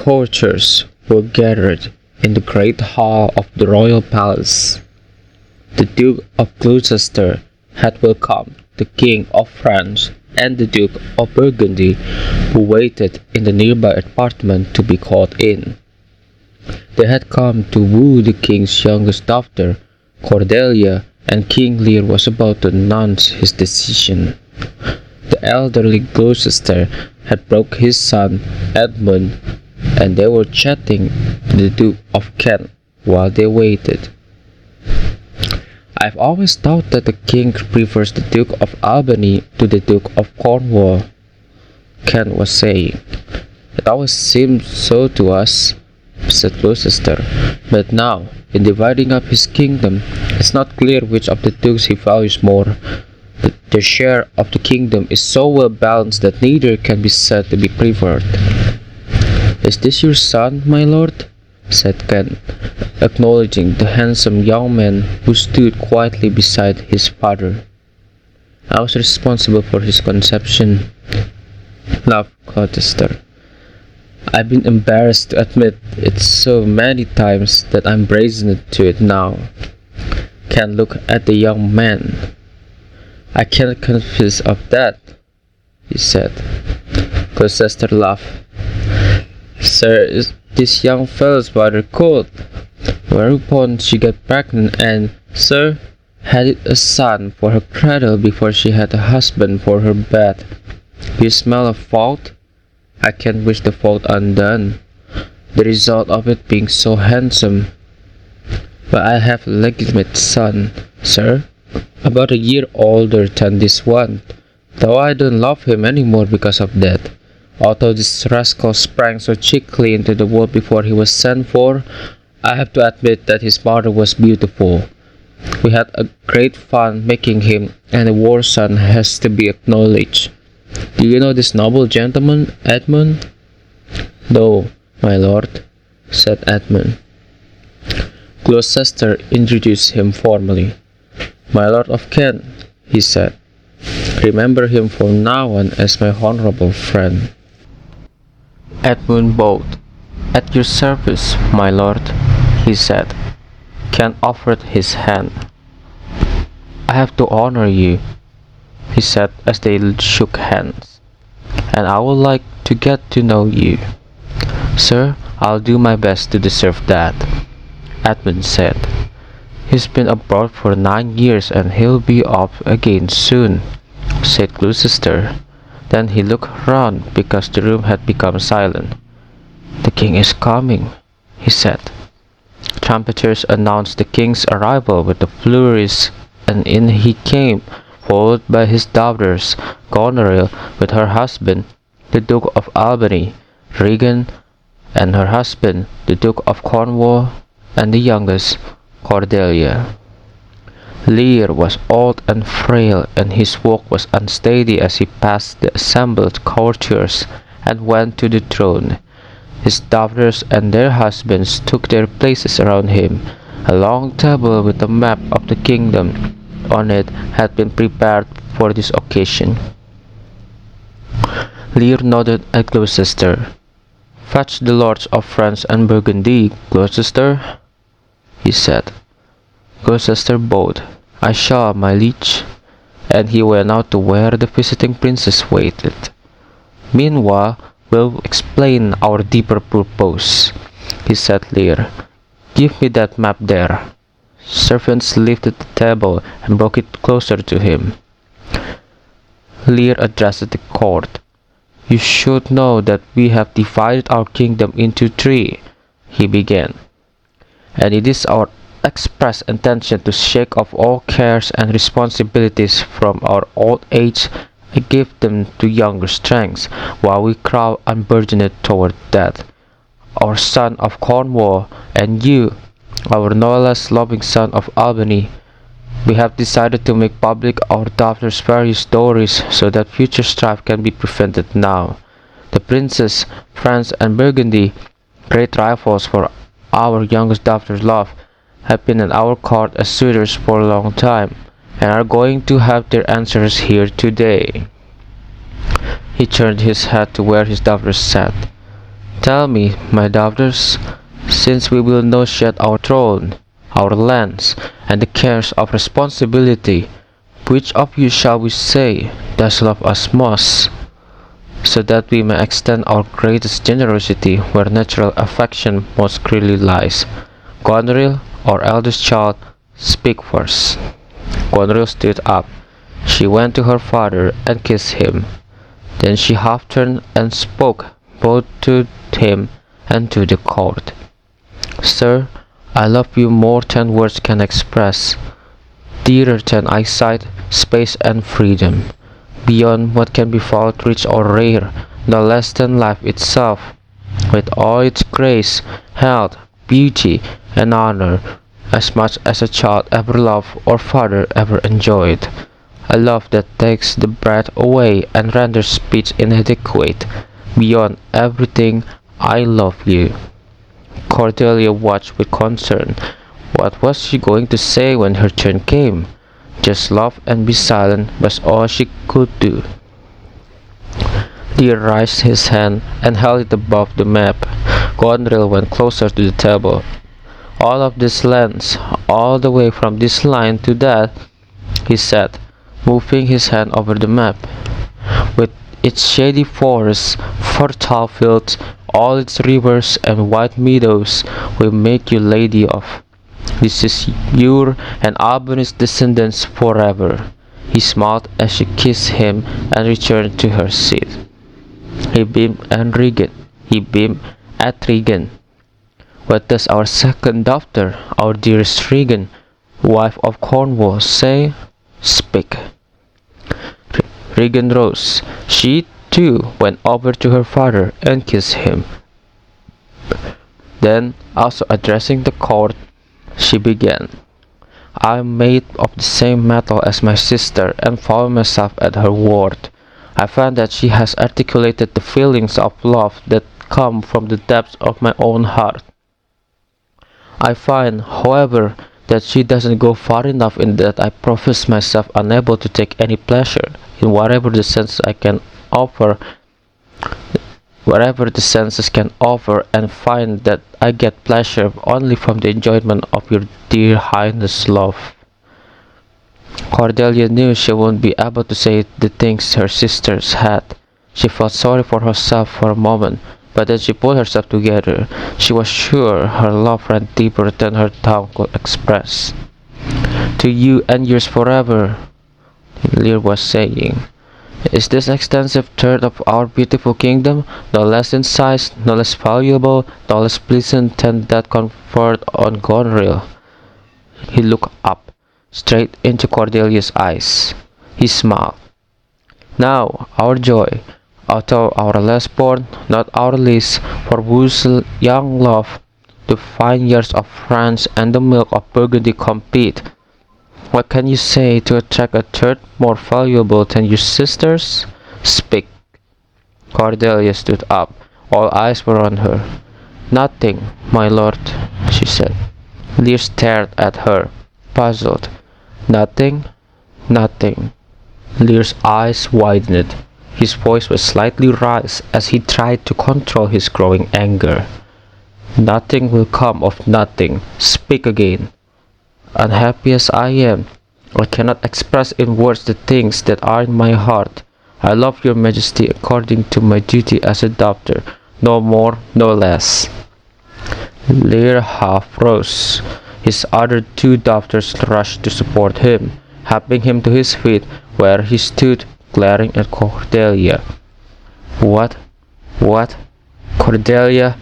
courtiers were gathered in the great hall of the royal palace. The Duke of Gloucester had welcomed the King of France and the Duke of Burgundy, who waited in the nearby apartment to be called in. They had come to woo the king's youngest daughter, Cordelia, and King Lear was about to announce his decision. The elderly Gloucester had brought his son Edmund, and they were chatting to the Duke of Kent while they waited. "I've always thought that the king prefers the Duke of Albany to the Duke of Cornwall," Kent was saying. "It always seemed so to us," said Gloucester, "but now, in dividing up his kingdom, it's not clear which of the dukes he values more. The share of the kingdom is so well balanced that neither can be said to be preferred." "Is this your son, my lord?" said Kent, acknowledging the handsome young man who stood quietly beside his father. "I was responsible for his conception," laughed Gloucester. "I've been embarrassed to admit it so many times that I'm brazen to it now." Kent looked at the young man. "I cannot confess of that," he said. Gloucester laughed. "Sir, this young fellow's rather cold." Whereupon she got pregnant and, sir, had a son for her cradle before she had a husband for her bed. You smell a fault? I can't wish the fault undone, the result of it being so handsome. But I have a legitimate son, sir, about a year older than this one, though I don't love him any more because of that. Although this rascal sprang so cheekily into the world before he was sent for, I have to admit that his mother was beautiful. We had a great fun making him, and the war son has to be acknowledged. Do you know this noble gentleman, Edmund?" "No, my lord," said Edmund. Gloucester introduced him formally. "My lord of Kent," he said. "Remember him from now on as my honorable friend." Edmund bowed. "At your service, my lord," he said. Kent offered his hand. "I have to honor you," he said as they shook hands, "and I would like to get to know you." "Sir, I'll do my best to deserve that," Edmund said. "He's been abroad for 9 years and he'll be up again soon," said Gloucester. Then he looked round because the room had become silent. "The king is coming," he said. Trumpeters announced the king's arrival with a flourish, and in he came, followed by his daughters, Goneril with her husband, the Duke of Albany, Regan and her husband, the Duke of Cornwall, and the youngest, Cordelia. Lear was old and frail, and his walk was unsteady as he passed the assembled courtiers and went to the throne. His daughters and their husbands took their places around him. A long table with a map of the kingdom on it had been prepared for this occasion. Lear nodded at Gloucester. "Fetch the lords of France and Burgundy, Gloucester," he said. Gloucester bowed. "I shall, my liege," and he went out to where the visiting princes waited. "Meanwhile, we'll explain our deeper purpose," he said. "Lear, give me that map there." Servants lifted the table and brought it closer to him. Lear addressed the court. "You should know that we have divided our kingdom into 3, he began, "and it is our express intention to shake off all cares and responsibilities from our old age and give them to younger strengths, while we crawl unburdened toward death. Our son of Cornwall, and you, our no less loving son of Albany, we have decided to make public our daughter's various stories so that future strife can be prevented now. The princes, France and Burgundy, great rivals for our youngest daughter's love, have been at our court as suitors for a long time, and are going to have their answers here today." He turned his head to where his daughters sat. Tell me, my daughters, since we will now shed our throne, our lands, and the cares of responsibility, which of you shall we say does love us most, so that we may extend our greatest generosity where natural affection most clearly lies? Goneril, our eldest child, speak first. Goneril stood up. She went to her father and kissed him. Then she half turned and spoke both to him and to the court. Sir, I love you more than words can express, dearer than eyesight, space, and freedom, beyond what can be felt, rich or rare, no less than life itself, with all its grace, health, beauty, and honor, as much as a child ever loved or father ever enjoyed. A love that takes the breath away and renders speech inadequate. Beyond everything, I love you. Cordelia watched with concern. What was she going to say when her turn came? Just laugh and be silent was all she could do. Lear raised his hand and held it above the map. Goneril went closer to the table. All of these lands, all the way from this line to that, he said, moving his hand over the map, with its shady forests, fertile fields, all its rivers and wide meadows, will make you lady of. This is your and Albany's descendants forever. He smiled as she kissed him and returned to her seat. He beamed at Regan. What does our second daughter, our dearest Regan, wife of Cornwall, say? Speak. Regan rose. She, too, went over to her father and kissed him. Then, also addressing the court, she began. I am made of the same metal as my sister and follow myself at her word. I find that she has articulated the feelings of love that come from the depths of my own heart. I find, however, that she doesn't go far enough in that I profess myself unable to take any pleasure in whatever the senses can offer, and find that I get pleasure only from the enjoyment of your dear highness' love. Cordelia knew she wouldn't be able to say the things her sisters had. She felt sorry for herself for a moment, but then she pulled herself together. She was sure her love ran deeper than her tongue could express. To you and yours forever, Lear was saying. Is this extensive third of our beautiful kingdom no less in size, no less valuable, no less pleasant than that conferred on Goneril? He looked up, straight into Cordelia's eyes. He smiled. Now, our joy, although our last born, not our least, for whose young love the fine years of France and the milk of Burgundy compete. What can you say to attract a third more valuable than your sisters? Speak. Cordelia stood up. All eyes were on her. Nothing, my lord, she said. Lear stared at her, puzzled. Nothing? Nothing. Lear's eyes widened. His voice was slightly raised as he tried to control his growing anger. Nothing will come of nothing. Speak again. Unhappy as I am, I cannot express in words the things that are in my heart. I love your majesty according to my duty as a daughter, no more, no less. Lear half rose. His other two daughters rushed to support him, helping him to his feet, where he stood, glaring at Cordelia. What? Cordelia,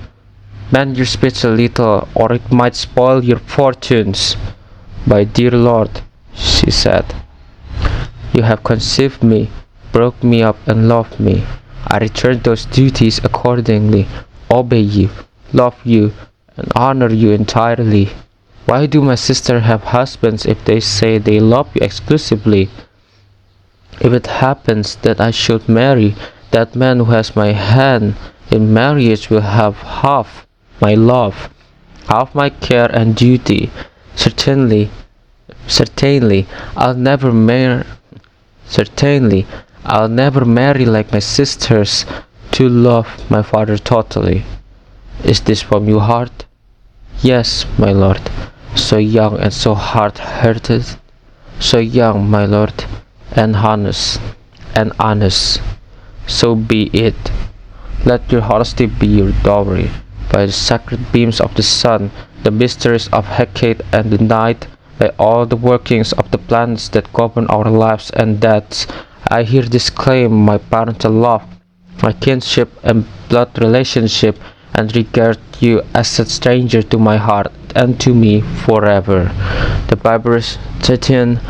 mend your speech a little, or it might spoil your fortunes. My dear lord, she said, you have conceived me, brought me up and loved me. I return those duties accordingly, obey you, love you, and honor you entirely. Why do my sisters have husbands if they say they love you exclusively? If it happens that I should marry, that man who has my hand in marriage will have half my love, half my care and duty. Certainly, I'll never marry like my sisters to love my father totally. Is this from your heart? Yes, my lord. So young and so hard-hearted. So young, my lord, and honest. So be it. Let your honesty be your dowry. By the sacred beams of the sun, the mysteries of Hecate and the night, by all the workings of the planets that govern our lives and deaths, I here disclaim my parental love, my kinship and blood relationship, and regard you as a stranger to my heart and to me forever. The barbarous Scythian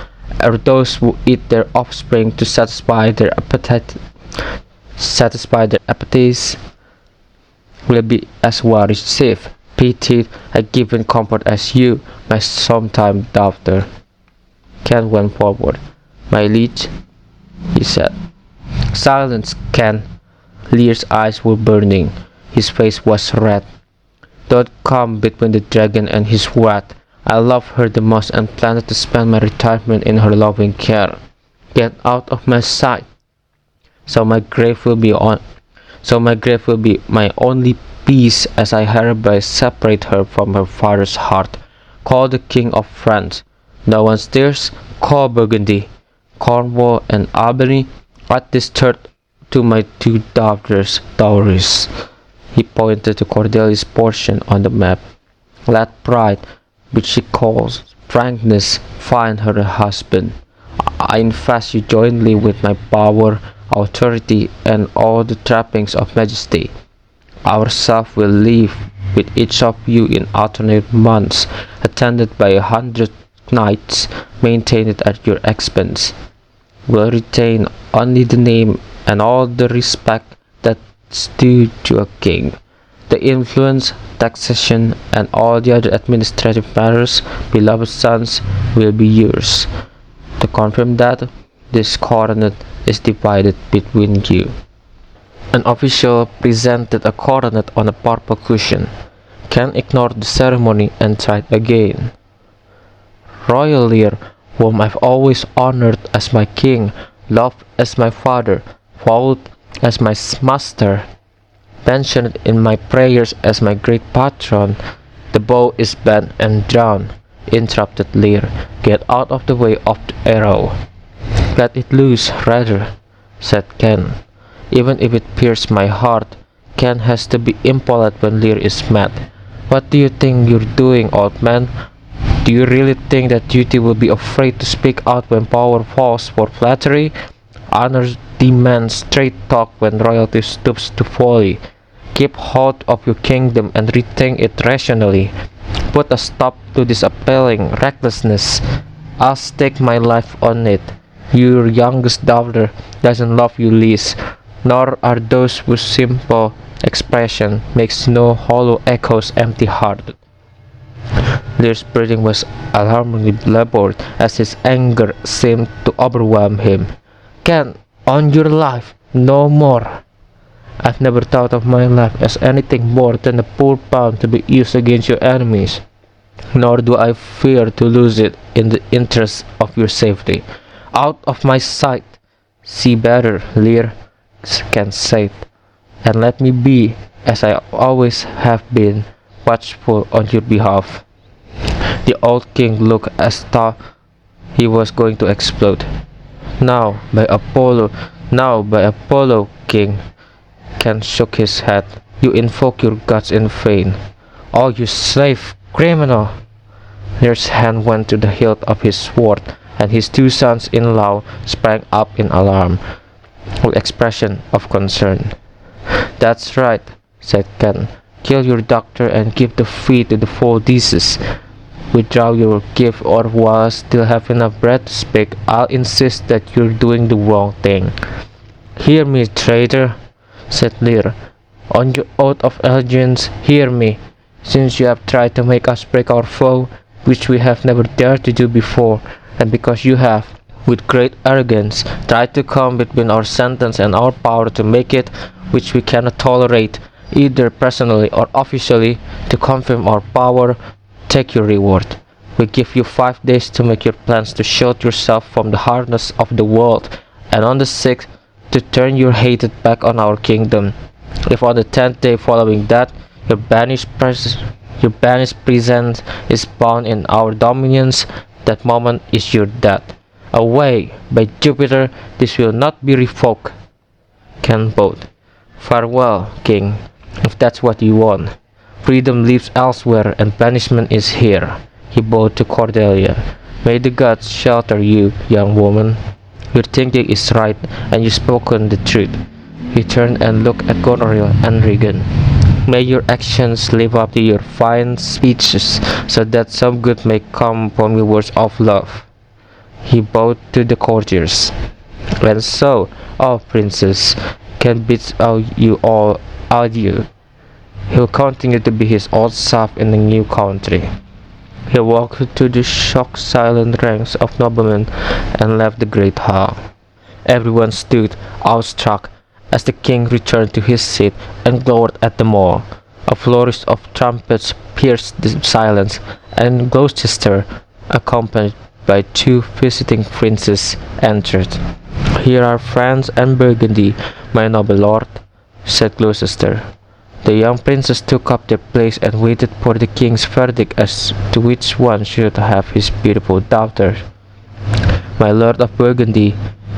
are those who eat their offspring to satisfy their appetites, will be as well received, pitied, and given comfort as you, my sometime daughter. Ken went forward. My liege, he said. Silence, Ken. Lear's eyes were burning. His face was red. Don't come between the dragon and his wrath. I love her the most and planned to spend my retirement in her loving care. Get out of my sight. So my grave will be my only peace as I hereby separate her from her father's heart. Call the King of France. No one stirs. Call Burgundy, Cornwall, and Albany. Add this third to my two daughters' dowries. He pointed to Cordelia's portion on the map. Let pride, which she calls frankness, find her a husband. I invest you jointly with my power, authority, and all the trappings of majesty. Ourselves will live with each of you in alternate months, attended by 100 knights, maintained at your expense. Will retain only the name and all the respect that's due to a king. The influence, taxation, and all the other administrative matters, beloved sons, will be yours. To confirm that, this coronet is divided between you. An official presented a coronet on a purple cushion. Ken ignored the ceremony and tried again. Royal Lear, whom I've always honored as my king, loved as my father, followed as my master, mentioned in my prayers as my great patron. The bow is bent and drawn, interrupted Lear. Get out of the way of the arrow. Let it loose, rather, said Ken. Even if it pierces my heart, Ken has to be impolite when Lear is mad. What do you think you're doing, old man? Do you really think that duty will be afraid to speak out when power falls for flattery? Honor demands straight talk when royalty stoops to folly. Keep hold of your kingdom and rethink it rationally. Put a stop to this appalling recklessness. I'll stake my life on it. Your youngest daughter doesn't love you least, nor are those whose simple expression makes no hollow echoes empty-hearted. Lear's breathing was alarmingly labored as his anger seemed to overwhelm him. Ken, on your life, no more. I've never thought of my life as anything more than a poor pawn to be used against your enemies, nor do I fear to lose it in the interest of your safety. Out of my sight. See better, Lear, Ken said, and let me be, as I always have been, watchful on your behalf. The old king looked as though he was going to explode. Now, by Apollo, king. Ken shook his head. You invoke your gods in vain. Oh, you slave criminal! Lear's hand went to the hilt of his sword, and his two sons-in-law sprang up in alarm, with expression of concern. That's right, said Ken. Kill your doctor and give the fee to the 4 diseases. Withdraw your gift, or while I still have enough breath to speak, I'll insist that you're doing the wrong thing. Hear me, traitor, said Lear. On your oath of allegiance, hear me. Since you have tried to make us break our vow, which we have never dared to do before, and because you have, with great arrogance, tried to come between our sentence and our power to make it, which we cannot tolerate, either personally or officially, to confirm our power, take your reward. We give you 5 days to make your plans to shield yourself from the hardness of the world, and on the 6th, to turn your hatred back on our kingdom. If on the 10th day following that, Your your banished presence is bound in our dominions. That moment is your death. Away! By Jupiter, this will not be revoked. Can both. Farewell, King, if that's what you want. Freedom lives elsewhere and banishment is here. He bowed to Cordelia. May the gods shelter you, young woman. Your thinking is right, and you've spoken the truth. He turned and looked at Goneril and Regan. May your actions live up to your fine speeches, so that some good may come from your words of love. He bowed to the courtiers. And so, oh princess, can bid you all adieu. He'll continue to be his old self in the new country. He walked to the shocked silent ranks of noblemen and left the great hall. Everyone stood awestruck as the king returned to his seat and glowered at them all. A flourish of trumpets pierced the silence, and Gloucester, accompanied by two visiting princes, entered. Here are France and Burgundy, my noble lord, said Gloucester. The young princes took up their place and waited for the king's verdict as to which one should have his beautiful daughter. My lord of Burgundy,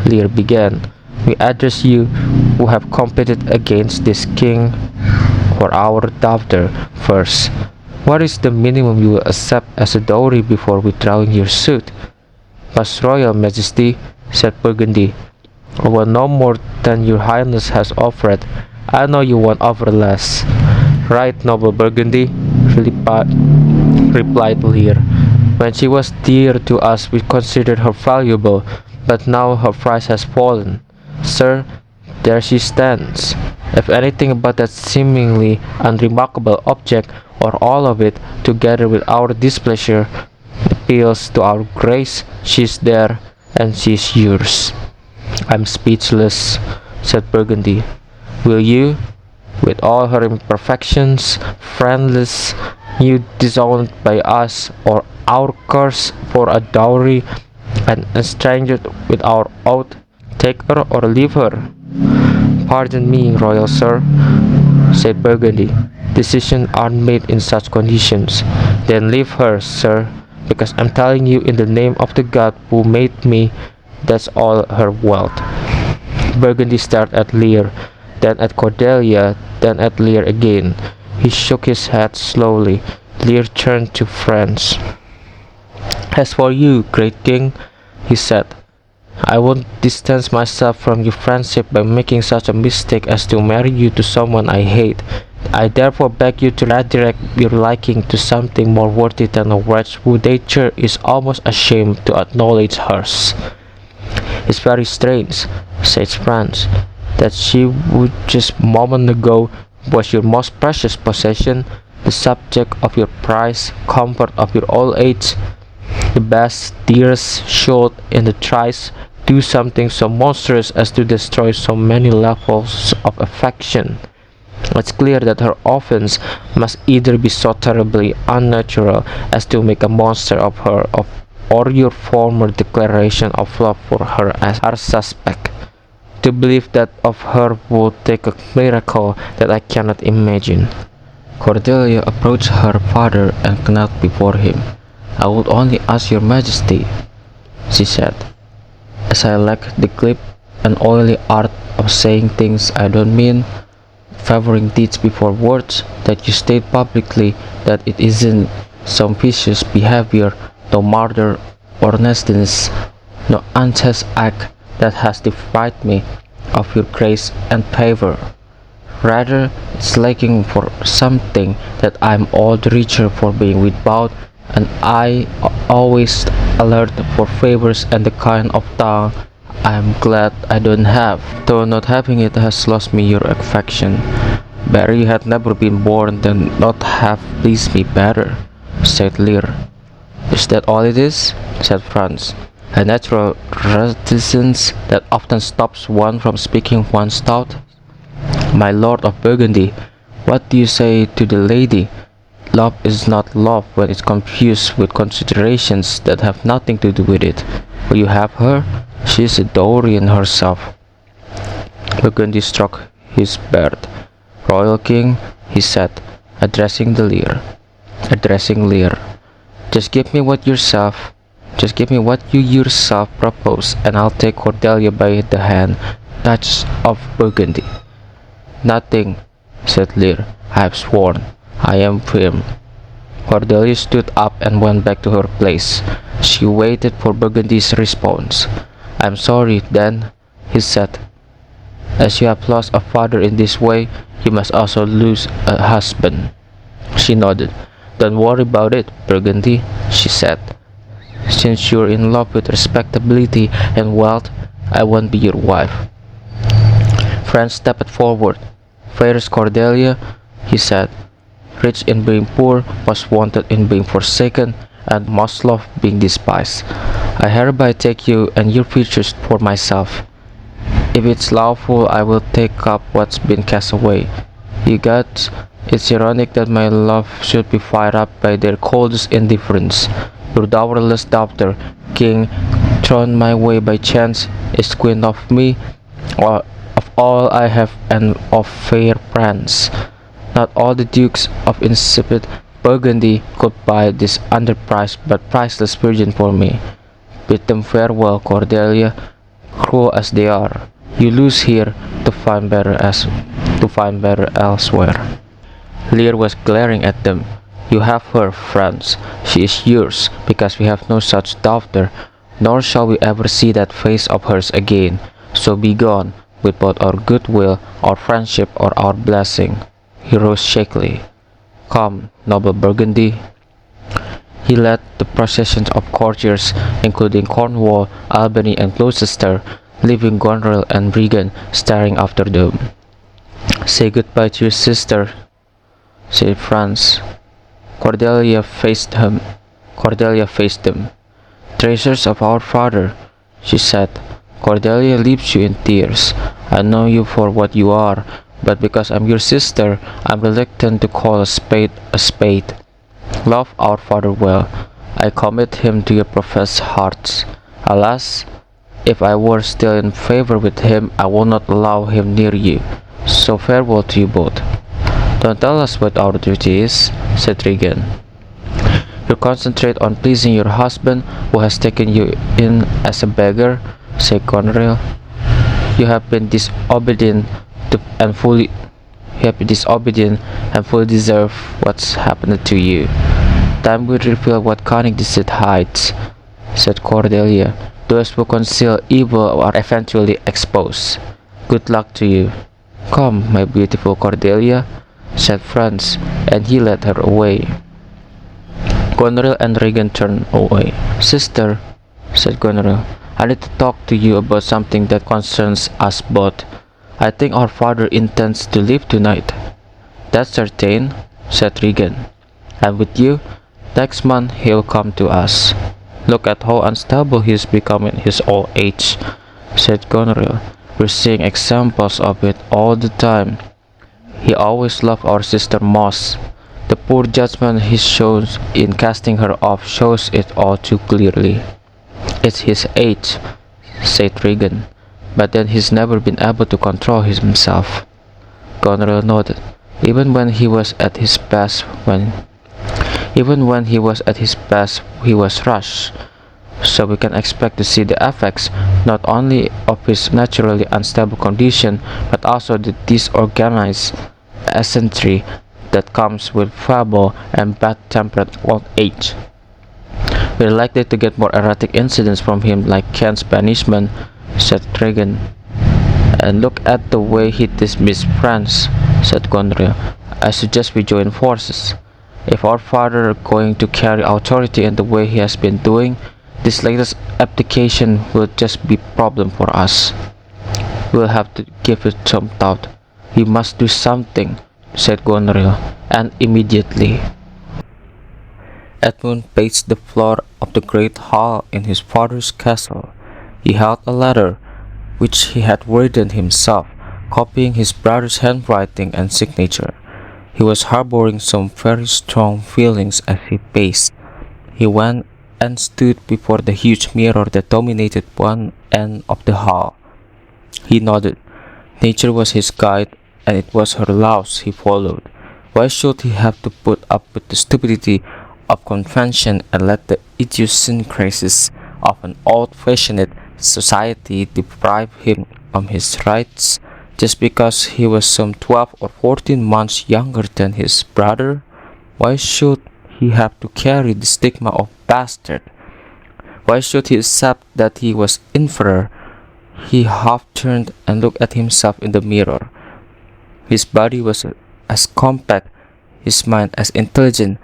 Lear began, we address you who have competed against this king for our daughter first. What is the minimum you will accept as a dowry before withdrawing your suit? Most royal majesty, said Burgundy, I want no more than your highness has offered. I know you won't offer less. Right, noble Burgundy, replied Lear. When she was dear to us, we considered her valuable, but now her price has fallen. Sir, there she stands. If anything but that seemingly unremarkable object, or all of it, together with our displeasure, appeals to our grace, she's there, and she's yours. I'm speechless, said Burgundy. Will you, with all her imperfections, friendless, you disowned by us, or our curse for a dowry, and estranged with our oath, take her or leave her? Pardon me, royal sir, said Burgundy. Decisions aren't made in such conditions. Then leave her, sir, because I'm telling you in the name of the God who made me, that's all her wealth. Burgundy stared at Lear, then at Cordelia, then at Lear again. He shook his head slowly. Lear turned to France. As for you, great king, he said, I won't distance myself from your friendship by making such a mistake as to marry you to someone I hate. I therefore beg you to redirect your liking to something more worthy than a wretch whose nature is almost ashamed to acknowledge hers. It's very strange, said France, that she who just a moment ago was your most precious possession, the subject of your prize, comfort of your old age, the best, dearest, should in the trice do something so monstrous as to destroy so many levels of affection. It's clear that her offense must either be so terribly unnatural as to make a monster of her, or your former declaration of love for her as our suspect. To believe that of her would take a miracle that I cannot imagine. Cordelia approached her father and knelt before him. I would only ask your majesty, she said, as I lack the glib and oily art of saying things I don't mean, favoring deeds before words, that you state publicly that it isn't some vicious behavior, no murder or nastiness, no unjust act that has deprived me of your grace and favor. Rather, it's lacking for something that I'm all the richer for being without, and I always alert for favors and the kind of tongue I'm glad I don't have, though not having it has lost me your affection. Better you had never been born than not have pleased me better, said Lear. Is that all it is? Said France. A natural reticence that often stops one from speaking one's thought. My lord of Burgundy, what do you say to the lady? Love is not love when it's confused with considerations that have nothing to do with it. Will you have her? She is a dowry in herself. Burgundy struck his beard. Royal king, he said, addressing Lear. Just give me what you yourself propose, and I'll take Cordelia by the hand, Duchess of Burgundy. Nothing, said Lear. I have sworn. I am firm. Cordelia stood up and went back to her place. She waited for Burgundy's response. I'm sorry, then, he said. As you have lost a father in this way, you must also lose a husband. She nodded. Don't worry about it, Burgundy, she said. Since you're in love with respectability and wealth, I won't be your wife. France stepped forward. Fairest Cordelia, he said, rich in being poor, most wanted in being forsaken, and most loved being despised. I hereby take you and your features for myself. If it's lawful, I will take up what's been cast away. You gods, it's ironic that my love should be fired up by their coldest indifference. Your dowerless daughter, king, thrown my way by chance, is queen of me, or of all I have and of fair France. Not all the dukes of insipid Burgundy could buy this underpriced but priceless virgin for me. Bid them farewell, Cordelia, cruel as they are. You lose here to find better elsewhere. Lear was glaring at them. You have her, France. She is yours, because we have no such daughter, nor shall we ever see that face of hers again. So be gone, with both our goodwill, our friendship, or our blessing. He rose shakily. Come, noble Burgundy. He led the processions of courtiers, including Cornwall, Albany, and Gloucester, leaving Goneril and Regan staring after them. Say goodbye to your sister, said France. Cordelia faced them. Treasures of our father, she said. Cordelia leaves you in tears. I know you for what you are, but because I'm your sister, I'm reluctant to call a spade a spade. Love our father well. I commit him to your professed hearts. Alas, if I were still in favor with him, I would not allow him near you. So farewell to you both. Don't tell us what our duty is, said Regan. You concentrate on pleasing your husband, who has taken you in as a beggar, said Goneril. You have been disobedient and fully deserve what's happened to you. Time will reveal what cunning deceit hides, said Cordelia. Those who conceal evil are eventually exposed. Good luck to you. Come, my beautiful Cordelia, said France, and he led her away. Goneril and Regan turned away. Sister, said Goneril, I need to talk to you about something that concerns us both. I think our father intends to leave tonight. That's certain, said Regan. And with you, next month he'll come to us. Look at how unstable he is becoming in his old age, said Goneril. We're seeing examples of it all the time. He always loved our sister Moss. The poor judgment he shows in casting her off shows it all too clearly. It's his age, said Regan, but then he's never been able to control himself. Goneril nodded. Even when he was at his best, he was rushed. So we can expect to see the effects not only of his naturally unstable condition, but also the disorganized eccentricity that comes with feeble and bad-tempered old age. We're likely to get more erratic incidents from him, like Ken's banishment, said Regan. And look at the way he dismissed France, said Goneril. I suggest we join forces. If our father is going to carry authority in the way he has been doing, this latest abdication will just be a problem for us. We'll have to give it some thought. We must do something, said Goneril, and immediately. Edmund paced the floor of the great hall in his father's castle. He held a letter, which he had written himself, copying his brother's handwriting and signature. He was harboring some very strong feelings as he paced. He went and stood before the huge mirror that dominated one end of the hall. He nodded. Nature was his guide, and it was her laws he followed. Why should he have to put up with the stupidity of convention and let the idiosyncrasies of an old-fashioned society deprive him of his rights just because he was some 12 or 14 months younger than his brother? Why should he have to carry the stigma of bastard? Why should he accept that he was inferior? He half turned and looked at himself in the mirror. His body was as compact, his mind as intelligent,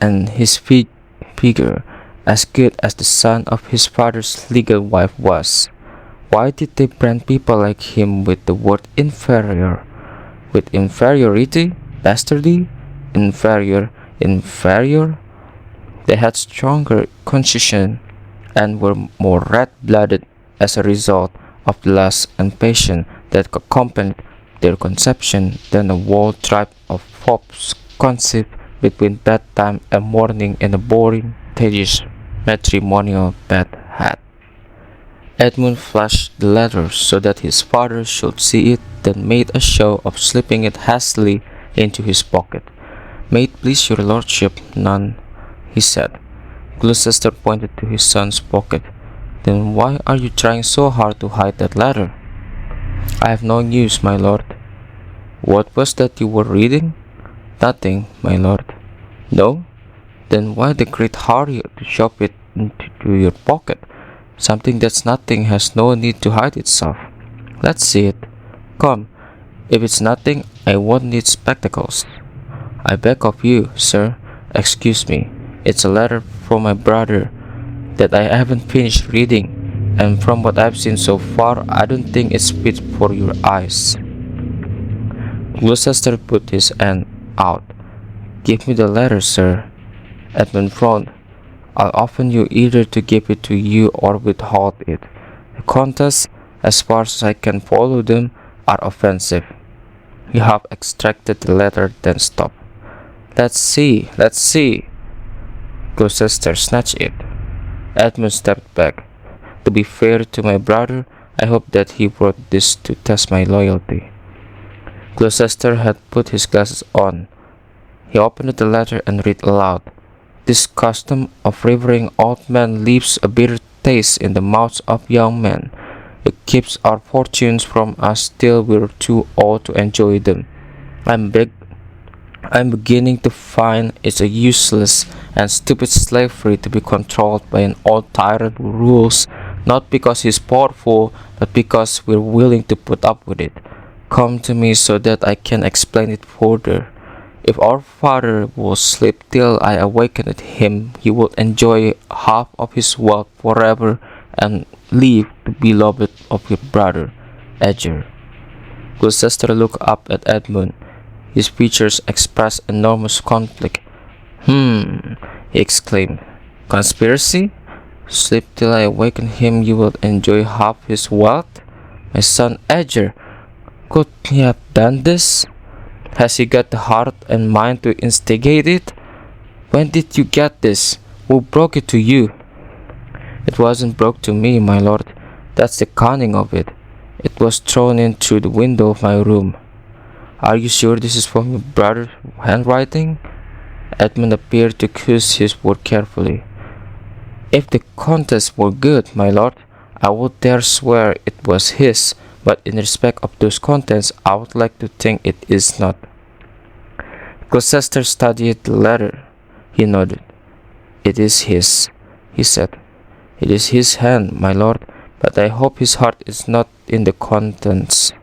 and his figure as good as the son of his father's legal wife was. Why did they brand people like him with the word inferior? With inferiority? Bastardy? Inferior? They had stronger conscience and were more red-blooded as a result of the lust and passion that accompanied their conception than a whole tribe of fops conceived between bedtime and morning in a boring, tedious matrimonial bed had. Edmund flashed the letter so that his father should see it, then made a show of slipping it hastily into his pocket. "May it please your lordship, none," he said. Gloucester pointed to his son's pocket. "Then why are you trying so hard to hide that letter?" "I have no news, my lord." "What was that you were reading?" "Nothing, my lord." "No? Then why the great hurry to shove it into your pocket? Something that's nothing has no need to hide itself. Let's see it. Come, if it's nothing, I won't need spectacles." "I beg of you, sir, excuse me. It's a letter from my brother that I haven't finished reading, and from what I've seen so far, I don't think it's fit for your eyes." Gloucester put his hand out. "Give me the letter, sir." Edmund frowned. "I'll offer you either to give it to you or withhold it. The contents, as far as I can follow them, are offensive." He half extracted the letter, then stopped. Let's see. Gloucester snatched it. Edmund stepped back. "To be fair to my brother, I hope that he wrote this to test my loyalty." Gloucester had put his glasses on. He opened the letter and read aloud. "This custom of revering old men leaves a bitter taste in the mouths of young men. It keeps our fortunes from us till we're too old to enjoy them. I'm beginning to find it's a useless and stupid slavery to be controlled by an old tyrant who rules not because he's powerful, but because we're willing to put up with it. Come to me so that I can explain it further. If our father will sleep till I awaken him, he will enjoy half of his wealth forever and leave the beloved of your brother, Edgar." Gloucester looked up at Edmund. His features expressed enormous conflict. He exclaimed. "Conspiracy? Sleep till I awaken him, you will enjoy half his wealth? My son Edgar, could he have done this? Has he got the heart and mind to instigate it? When did you get this? Who broke it to you?" "It wasn't broke to me, my lord. That's the cunning of it. It was thrown in through the window of my room." "Are you sure this is from your brother's handwriting?" Edmund appeared to choose his word carefully. "If the contents were good, my lord, I would dare swear it was his, but in respect of those contents, I would like to think it is not." Gloucester studied the letter. He nodded. "It is his," he said. "It is his hand, my lord, but I hope his heart is not in the contents.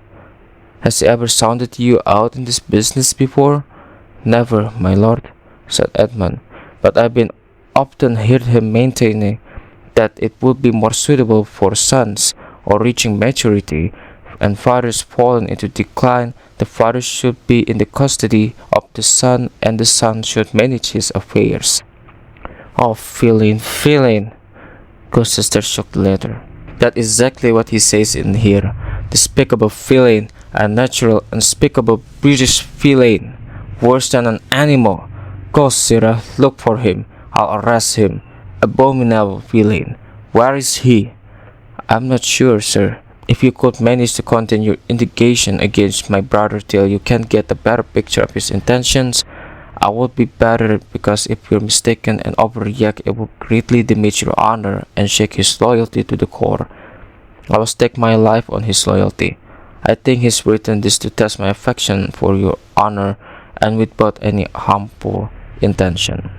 Has he ever sounded you out in this business before?" "Never, my lord," said Edmund, "but I've been often heard him maintaining that it would be more suitable for sons, or reaching maturity, and fathers fallen into decline, the father should be in the custody of the son, and the son should manage his affairs." "Oh, villain! Gloucester shook the letter. "That's exactly what he says in here. Despicable villain, a natural, unspeakable British villain, worse than an animal. Go, Sirrah, look for him. I'll arrest him. Abominable villain. Where is he?" "I'm not sure, sir. If you could manage to contain your indignation against my brother till you can get a better picture of his intentions, I would be better, because if you're mistaken and overreact, it will greatly damage your honor and shake his loyalty to the core. I will stake my life on his loyalty. I think he's written this to test my affection for your honor and without any harmful intention.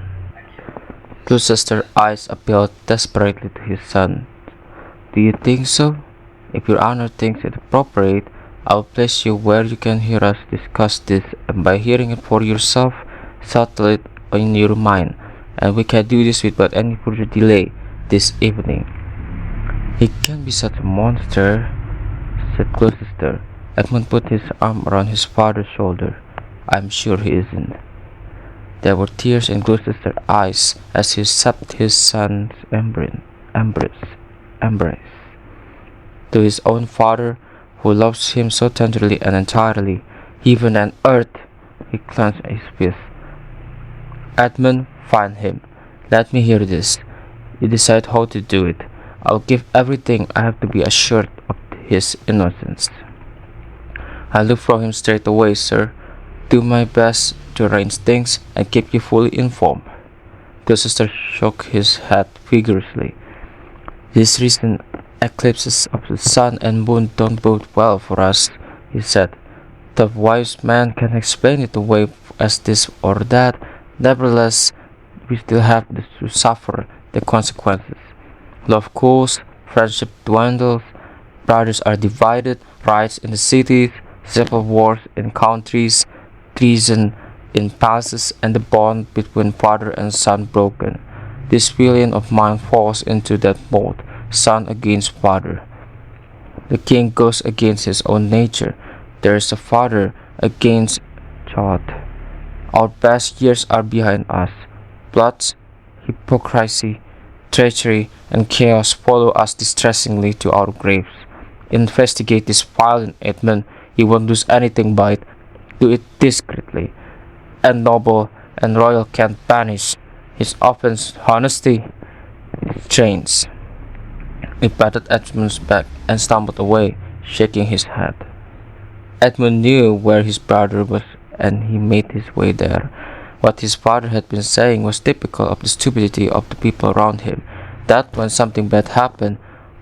Gloucester's eyes appealed desperately to his son. Do you think so? If your honor thinks it appropriate, I will place you where you can hear us discuss this, and by hearing it for yourself, settle it in your mind, and we can do this without any further delay this evening. He can't be such a monster, said Gloucester. Edmund put his arm around his father's shoulder. I'm sure he isn't. There were tears in Gloucester's eyes as he accepted his son's embrace. To his own father, who loves him so tenderly and entirely, heaven and earth, he clenched his fist. Edmund, find him. Let me hear this. You decide how to do it. I'll give everything I have to be assured of his innocence. I'll look for him straight away, sir. Do my best to arrange things and keep you fully informed. Gloucester shook his head vigorously. These recent eclipses of the sun and moon don't bode well for us, he said. The wise man can explain it away as this or that. Nevertheless, we still have to suffer the consequences. Love cools, friendship dwindles, brothers are divided, riots in the cities, civil wars in countries, treason in palaces, and the bond between father and son broken. This feeling of mine falls into that mold, son against father. The king goes against his own nature. There is a father against child. Our best years are behind us. Plots, hypocrisy, treachery, and chaos follow us distressingly to our graves. Investigate this violent Edmund. You won't lose anything by it. Do it discreetly, and noble and royal can't banish his offense, honesty, chains. He patted Edmund's back and stumbled away, shaking his head. Edmund knew where his brother was, and he made his way there. What his father had been saying was typical of the stupidity of the people around him, that when something bad happened,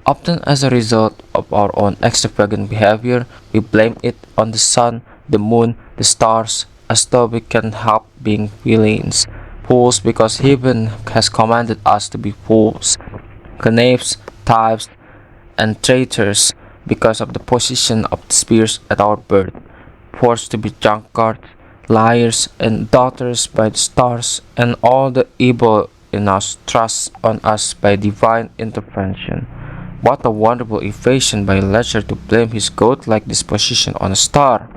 often as a result of our own extravagant behavior, we blame it on the sun, the moon, the stars, as though we can help being villains. Fools because heaven has commanded us to be fools. Knaves, thieves, and traitors because of the position of the spheres at our birth. Forced to be drunkards, liars, and daughters by the stars, and all the evil in us thrust on us by divine intervention. What a wonderful evasion by Leisure to blame his goat-like disposition on a star!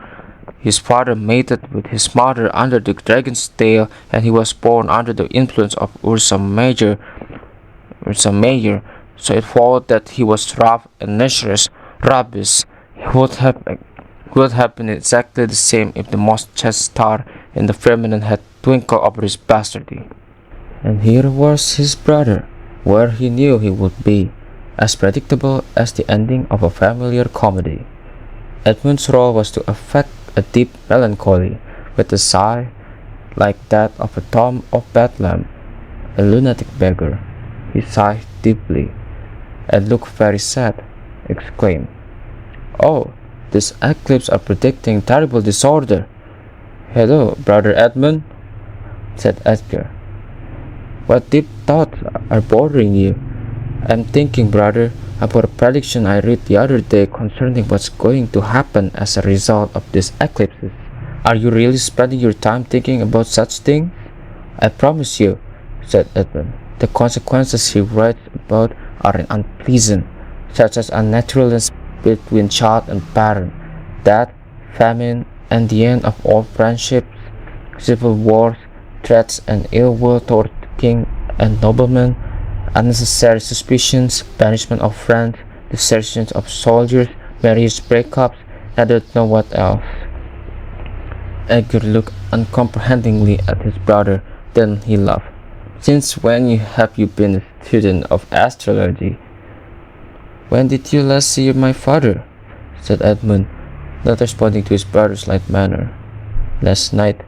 His father mated with his mother under the dragon's tail, and he was born under the influence of Ursa Major, so it followed that he was rough and naturous, rubbish. He would have been exactly the same if the most chaste star in the firmament had twinkled over his bastardy. And here was his brother, where he knew he would be, as predictable as the ending of a familiar comedy. Edmund's role was to affect a deep melancholy, with a sigh like that of a Tom of Bethlehem, a lunatic beggar. He sighed deeply, and looked very sad, exclaimed, "Oh, these eclipses are predicting terrible disorder." "Hello, brother Edmund," said Edgar. "What deep thoughts are bothering you?" "I'm thinking, brother, about a prediction I read the other day concerning what's going to happen as a result of these eclipses." "Are you really spending your time thinking about such things?" "I promise you," said Edmund. "The consequences he writes about are unpleasant, such as unnaturalness between child and parent, death, famine, and the end of all friendships, civil wars, threats and ill will toward king and noblemen, unnecessary suspicions, banishment of friends, desertions of soldiers, marriage breakups, and I don't know what else." Edgar looked uncomprehendingly at his brother, then he laughed. "Since when have you been a student of astrology?" "When did you last see my father?" said Edmund, not responding to his brother's light manner. "Last night."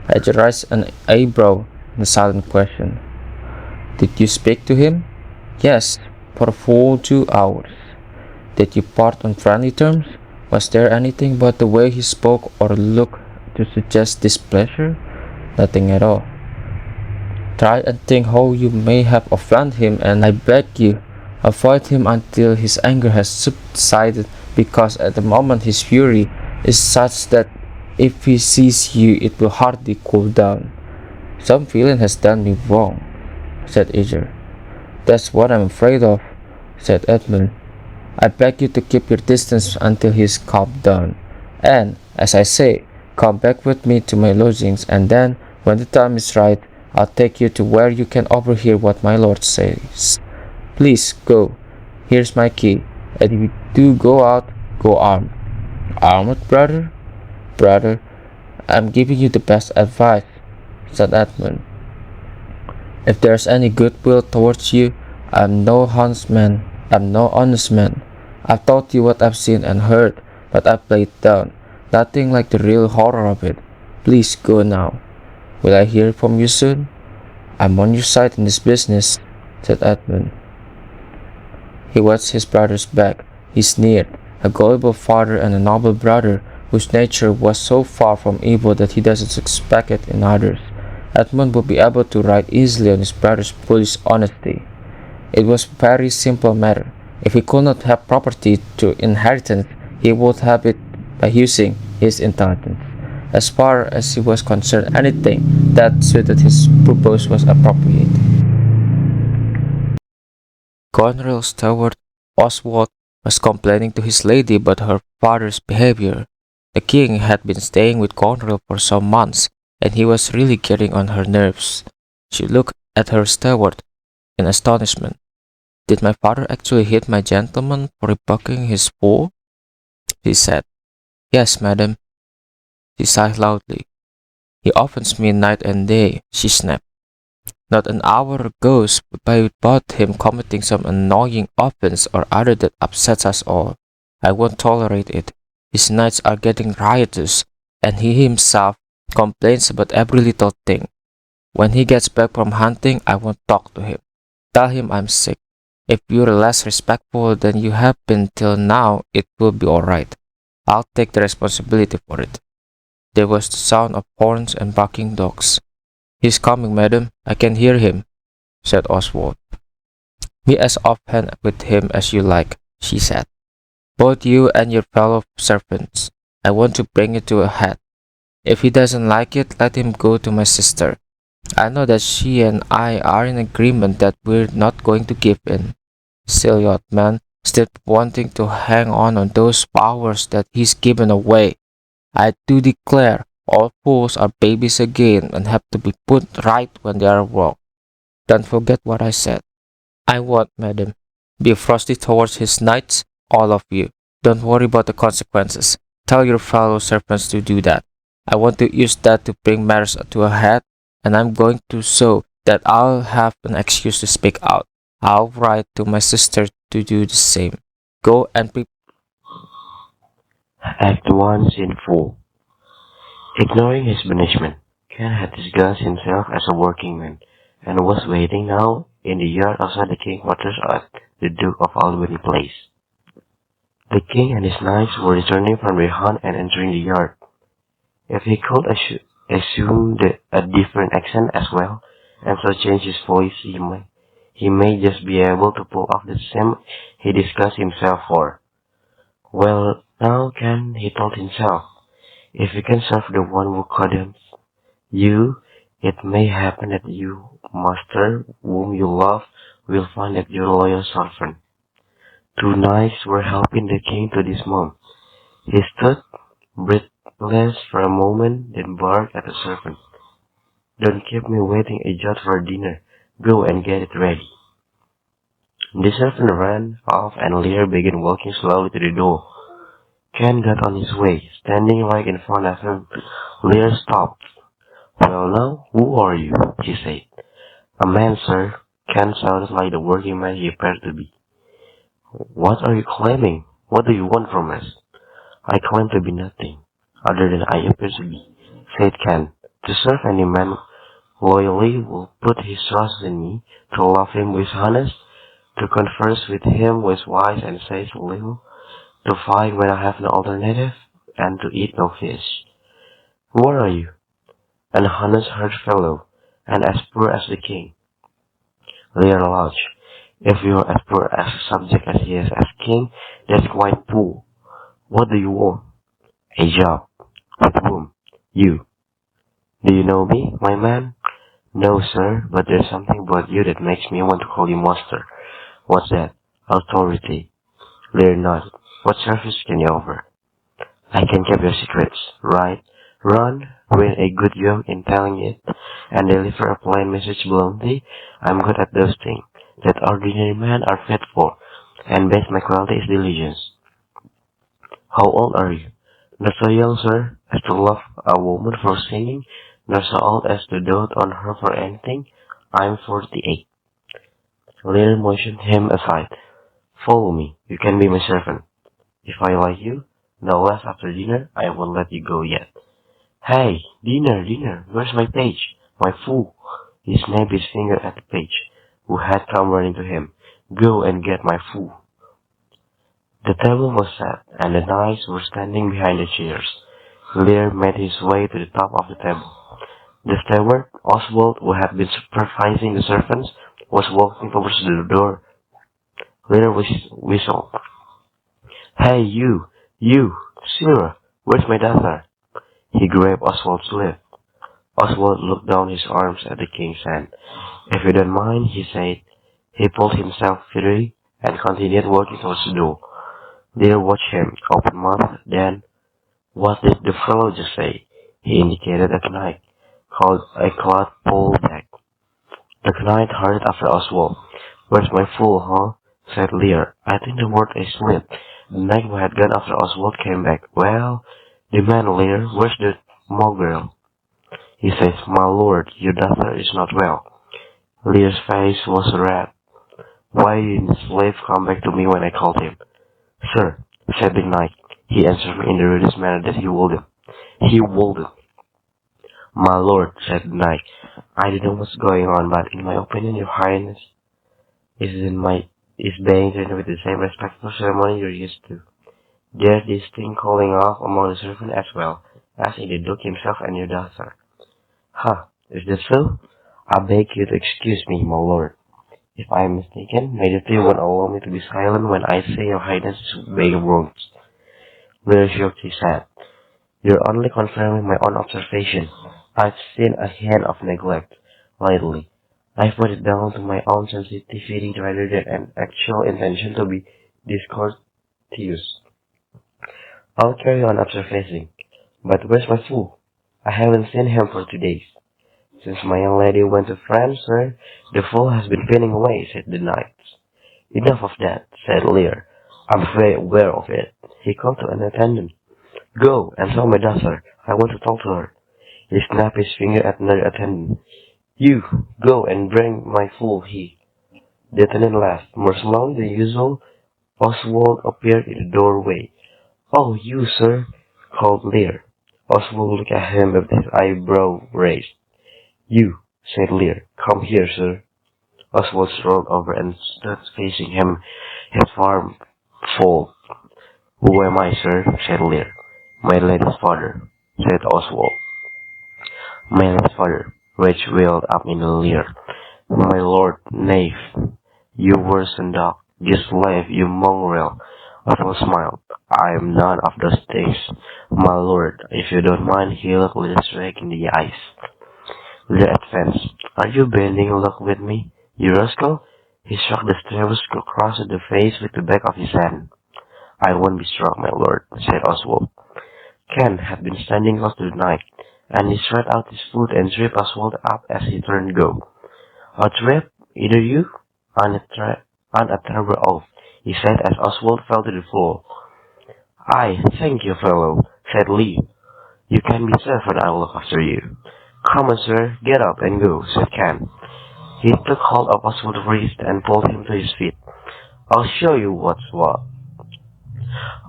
Edgar raised an eyebrow in a silent question. "Did you speak to him?" "Yes, for a full 2 hours." "Did you part on friendly terms? Was there anything about the way he spoke or looked to suggest displeasure?" "Nothing at all." "Try and think how you may have offended him, and I beg you, avoid him until his anger has subsided, because at the moment his fury is such that if he sees you it will hardly cool down." "Some villain has done me wrong," said Edgar. "That's what I'm afraid of," said Edmund. "I beg you to keep your distance until he is calmed down, and, as I say, come back with me to my lodgings, and then, when the time is right, I'll take you to where you can overhear what my lord says. Please go. Here's my key, and if you do go out, go armed." "Armed, brother?" "Brother, I'm giving you the best advice," said Edmund. "If there's any goodwill towards you, I'm no huntsman, I'm no honest man. I've told you what I've seen and heard, but I've played down. Nothing like the real horror of it. Please go now. Will I hear from you soon?" "I'm on your side in this business," said Edmund. He watched his brother's back. He sneered, a gullible father and a noble brother whose nature was so far from evil that he doesn't expect it in others. Edmund would be able to ride easily on his brother's foolish honesty. It was a very simple matter. If he could not have property to inheritance, he would have it by using his intelligence. As far as he was concerned, anything that suited his purpose was appropriate. Goneril's steward, Oswald, was complaining to his lady about her father's behavior. The king had been staying with Goneril for some months, and he was really getting on her nerves. She looked at her steward in astonishment. "Did my father actually hit my gentleman for rebuking his fool?" she said. "Yes, madam." She sighed loudly. "He offends me night and day," she snapped. "Not an hour goes by without him committing some annoying offense or other that upsets us all. I won't tolerate it. His nights are getting riotous, and he himself complains about every little thing. When he gets back from hunting, I won't talk to him. Tell him I'm sick. If you're less respectful than you have been till now, it will be all right. I'll take the responsibility for it." There was the sound of horns and barking dogs. "He's coming, madam. I can hear him," said Oswald. "Be as offhand with him as you like," she said. "Both you and your fellow servants. I want to bring it to a head. If he doesn't like it, let him go to my sister. I know that she and I are in agreement that we're not going to give in. Silly old man, still wanting to hang on those powers that he's given away. I do declare, all fools are babies again and have to be put right when they are wrong. Don't forget what I said." "I won't, madam. Be frosty towards his knights, all of you. Don't worry about the consequences. Tell your fellow servants to do that. I want to use that to bring matters to a head, and I'm going to so that I'll have an excuse to speak out. I'll write to my sister to do the same. Go and prepare." Act 1, Scene 4. Ignoring his punishment, Ken had disguised himself as a working man, and was waiting now in the yard outside the king's quarters at the Duke of Albany Place. The king and his knights were returning from their hunt and entering the yard. If he could assume a different accent as well, and so change his voice, he may just be able to pull off the same he disguised himself for. Well, now Ken, he told himself, if you can serve the one who condemns you, it may happen that you, master, whom you love, will find that your loyal servant. 2 knights were helping the king to dismount. He stood, breathless for a moment, then barked at the servant. "Don't keep me waiting a jot for dinner. Go and get it ready." The servant ran off and Lear began walking slowly to the door. Ken got on his way. Standing right in front of him, Lear stopped. "Well now, who are you?" he said. "A man, sir." Ken sounded like the working man he appeared to be. What are you claiming? What do you want from us? I claim to be nothing, other than I appear to be, said Ken. To serve any man loyally will put his trust in me, to love him with honest, to converse with him with wise and says little, to fight when I have no alternative, and to eat no fish. Who are you? An honest hard fellow, and as poor as the king. Lear Lodge. If you are as poor as a subject as he is as king, that's quite poor. What do you want? A job. With whom? You. Do you know me, my man? No, sir, but there's something about you that makes me want to call you master. What's that? Authority. Lear nodded. What service can you offer? I can keep your secrets, right? Run, win a good job in telling it, and deliver a plain message bluntly. I'm good at those things that ordinary men are fit for, and best my quality is diligence. How old are you? Not so young, sir, as to love a woman for singing, nor so old as to dote on her for anything. I'm 48. Lear motioned him aside. Follow me. You can be my servant. If I like you, no less after dinner, I won't let you go yet. Hey, dinner, where's my page? My fool. He snapped his finger at the page, who had come running to him. Go and get my fool. The table was set, and the knights were standing behind the chairs. Lear made his way to the top of the table. The steward, Oswald, who had been supervising the servants, was walking towards the door. Lear whistled. Hey, you, Sarah, where's my daughter? He grabbed Oswald's sleeve. Oswald looked down his arms at the king's hand. If you don't mind, he said. He pulled himself free and continued walking towards the door. Lear watched him, open-mouthed, then, what did the fellow just say? He indicated a knight, called a cloth pole bag. The knight hurried after Oswald. Where's my fool, huh? Said Lear. I think the word is slip. The knight who had gone after Oswald came back. Well, demanded Lear, where's the mongrel? He says, my lord, your daughter is not well. Lear's face was red. Why didn't the slave come back to me when I called him? Sir, said the knight. He answered me in the rudest manner that he would. My lord, said the knight, I don't know what's going on, but in my opinion, your highness is being treated with the same respectful ceremony you're used to. There's this thing calling off among the servants as well as in the duke himself and your daughter. Ha, is that so? I beg you to excuse me, my lord. If I am mistaken, may the three won't allow me to be silent when I say your highness is being wronged. Lear shook his head. You're only confirming my own observation. I've seen a hint of neglect, lately. I've put it down to my own sensitivity rather than an actual intention to be discourteous. I'll carry on observing. But where's my fool? I haven't seen him for 2 days. Since my young lady went to France, sir, the fool has been pinning away, said the knight. Enough of that, said Lear. I'm very aware of it. He called to an attendant. Go and tell my daughter. I want to talk to her. He snapped his finger at another attendant. You, go and bring my fool, he. The attendant laughed. More slowly than usual, Oswald appeared in the doorway. Oh, you, sir, called Lear. Oswald looked at him with his eyebrow raised. You, said Lear. Come here, sir. Oswald strolled over and stood facing him, his arm full. Who am I, sir? Said Lear. My lady's father, said Oswald. My lady's father, rage welled up in Lear. My lord, knave, you worsen dog, you slave, you mongrel. Oswald smiled. I am none of those things. My lord, if you don't mind, he looked Lear straight in the eyes. Lear advanced. Are you bending luck with me, you rascal? He struck the steward across the face with the back of his hand. I won't be struck, my lord, said Oswald. Ken had been standing close to the knight, and he stretched out his foot and tripped Oswald up as he turned to go. A trip, either you? On a terrible oath, he said as Oswald fell to the floor. I thank you, fellow, said Lee. You can be servant, I will look after you. Come on, sir, get up and go, said Ken. He took hold of Oswald's wrist and pulled him to his feet. I'll show you what's what.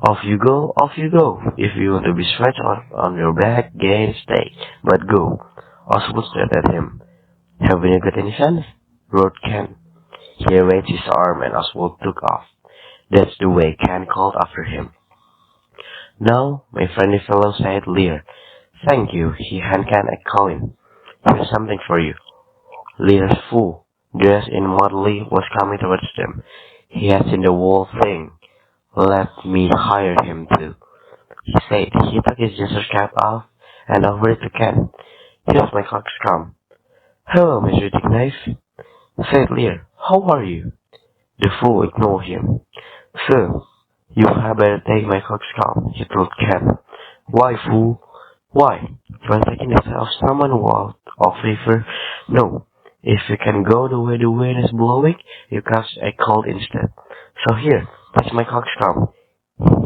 Off you go, off you go. If you want to be stretched on your back, gain, stay. But go. Oswald stared at him. Haven't you got any sense? Roared Ken. He raised his arm and Oswald took off. That's the way, Ken called after him. Now, my friendly fellow, said Lear. Thank you, he handed Ken a coin. Here's something for you. Lear's fool, dressed in motley, was coming towards them. He had seen the whole thing. Let me hire him too, he said. He took his jester's cap off and offered it to Ken. Here's my coxcomb. Hello, Mr. Dicknife, said Lear. How are you? The fool ignored him. Sir, you had better take my coxcomb, he told Ken. Why, fool? Why? For taking the side of someone who out of favor? No. If you can go the way the wind is blowing, you catch a cold instead. So here, that's my coxcomb.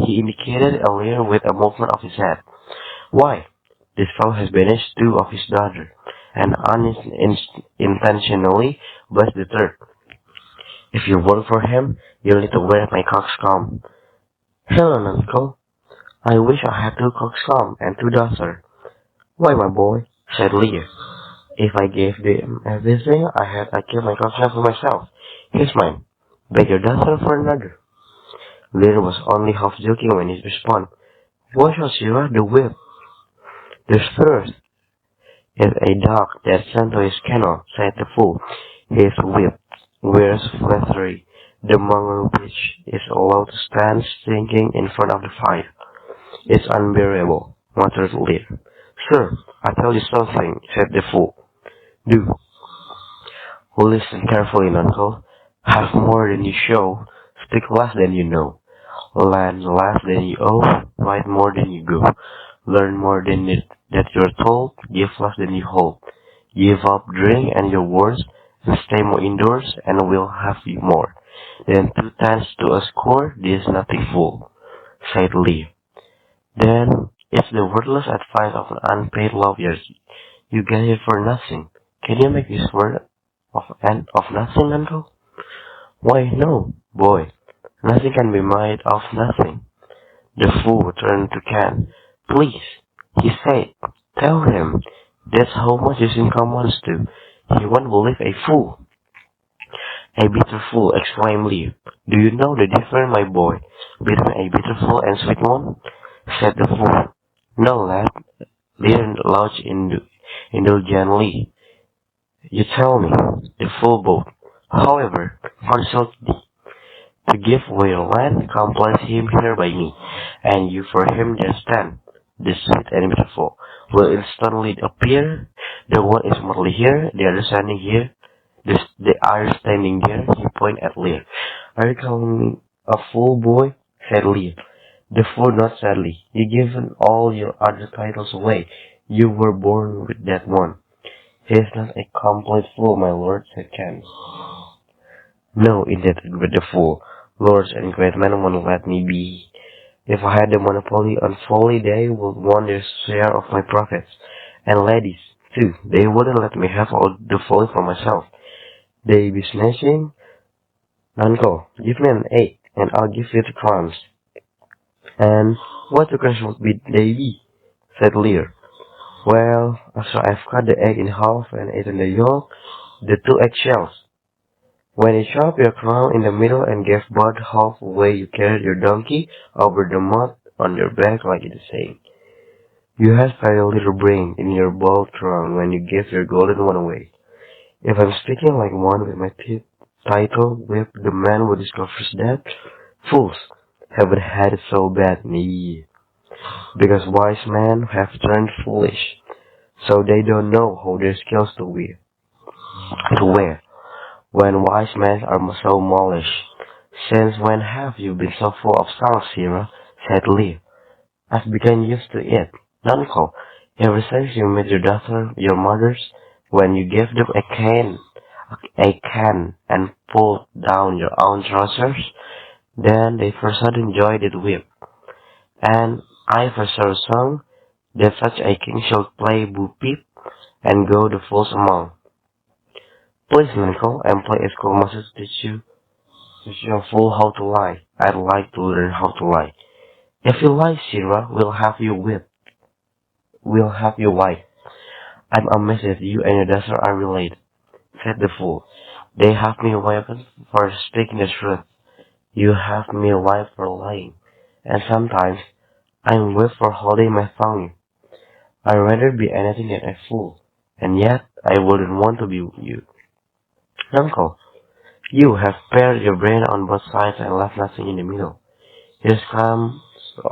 He indicated a Lear with a movement of his head. Why? This fellow has banished two of his daughters, and unintentionally buzzed the third. If you work for him, you'll need to wear my coxcomb. Hello, uncle. I wish I had two coxcomb and two daughters. Why, my boy, said Lear. If I gave them everything I had, I'd keep my coxcomb for myself. Here's mine. Beg your daughter for another. Lear was only half joking when he responded. What shall Shira the whip? There's first is a dog that's sent to his kennel, said the fool. His whip wears flattery. The mongrel bitch is allowed to stand stinking in front of the fire. It's unbearable, muttered Lear. Sir, I tell you something, said the fool. Do. Listen carefully, uncle. Have more than you show, speak less than you know. Lend less than you owe, write more than you go. Learn more than that you're told, give less than you hold. Give up drink and your words, and stay more indoors, and we'll have you more. Then 2 times to a score, this is nothing, fool, said Lear. Then it's the worthless advice of an unpaid lawyer. You get it for nothing. Can you make this word of nothing, uncle? Why, no, boy. Nothing can be made of nothing. The fool turned to Ken. Please, he said, tell him. That's how much his income amounts to. He won't believe a fool. A bitter fool, exclaimed Lear. Do you know the difference, my boy, between a bitter fool and sweet one? Said the fool. No, lad. Lear laughed indulgently. You tell me, the fool bowed. However, consult thee. To give away your land, come place him here by me, and you for him there stand. The sweet and beautiful will instantly appear. The one is mortally here, the other standing here, the other standing there. He pointed at Lear. Are you calling me a fool, boy? Said Lear. The fool not sadly. You given all your other titles away. You were born with that one. He is not a complete fool, my lord, said Ken. No, indeed, agreed the fool. Lords and great men won't let me be. If I had the monopoly on folly, they would want their share of my profits. And ladies, too, they wouldn't let me have all the folly for myself. They be snatching. Uncle, give me an egg, and I'll give you 2 crowns. And what 2 crowns would they be? Said Lear. Well, after I've cut the egg in half and eaten the yolk, the 2 eggshells. When you chop your crown in the middle and gave both half away, you carried your donkey over the mud on your back like it is saying. You had very little brain in your bald crown when you gave your golden one away. If I'm speaking like one with my title whip, the man who discovers that, fools haven't had it so bad in a year. Because wise men have turned foolish, so they don't know how their skills to wear. When wise men are so mulish. Since when have you been so full of songs, Sarah? Said Lear. I've become used to it, uncle. Ever since you met your daughter, your mothers, when you gave them a can, and pulled down your own trousers, then they for sudden joy did weep. And I for so sung that such a king shall play boo peep, and go the fools among. Please, uncle, and play a schoolmaster to teach you Teach you a fool how to lie. I'd like to learn how to lie. If you lie, Sira, we'll have you whipped. We'll have you white. I'm amazed that you and your daughter are related, said the fool. They have me whipped for speaking the truth. You have me whipped for lying. And sometimes I'm whipped for holding my tongue. I'd rather be anything than a fool. And yet, I wouldn't want to be you. Uncle, you have paired your brain on both sides and left nothing in the middle. Here comes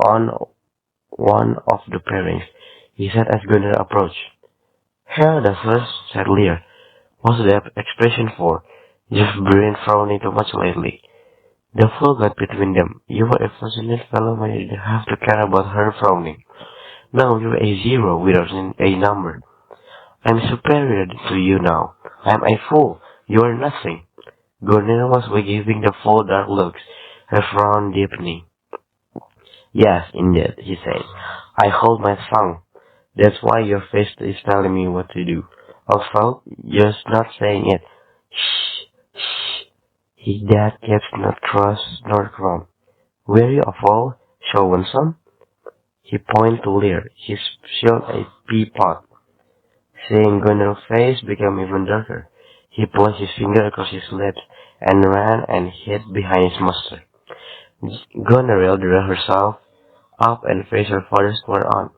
on one of the pairings, he said as Gunnar approached. Here, the first, said Lear. What's that expression for? You've been frowning too much lately. The fool got between them. You were a fortunate fellow when you didn't have to care about her frowning. Now you're a zero without a number. I'm superior to you now. I'm a fool. You are nothing. Gunnar was giving the fool dark looks, her frown deepening. Yes, indeed, he said. I hold my tongue. That's why your face is telling me what to do. Also, you're not saying it. Shh, shh. He that keeps not cross nor crumb. Weary of all, show one some? He pointed to Lear. He showed a pea pot. Seeing Gunnar's face become even darker, he placed his finger across his lips and ran and hid behind his master. Gunnar drew herself up and faced her father square on.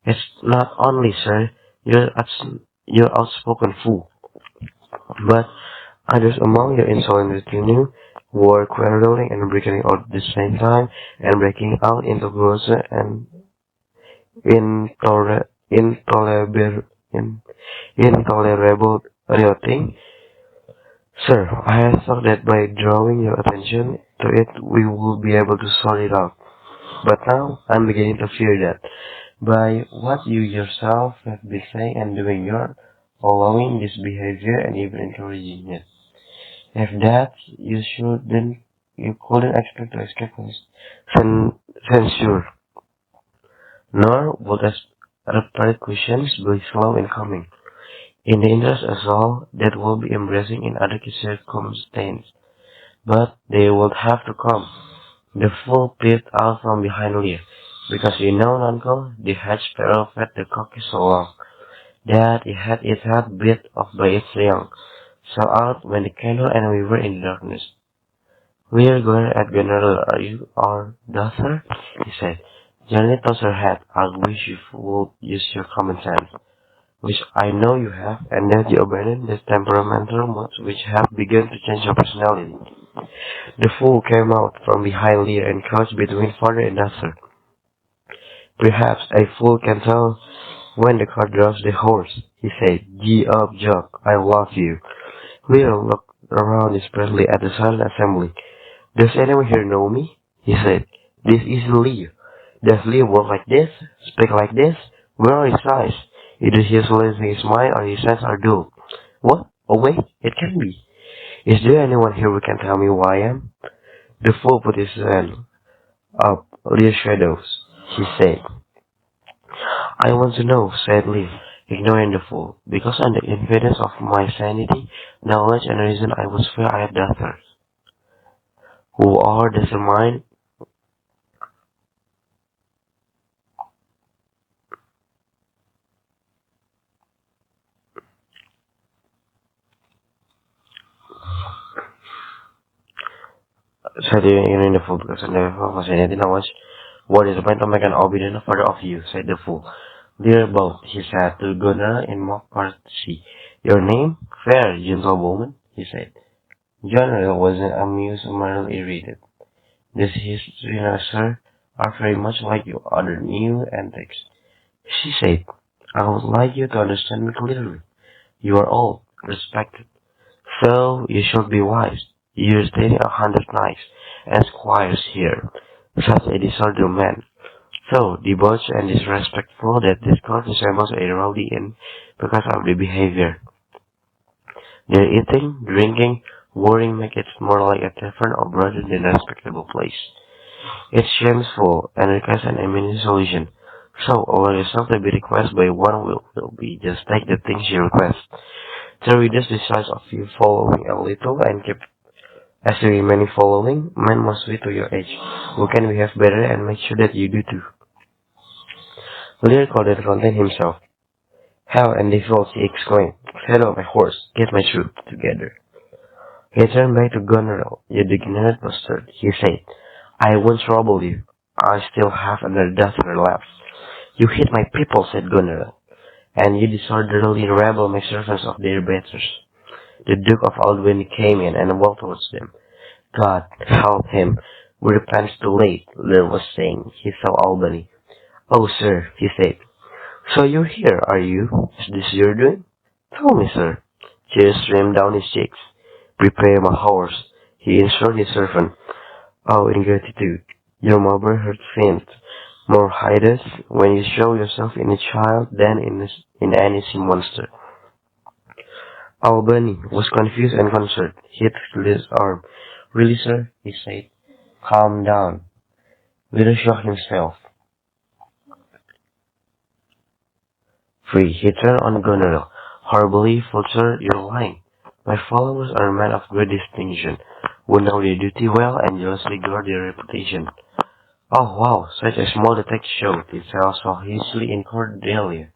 It's not only, sir, you're outspoken fool, but others among your insolent retinue were quarreling and breaking out at the same time and breaking out into gross and intolerable rioting. Sir, I had thought that by drawing your attention to it we would be able to sort it out. But now I'm beginning to fear that, by what you yourself have been saying and doing, you're allowing this behavior and even encouraging it. If that, you couldn't expect to escape censure, nor would repercussions be slow in coming. In the interest of all, that will be embracing in other circumstances, but they would have to come. The fool peeped out from behind Lear. Because you know, uncle, the hedge sparrow fed the cocky so long that it had its head bit off by its young, so out went the candle and we were in darkness. Lear glared at Gunnar. Are you our daughter? He said. Johnny tossed her head. I wish you would use your common sense, which I know you have, and that you abandon the temperamental modes which have begun to change your personality. The fool came out from behind Lear and crouched between father and daughter. Perhaps a fool can tell when the cart drives the horse, he said. Gee up, Jock, I love you. Lear looked around desperately at the silent assembly. Does anyone here know me? He said. This isn't Lear. Does Lear walk like this? Speak like this? Where are his eyes? Either he is losing his mind or his senses are dull. What? Oh wait, it can't be. Is there anyone here who can tell me who I am? The fool put his hand up. Lear's shadows, he said. I want to know, said Lear, ignoring the fool, because on the impedance of my sanity, knowledge and reason I was fair I have daughters, who are determined. Said ignoring the fool, because on the impedance of my sanity, knowledge, what is the point to make an obedient father of you, said the fool. Dear both, he said to Gunnar in mock courtesy. Your name? Fair, gentlewoman, he said. General wasn't amused or merely irritated. This history now, sir, are very much like your other new antics. She said, I would like you to understand me clearly. You are old, respected, so you should be wise. You're stating 100 knights and squires here, such a disordered man, so debauched and disrespectful that this court resembles a rowdy inn because of the behavior. Their eating, drinking, worrying make it more like a tavern or rather than a respectable place. It's shameful and requires an immediate solution. So, our result to be requested by one will be just take the things you request. To reduce the size of you following a little and keep As you remain following, men must wait to your age. Who can behave better and make sure that you do too? Lear couldn't contain himself. How and default, he exclaimed. Saddle my horse, get my troop together. He turned back to Goneril. You degenerate bastard, he said. I won't trouble you. I still have another daughter left. You hit my people, said Goneril, and you disorderly rebel make servants of their betters. The Duke of Albany came in and walked towards them. God help him. We repent too late, Lear was saying. He saw Albany. Oh, sir, he said. So you're here, are you? Is this your doing? Tell me, sir. Tears streamed down his cheeks. Prepare my horse, he instructed his servant. Oh, ingratitude! Your mother hurts faint. More hideous when you show yourself in a child than in any sea monster. Albany was confused and concerned. He took his arm. Really, sir? He said. Calm down. Lear shook himself free. He turned on Goneril. Horribly, full sir, you're lying. My followers are men of great distinction, who know their duty well and jealously guard their reputation. Oh, wow, such a small detective show, it fell so hastily in Cordelia.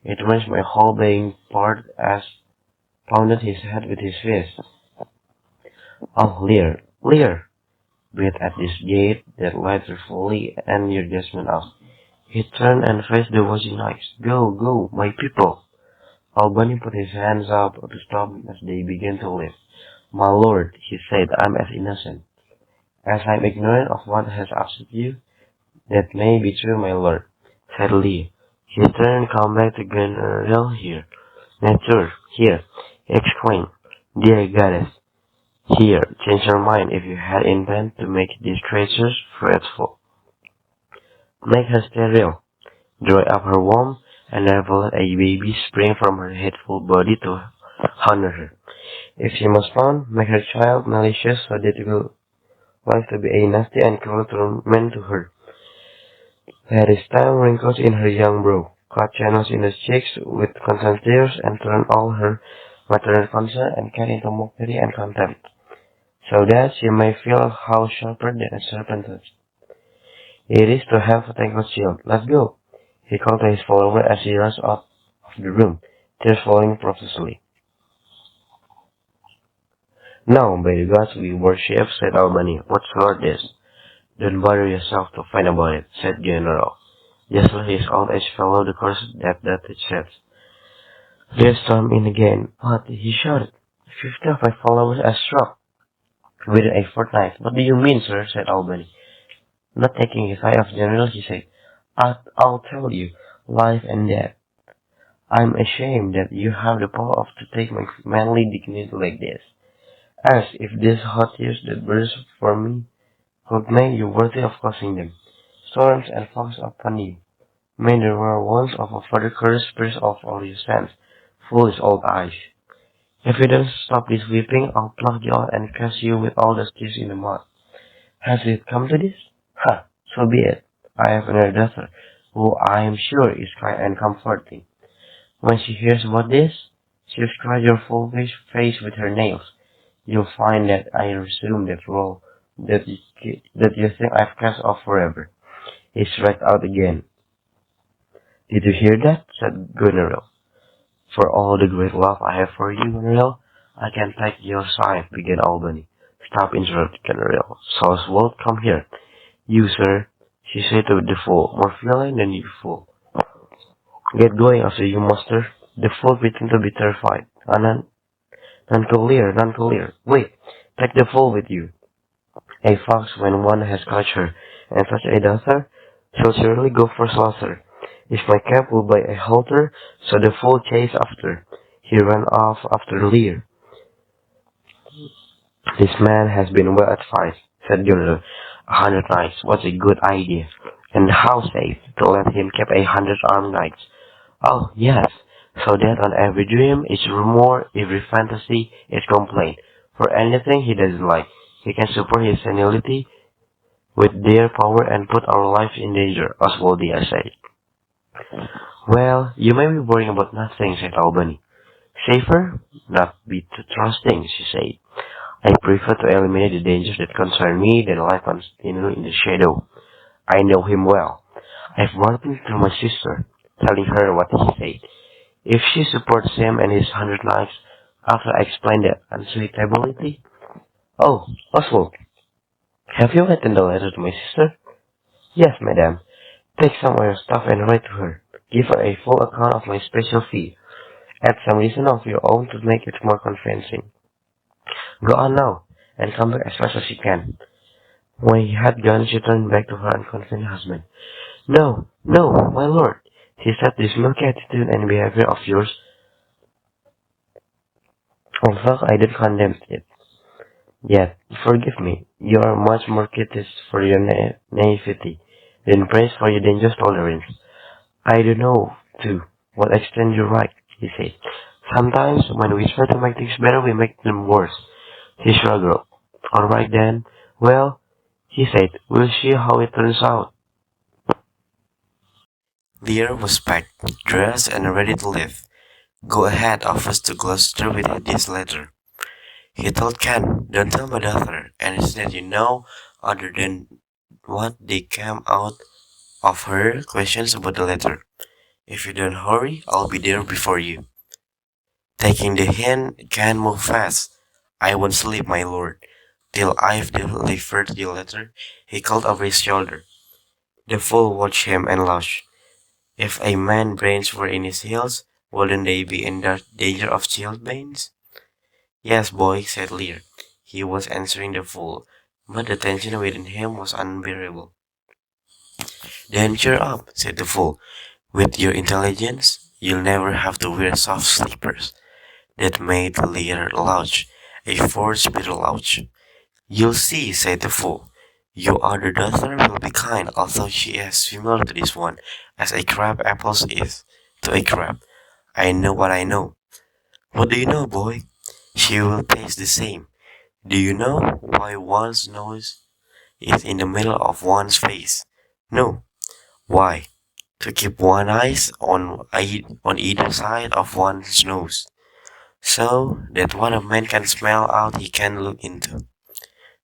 It wrenched my whole being apart as pounded his head with his fist. Oh, Lear, Lear! Breathe at this gate that lights her fully and your judgment out. He turned and faced the watching knights. Go, go, my people! Albany put his hands up to stop as they began to lift. My lord, he said, I'm as innocent. As I'm ignorant of what has upset you, that may be true, my lord, said Lear. He turned and came back to Goneril here. Nature, here, he exclaimed. Dear goddess, here, change your mind if you had intent to make these creatures fretful. Make her sterile, dry up her womb, and never let a baby spring from her hateful body to honor her. If she must found, make her child malicious so that it will live to be a nasty and cruel torment to her. Let his time wrinkles in her young brow, cut channels in the cheeks with constant tears, and turn all her maternal concern and care into mockery and contempt, so that she may feel how sharper than a serpent touch. It is to have a tangled shield. Let's go, he called to his follower as he rushed out of the room, tears falling profusely. Now, by the gods we worship, said Albany, what sword is? Don't bother yourself to find about it, said General. Just let his old age follow the course that it sets. Lear stormed in again. But, he shouted, 50 of my followers are struck within a fortnight. What do you mean, sir? Said Albany. Not taking his eye off General, he said, I'll tell you, life and death. I'm ashamed that you have the power of to take my manly dignity like this. As if these hot tears that burst for me could make you worthy of causing them. Storms and fogs upon you. May the roar once of a further curse pierce off all your sense, foolish old eyes. If you don't stop this weeping, I'll pluck you out and cast you with all the tears in the mud. Has it come to this? Ha! So be it. I have another daughter, who I am sure is kind and comforting. When she hears about this, she'll scratch your full face with her nails. You'll find that I resume that role that you think I've cast off forever. He struck out again. Did you hear that? Said Goneril. For all the great love I have for you, Goneril, I can take your side, began Albany. Stop, interrupted Goneril. Southwold, come here. You, sir, she said to the fool, more feline than you, fool. Get going after you, master. The fool pretended to be terrified. None to Lear. Wait, take the fool with you. A fox, when one has caught her, and such a daughter, shall surely go for slaughter. If my cap will buy a halter, so the fool chased after. He ran off after Lear. This man has been well advised, said General. 100 knights, what's a good idea? And how safe to let him keep 100 armed knights? Oh, yes, so that on every dream, each rumor, every fantasy, each complaint, for anything he doesn't like, he can support his senility with their power and put our lives in danger, Oswaldia said. Well, you may be worrying about nothing, said Albany. Safer? Not be too trusting, she said. I prefer to eliminate the dangers that concern me than life continue in the shadow. I know him well. I've brought him to my sister, telling her what he said. If she supports him and his 100 lives, after I explain the unsuitability. Oh, Oswald, have you written the letter to my sister? Yes, madam. Take some of your stuff and write to her. Give her a full account of my special fee. Add some reason of your own to make it more convincing. Go on now, and come back as fast as you can. When he had gone, she turned back to her unconvinced husband. No, no, my lord, she said, this milky attitude and behavior of yours, although I did condemn it, yet, forgive me, you are much more courteous for your naivety than praise for your dangerous tolerance. I do know, too, what extent you're right, he said. Sometimes, when we try to make things better, we make them worse. He shrugged. All right then. Well, he said, we'll see how it turns out. Lear was packed, dressed, and ready to leave. Go ahead, offers to Gloucester with this letter. He told Ken, don't tell my daughter anything that you know other than what they came out of her questions about the letter. If you don't hurry, I'll be there before you. Taking the hint, Ken moved fast. I won't sleep, my lord, till I've delivered the letter, he called over his shoulder. The fool watched him and laughed. If a man's brains were in his heels, wouldn't they be in danger of chilblains? Yes, boy, said Lear. He was answering the fool, but the tension within him was unbearable. Then cheer up, said the fool. With your intelligence, you'll never have to wear soft slippers. That made Lear laugh, a forced bitter laugh. You'll see, said the fool. Your other daughter will be kind, although she is similar to this one, as a crab apple is to a crab. I know what I know. What do you know, boy? She will taste the same. Do you know why one's nose is in the middle of one's face? No. Why? To keep one eyes on either side of one's nose, so that what a man can smell out he can look into.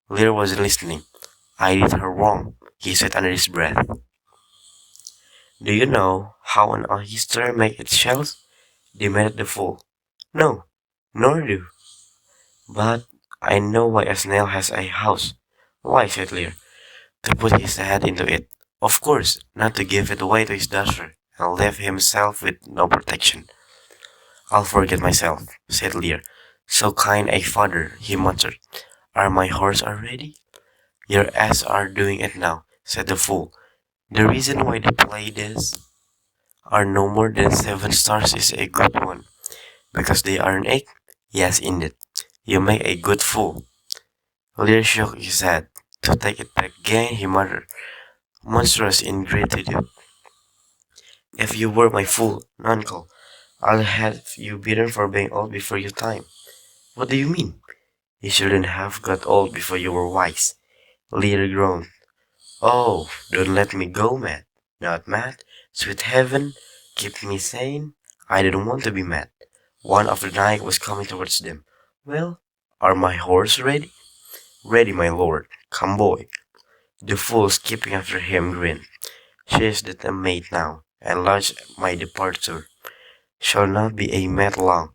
Lear was listening. I did her wrong, he said under his breath. Do you know how an oyster makes its shells? Demanded the fool. No, nor do. But I know why a snail has a house. Why, said Lear, to put his head into it. Of course, not to give it away to his daughter, and leave himself with no protection. I'll forget myself, said Lear. So kind a father, he muttered. Are my horse already? Your ass are doing it now, said the fool. The reason why the players are no more than 7 stars is a good one. Because they are an egg? Yes, indeed. You make a good fool. Lear shook his head. To take it back again, he muttered, monstrous ingratitude. If you were my fool, uncle, I'll have you beaten for being old before your time. What do you mean? You shouldn't have got old before you were wise. Lear groaned. Oh, don't let me go mad. Not mad? Sweet heaven, keep me sane. I didn't want to be mad. One of the knights was coming towards them. Well, are my horse ready? Ready, my lord. Come, boy. The fool skipping after him grinned. She is the maid now, and large my departure shall not be a maid long,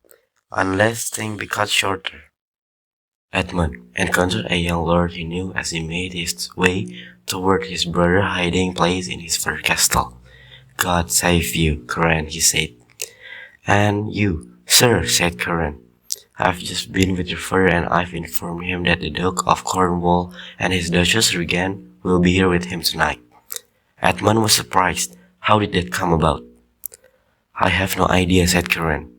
unless thing be cut shorter. Edmund encountered a young lord he knew as he made his way toward his brother's hiding place in his fur castle. God save you, Curran, he said. And you, sir, said Curran. I've just been with your father and I've informed him that the Duke of Cornwall and his Duchess Regan will be here with him tonight. Edmund was surprised. How did that come about? I have no idea, said Curran.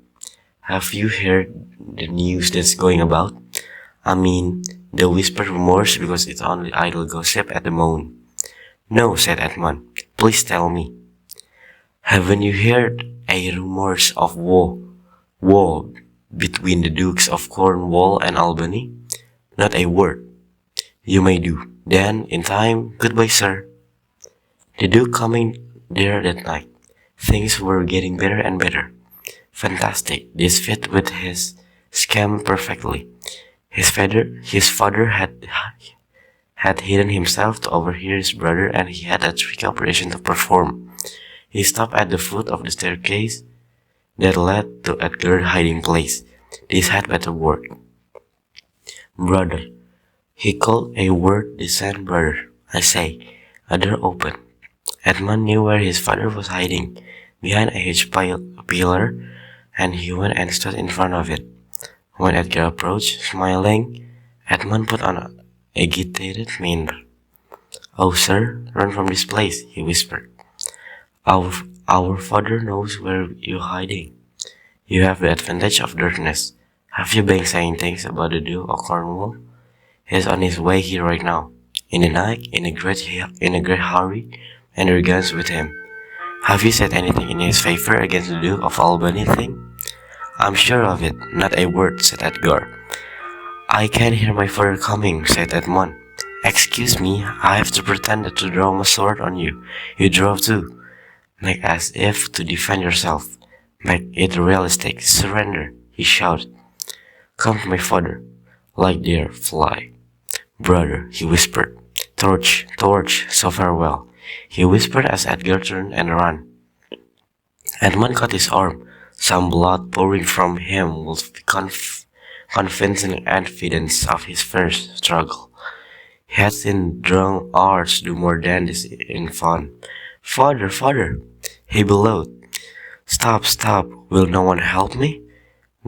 Have you heard the news that's going about? I mean, the whispered rumors, because it's only idle gossip at the moment. No, said Edmund. Please tell me. Haven't you heard a rumors of war between the Dukes of Cornwall and Albany? Not a word. You may do. Then, in time, goodbye, sir. The Duke coming there that night. Things were getting better and better. Fantastic. This fit with his scheme perfectly. His father had hidden himself to overhear his brother, and he had a tricky operation to perform. He stopped at the foot of the staircase that led to Edgar's hiding place. This had better work. Brother. He called a word descent brother. I say. A door opened. Edmund knew where his father was hiding, behind a huge pillar, and he went and stood in front of it. When Edgar approached, smiling, Edmund put on an agitated manner. "Oh, sir, run from this place," he whispered. Our father knows where you're hiding. You have the advantage of darkness. Have you been saying things about the Duke of Cornwall? He's on his way here right now. In the night, in a great hurry, and your guns with him. Have you said anything in his favor against the Duke of Albany thing? I'm sure of it, not a word, said Edgar. I can hear my father coming, said Edmund. Excuse me, I have to pretend to draw my sword on you. You draw too. Make as if to defend yourself. Make it realistic. Surrender, he shouted. Come to my father. Like dear, fly. Brother, he whispered. Torch, so farewell. He whispered as Edgar turned and ran. Edmund caught his arm, some blood pouring from him with convincing evidence of his first struggle. He had seen drunk arts do more than this in fun. Father, he bellowed. Stop, will no one help me?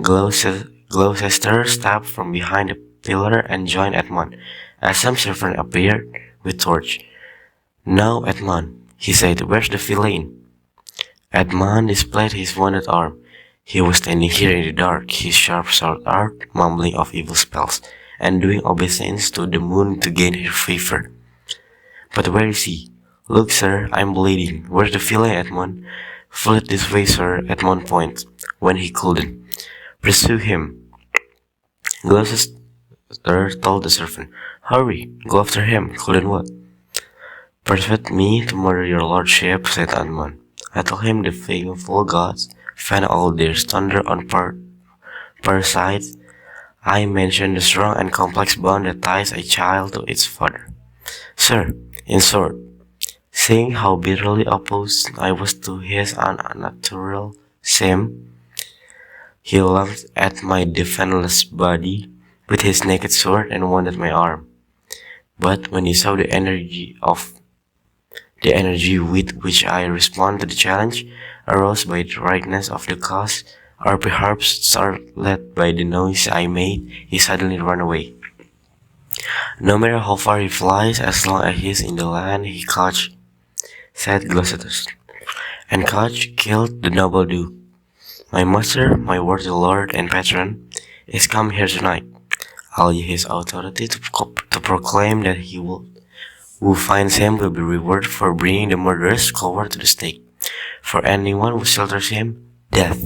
Gloucester stepped from behind the pillar and joined Edmund, as some servant appeared with torch. Now, Edmund, he said, where's the villain? Edmund displayed his wounded arm. He was standing here in the dark, his sharp sword art mumbling of evil spells, and doing obeisance to the moon to gain her favor. But where is he? Look, sir, I'm bleeding. Where's the villain, Edmund? Flee this way, sir, Edmund pointed, when he couldn't. Pursue him. Gloucester told the servant. Hurry, go after him. Couldn't what? Persuade me to murder your lordship, said Edmund. I told him the faithful gods fan all their thunder on parasites. I mentioned the strong and complex bond that ties a child to its father. Sir, in short, seeing how bitterly opposed I was to his unnatural sin, he lunged at my defenseless body with his naked sword and wounded my arm. But when he saw the energy with which I responded to the challenge, aroused by the rightness of the cause, or perhaps startled by the noise I made, he suddenly ran away. No matter how far he flies, as long as he's in the land he caught, said Gloucester, and caught killed the noble Duke. My master, my worthy lord and patron, is come here tonight. I'll use his authority to proclaim that who finds him will be rewarded for bringing the murderous coward to the stake. For anyone who shelters him, death.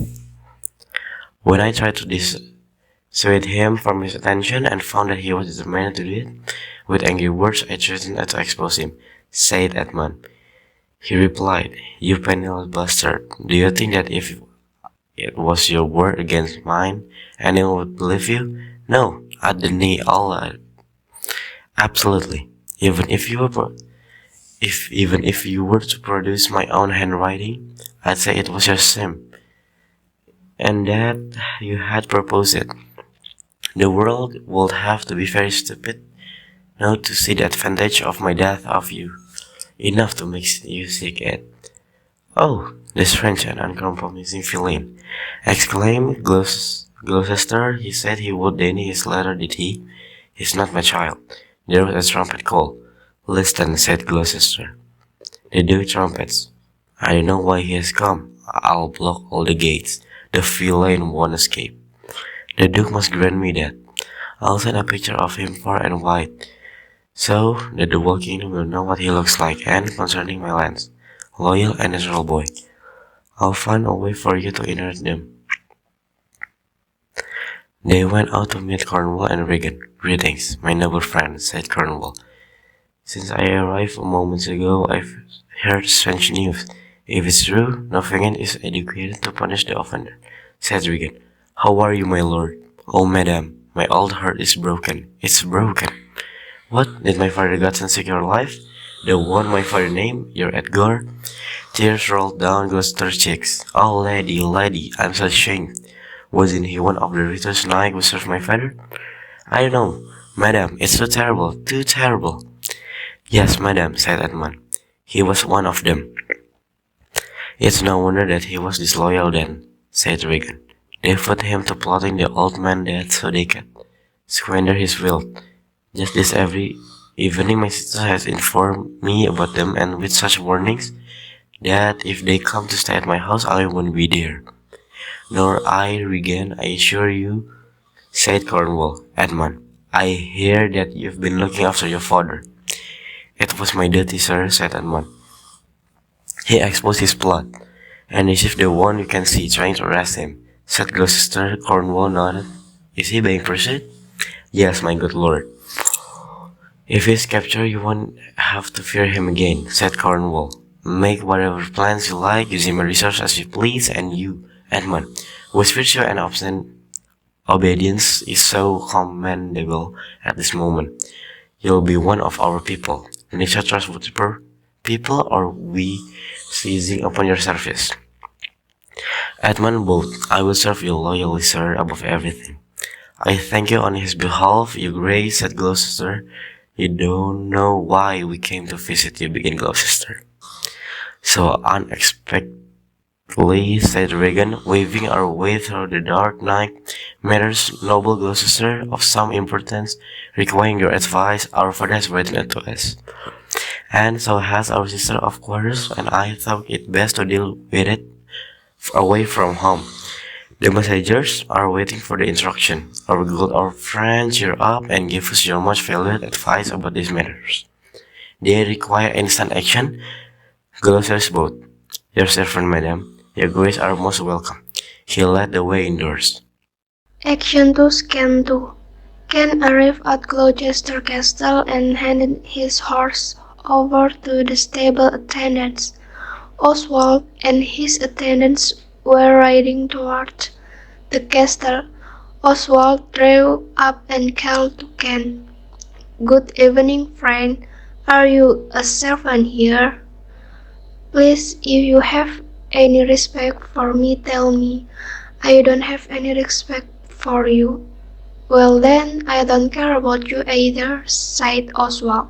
When I tried to dissuade him from his attention and found that he was determined to do it, with angry words I threatened to expose him, said Edmund. He replied, You penniless bastard, do you think that if it was your word against mine, anyone would believe you? No, I deny Allah. Absolutely. Even if you were to produce my own handwriting, I'd say it was your sim, and that you had proposed it. The world would have to be very stupid not to see the advantage of my death of you, enough to make you seek it. Oh, the strange and uncompromising villain! Exclaimed Gloucester. He said he would deny his letter, did he? He's not my child. There was a trumpet call. Listen, said Gloucester. The Duke trumpets. I don't know why he has come. I'll block all the gates. The villain won't escape. The Duke must grant me that. I'll send a picture of him far and wide, so that the whole kingdom will know what he looks like. And concerning my lands, loyal and natural boy, I'll find a way for you to inherit them. They went out to meet Cornwall and Regan. Greetings, my noble friend, said Cornwall. Since I arrived a moment ago, I've heard strange news. If it's true, Nottingham is educated to punish the offender, said Regan. How are you, my lord? Oh, madam, My old heart is broken. It's broken. What? Did my father got and take your life? The one my father named? Your Edgar? Tears rolled down Gloucester's cheeks. Oh, lady, I'm so ashamed. Wasn't he one of the richest knights who served my father? I don't know, madam, it's so terrible, too terrible. Yes, madam, said Edmund. He was one of them. It's no wonder that he was disloyal then, said Regan. They put him to plotting the old man death so they could squander his wealth. Just this every evening my sister has informed me about them and with such warnings that if they come to stay at my house I won't be there. Nor I, Regan, I assure you, said Cornwall. Edmund, I hear that you've been looking after your father. It was my duty, sir, said Edmund. He exposed his plot, and is if the one you can see trying to arrest him, said Gloucester. Cornwall nodded. Is he being pursued? Yes, my good lord. If he's captured, you won't have to fear him again, said Cornwall. Make whatever plans you like, use him resources as you please, and you, Edmund, whose virtue and obedience is so commendable at this moment, you'll be one of our people. Need you trust with people, or we seizing upon your service? Edmund bowed. I will serve you loyally, sir, above everything. I thank you on his behalf, your grace, said Gloucester. You don't know why we came to visit you, began Gloucester. So unexpectedly, said Regan, waving our way through the dark night. Matters, noble Gloucester, of some importance, requiring your advice, our father has written to us. And so has our sister of course, and I thought it best to deal with it away from home. The messengers are waiting for the instruction. Our good old friends cheer up and give us your much valued advice about these matters. They require instant action. Gloucester's boat. Your servant, madam. Your grace are most welcome. He led the way indoors. Action 2 Scan 2. Ken arrived at Gloucester Castle and handed his horse over to the stable attendants. Oswald and his attendants were riding toward the castle. Oswald drew up and called to Ken. Good evening, friend. Are you a servant here? Please, if you have any respect for me, tell me. I don't have any respect for you. Well then, I don't care about you either, sighed Oswald.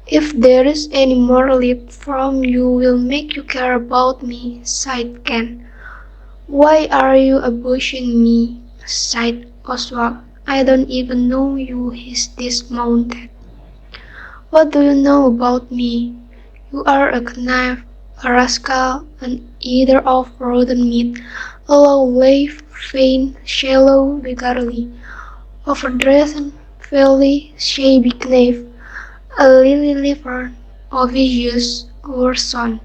If there is any more lip from you will make you care about me, sighed Ken. Why are you abusing me? Sighed Oswald. I don't even know you, he's dismounted. What do you know about me? You are a knife, a rascal, an eater of rotten meat, a low-lived, vain, shallow, beggarly, overdressed, filthy, shabby knave, a lily-livered, obvious son,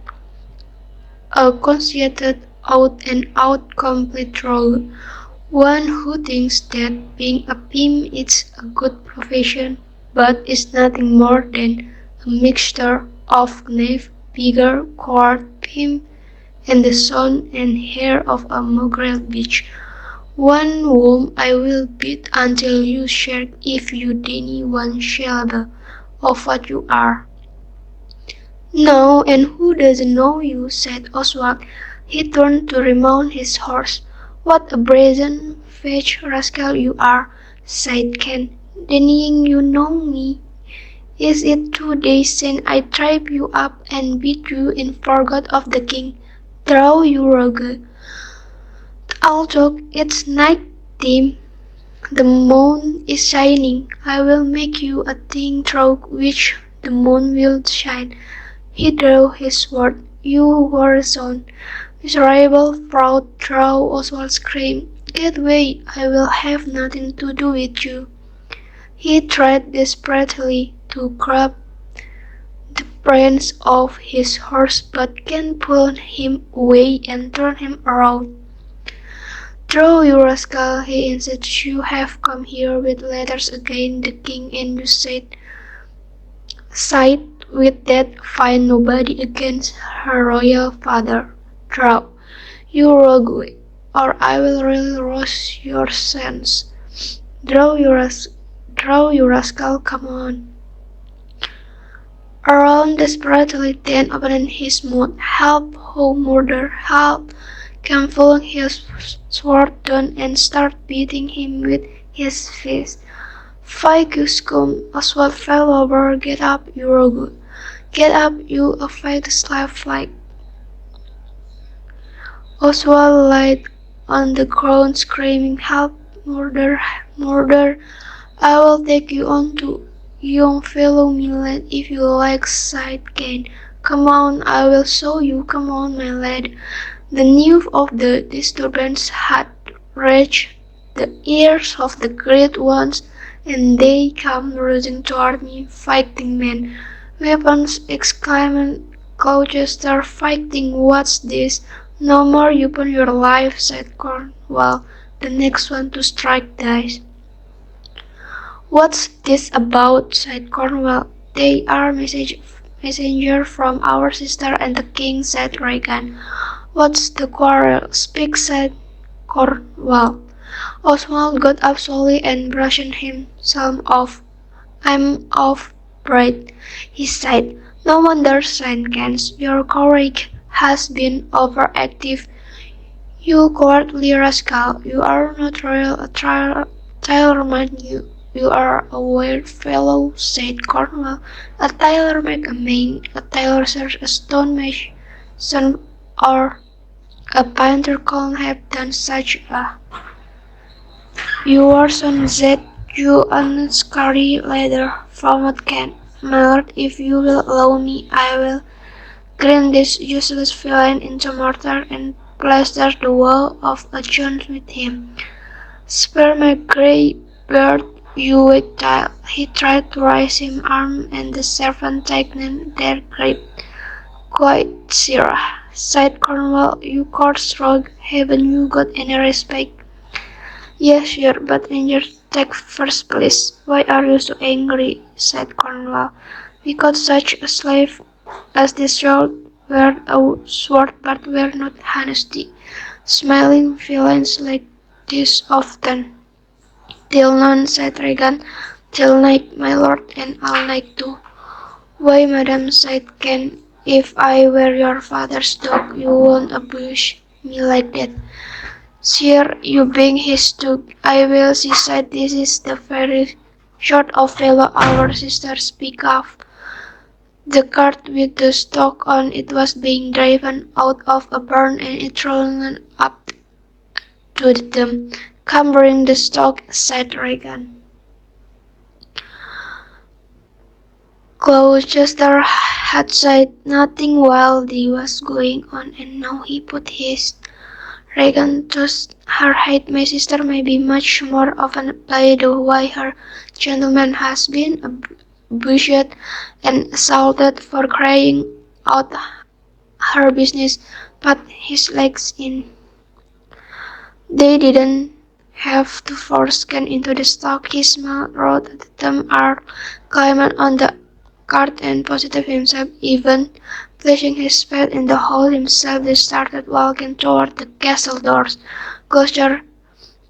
a conceited, out-and-out complete rogue, one who thinks that being a pimp is a good profession, but is nothing more than a mixture of knave, beggar, court, pimp, and the son and heir of a mongrel bitch, one whom I will beat until you shirk if you deny one syllable of what you are. No, and who doesn't know you? Said Oswald. He turned to remount his horse. What a brazen-faced rascal you are, sighed Ken, denying you know me. Is it 2 days since I tried you up and beat you in forgot of the king? Draw, you rogue. I'll talk, it's night time. The moon is shining. I will make you a thing through which the moon will shine. He drew his sword. You whoreson, miserable, proud, throw, Oswald screamed. Get away, I will have nothing to do with you. He tried desperately to grab the reins of his horse, but Ken pulled him away and turned him around. Through you rascal, he insisted, you have come here with letters against the king and you side with that fine nobody against her royal father. Throw, you rogue, or I will really roast your sons. Draw, you rascal, come on. Aaron desperately then opened his mouth. Help, oh murder, help! Came pulling his sword down and started beating him with his fist. Fight, you scum! Oswald fell over. Get up, you rogue! Get up, you affected slave flag! Oswald lay on the ground screaming, help, murder, murder! I will take you on to young fellow millet if you like side gain. Come on, I will show you, come on, my lad. The news of the disturbance had reached the ears of the great ones, and they came rushing toward me, fighting men. Weapons, exclaimed Gloucester, fighting, what's this? No more you upon your life, said Cornwall, the next one to strike dies. What's this about? Said Cornwall. They are messenger from our sister and the king, said Regan. What's the quarrel? Speak, said Cornwall. Oswald got up slowly and brushed himself off. I'm off breath, he said. No wonder, Saint Kens, your courage has been overactive. You cowardly rascal, you are not royal a tailorman, you are a weird fellow, said Cornwall. A tailor make a man, a tailor serves a stonemason, or a painter can't have done such a. Your son said you unscary leather from a can. My lord, if you will allow me, I will grind this useless villain into mortar and plaster the wall of a John with him. Spare my grey beard, you weak child. He tried to raise his arm, and the servant tightened their grip. Quite, sirrah, said Cornwall, you coarse rogue, haven't you got any respect? Yes, sure, but in your take first, please. Why are you so angry? Said Cornwall. Because such a slave as this sword were a sword, but were not honesty. Smiling villains like this often. Till none, said Regan. Till night, my lord, and all night too. Why, madam, said Ken, if I were your father's dog, you won't abuse me like that. Sir, you being his dog, I will, she said, this is the very sort of fellow our sisters speak of. The cart with the stock on it was being driven out of a barn, and it rolled up to them. Come bring the stock, said Regan. Gloucester had said nothing while this was going on, and now he put his. Regan thought her hate my sister may be much more of a play though why her gentleman has been abused and assaulted for crying out her business, but his legs in. They didn't have to force Ken into the stock. He smiled, rode at them, climbed on the cart and positive himself, even placing his spade in the hole himself. They started walking toward the castle doors. Gloucester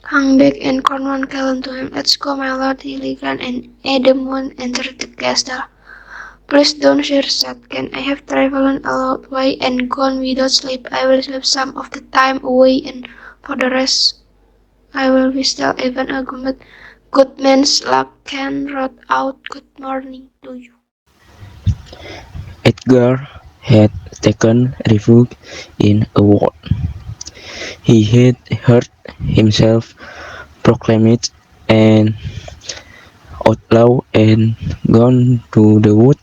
hung back and Cornwall called to him. Let's go, my lord. Gilligan and Edmund entered the castle. Please don't, sir, said Ken. I have travelled a long way and gone without sleep. I will sleep some of the time away, and for the rest I will be still. Even a good man's luck can rot out. Good morning to you. Edgar had taken refuge in a ward. He had heard himself proclaimed an outlaw and gone to the wood,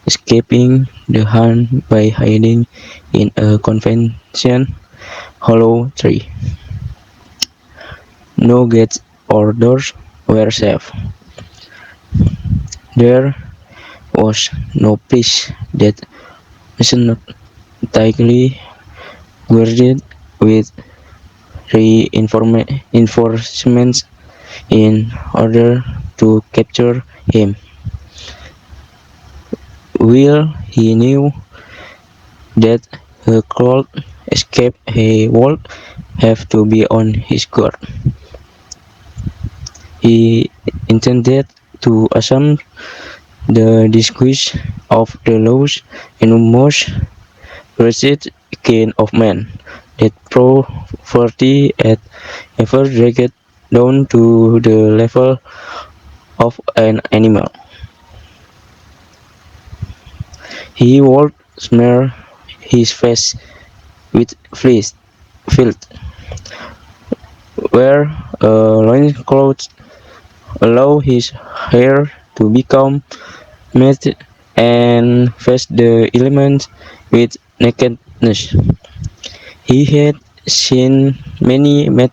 escaping the hunt by hiding in a convention hollow tree. No gates or doors were safe. There was no place that was not tightly guarded with reinforcements in order to capture him. Will he knew that a cold escape he would have to be on his guard. He intended to assume the disguise of the laws and most wretched kind of man, that poverty had ever dragged down to the level of an animal. He would smear his face with filth, wear a loincloth, allow his hair to become matted, and face the elements with nakedness. He had seen many mad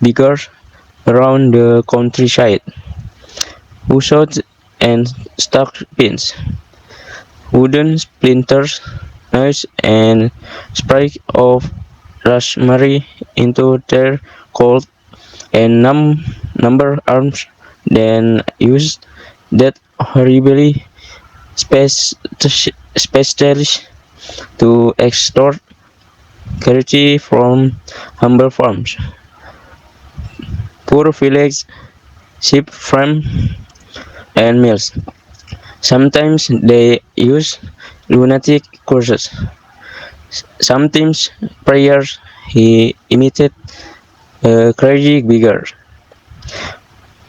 beggars around the countryside, who shot and stuck pins, wooden splinters, knives, and sprigs of rosemary into their cold and number arms, then used that horribly specialist to extort charity from humble farms, poor village sheep farm and mills. Sometimes they use lunatic curses. Sometimes prayers. He imitated a crazy beggar.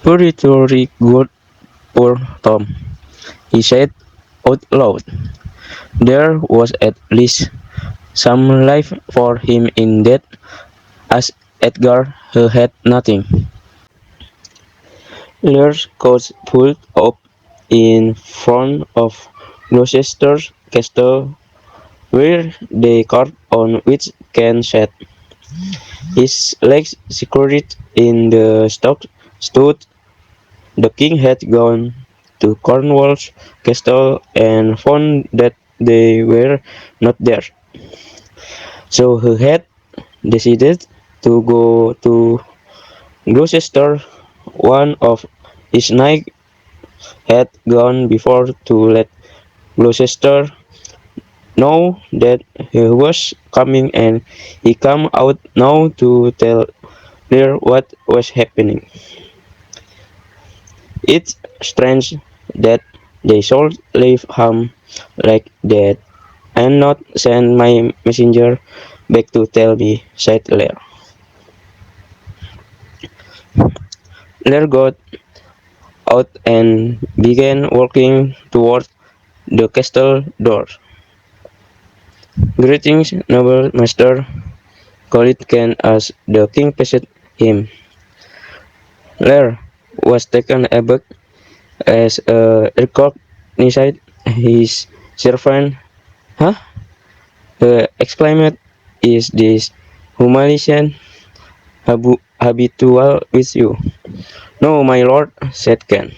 Purgatory good poor Tom, he said out loud. There was at least some life for him in that, as Edgar who had nothing. Lear's coach pulled up in front of Gloucester's castle, where the cart on which Ken sat, his legs secured in the stock, stood. The king had gone to Cornwall's castle and found that they were not there. So he had decided to go to Gloucester. One of his knights had gone before to let Gloucester know that he was coming, and he came out now to tell Lear what was happening. It's strange that they should leave him like that and not send my messenger back to tell me, said Lear. Lear got out and began walking toward the castle door. Greetings, noble master, called Ken as the king passed him. Lear was taken aback as recognized his servant. Huh? Exclaimed, is this humiliation habitual with you? No, my lord, said Ken.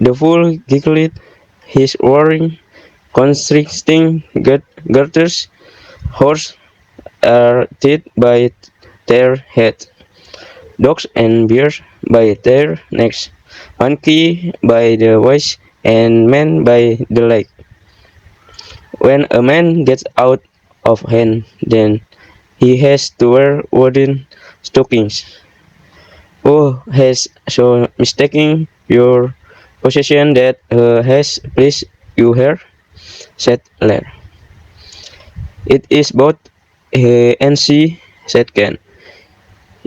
The fool giggled, his roaring, constricting girders, horse are teeth by their heads, dogs and bears by their necks, monkey by the waist, and men by the leg. When a man gets out of hand, then he has to wear wooden stockings. Who has so mistaken your possession that has placed you here? Said Lear. It is both and she, said Ken.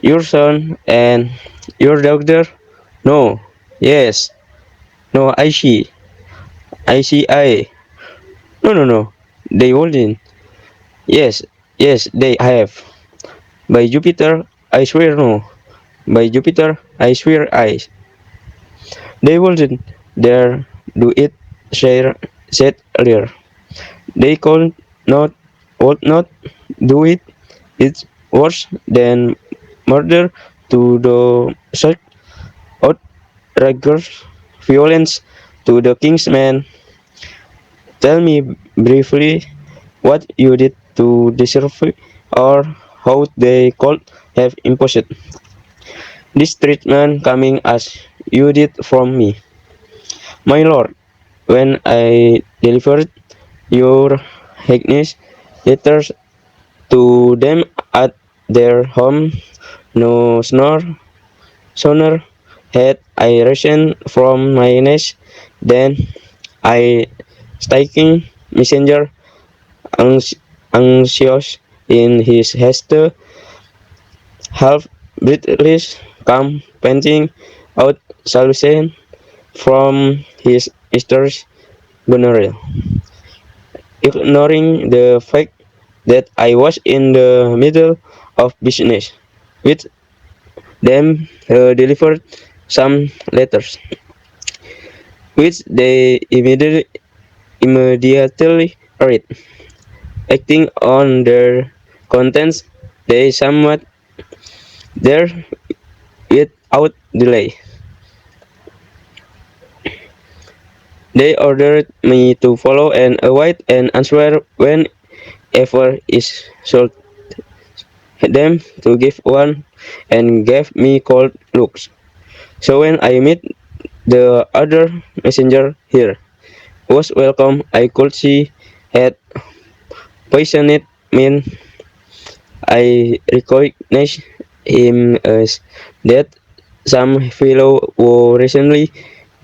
Your son and your daughter? No. Yes. No, I see. I see I. No, no, no. They wouldn't. Yes, yes, they have. By Jupiter, I swear no. By Jupiter, I swear I. They wouldn't dare do it, said Lear. They could not, would not do it. It's worse than murder to do such outrageous violence to the king's men. Tell me briefly what you did to deserve it, or how they could have imposed this treatment coming as you did from me. My lord, when I delivered your Highness letters to them at their home, no sooner had I risen from my nest, then I stalking messenger anxious in his haste, half breathless, come panting out solution from his mistress Goneril, ignoring the fact that I was in the middle of business. With them delivered some letters, which they immediately read. Acting on their contents, they summoned there without delay. They ordered me to follow and await an answer whenever is should them to give one and gave me cold looks. So when I meet the other messenger here was welcome, I could see had poisoned men. I recognized him as that some fellow who recently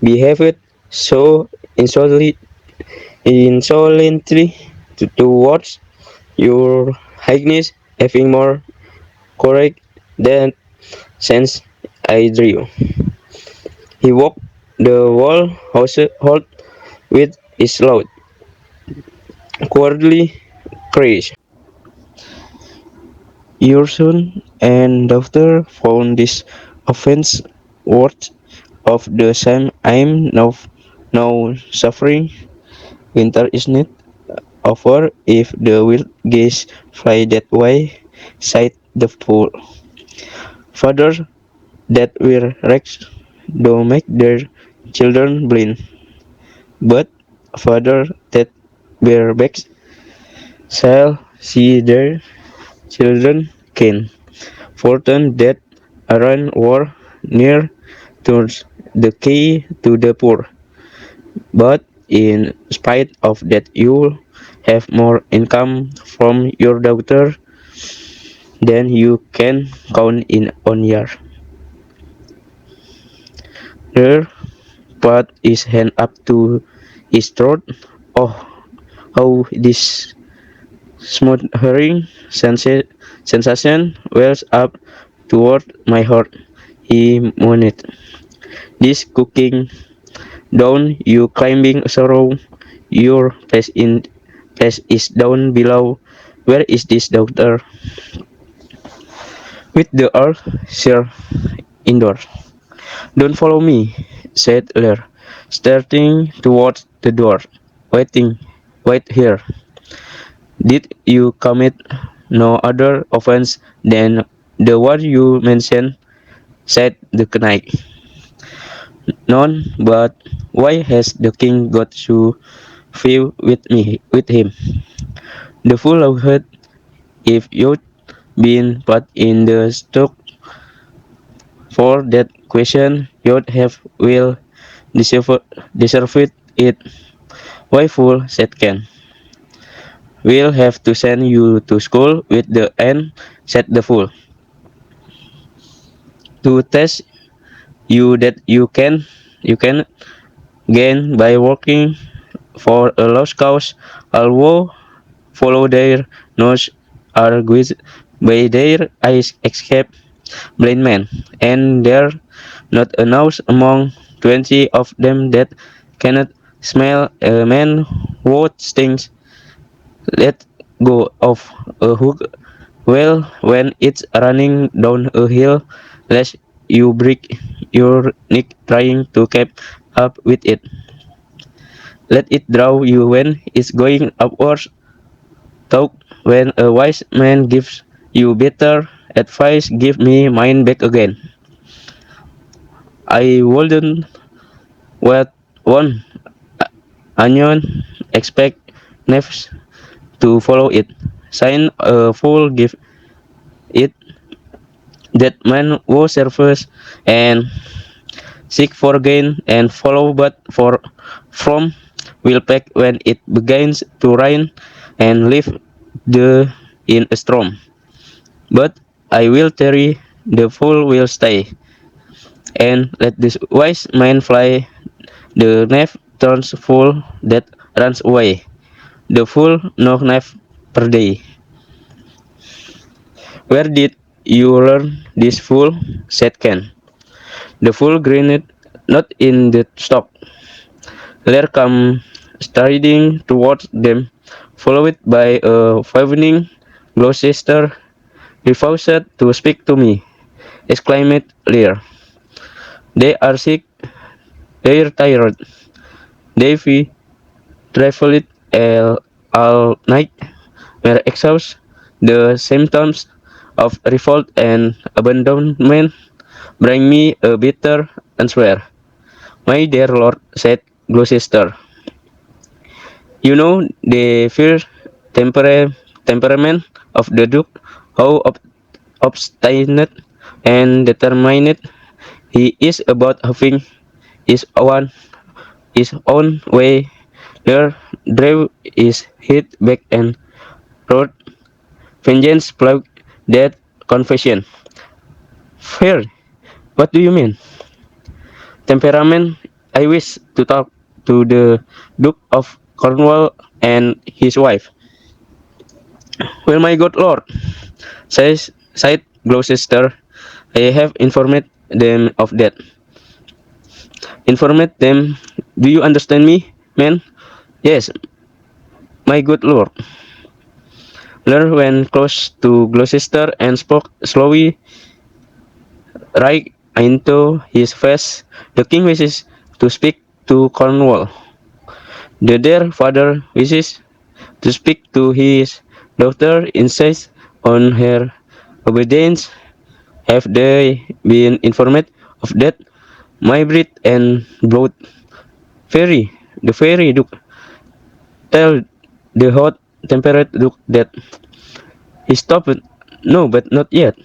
behaved so insolently towards your highness, having more courage than sense I drew. He walked the whole household with his loud, quarterly craze. Your son and daughter found this offense worth of the same I'm now suffering. Winter is not over if the wild geese fly that way, sighed the fool. Father that wear rags do make their children blind, but father that wear bags shall see their children keen. Fortune that around war near turns the key to the poor, but in spite of that you have more income from your daughter than you can count in on year. There put his hand up to his throat. Oh, how this smothering sensation wells up toward my heart. He moaned. This cooking down, you climbing sorrow. Your place is down below. Where is this doctor? With the earth, sir, indoors. Don't follow me, said Lear, starting towards the door. Waiting, wait here. Did you commit no other offense than the one you mentioned? Said the knight. None, but why has the king got so few with him? The fool laughed. If you'd been put in the stock for that question, you'd have well deserved it. Why fool? Said Ken. We'll have to send you to school with the end, said the fool. To test you that you can gain by working for a lost cause, although follow their nose are guided by their eyes escape blind men, and there not a nose among 20 of them that cannot smell a man who stinks. Let go of a hook well when it's running down a hill, lest you break your neck trying to keep up with it. Let it draw you when it's going upwards. Talk when a wise man gives you better advice, give me mine back again. I wouldn't what one onion expect next to follow it. Sign a fool give it that man who serves and seek for gain and follow but for from will pack when it begins to rain and live the in a storm. But I will tarry, the fool will stay. and let this wise man fly. The knave turns fool that runs away. The fool no knave per day. Where did you learn this fool? Said Ken. The fool grinned. Not in the stock. Lear came striding towards them, followed by a frowning Gloucester. Refused to speak to me, exclaimed Lear. They are sick, they're tired. Davy traveled all night, were exhausted. The symptoms of revolt and abandonment bring me a bitter answer. My dear lord, said Gloucester, you know the fierce temperament of the duke, how obstinate and determined he is about having his own way. There drove his head back and wrote vengeance plug that confession. Fair, what do you mean? Temperament, I wish to talk to the Duke of Cornwall and his wife. Well, my good lord, sighed Gloucester, I have informed them of that. Informed them, do you understand me, man? Yes, my good lord. Lear went close to Gloucester and spoke slowly right into his face. The king wishes to speak to Cornwall. The dear father wishes to speak to his daughter, insists on her obedience. Have they been informed of that? My breed and blood. Fairy, the fairy duke, tell the hot temperate duke that he stopped. No, but not yet.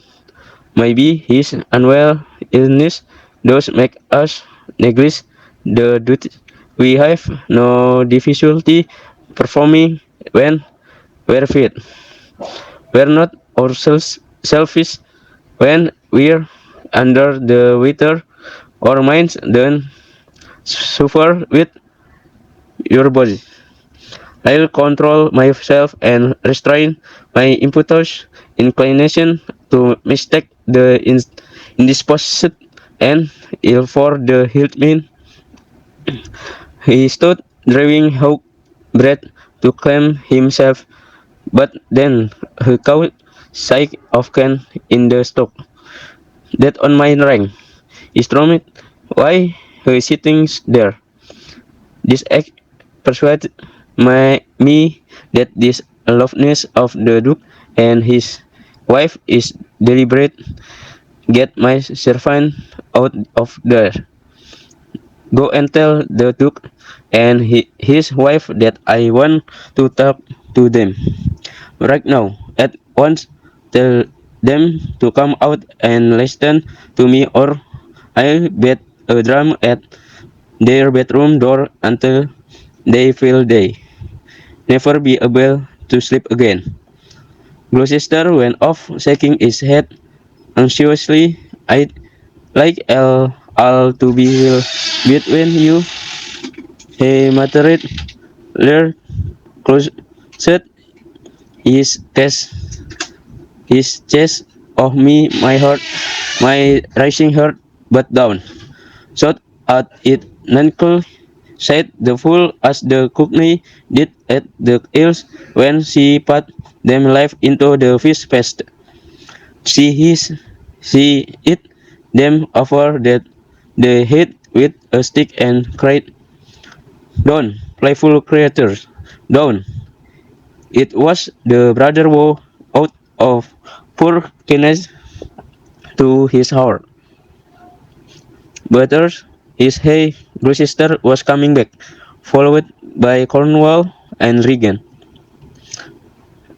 Maybe his unwell illness does make us neglect the duty. We have no difficulty performing when we're fit. We're not ourselves selfish when we're under the weather. Our minds don't suffer with your body. I'll control myself and restrain my impetuous inclination to mistake the indisposed and ill for the hillman. He stood drawing hawk breath to calm himself, but then he caught sight of Ken in the stock. That on my rank, he stormed. Why he sitting there? This act persuaded me that this aloofness of the Duke and his wife is deliberate. Get my servant out of there. Go and tell the Duke and his wife that I want to talk to them. Right now, at once, tell them to come out and listen to me, or I'll bet a drum at their bedroom door until they feel they never be able to sleep again. Gloucester went off, shaking his head anxiously. I'd like all to be well between you, he muttered. Lear closed his chest, his chest of me, my heart, my rising heart, but down. Shot at it, Nankel said the fool as the cockney did at the eels when she put them live into the fish paste. She hit them over the head with a stick and cried, down, playful creatures, down. It was the brother woe out of poor Kenneth to his heart. Butters, his hey Gloucester was coming back, followed by Cornwall and Regan.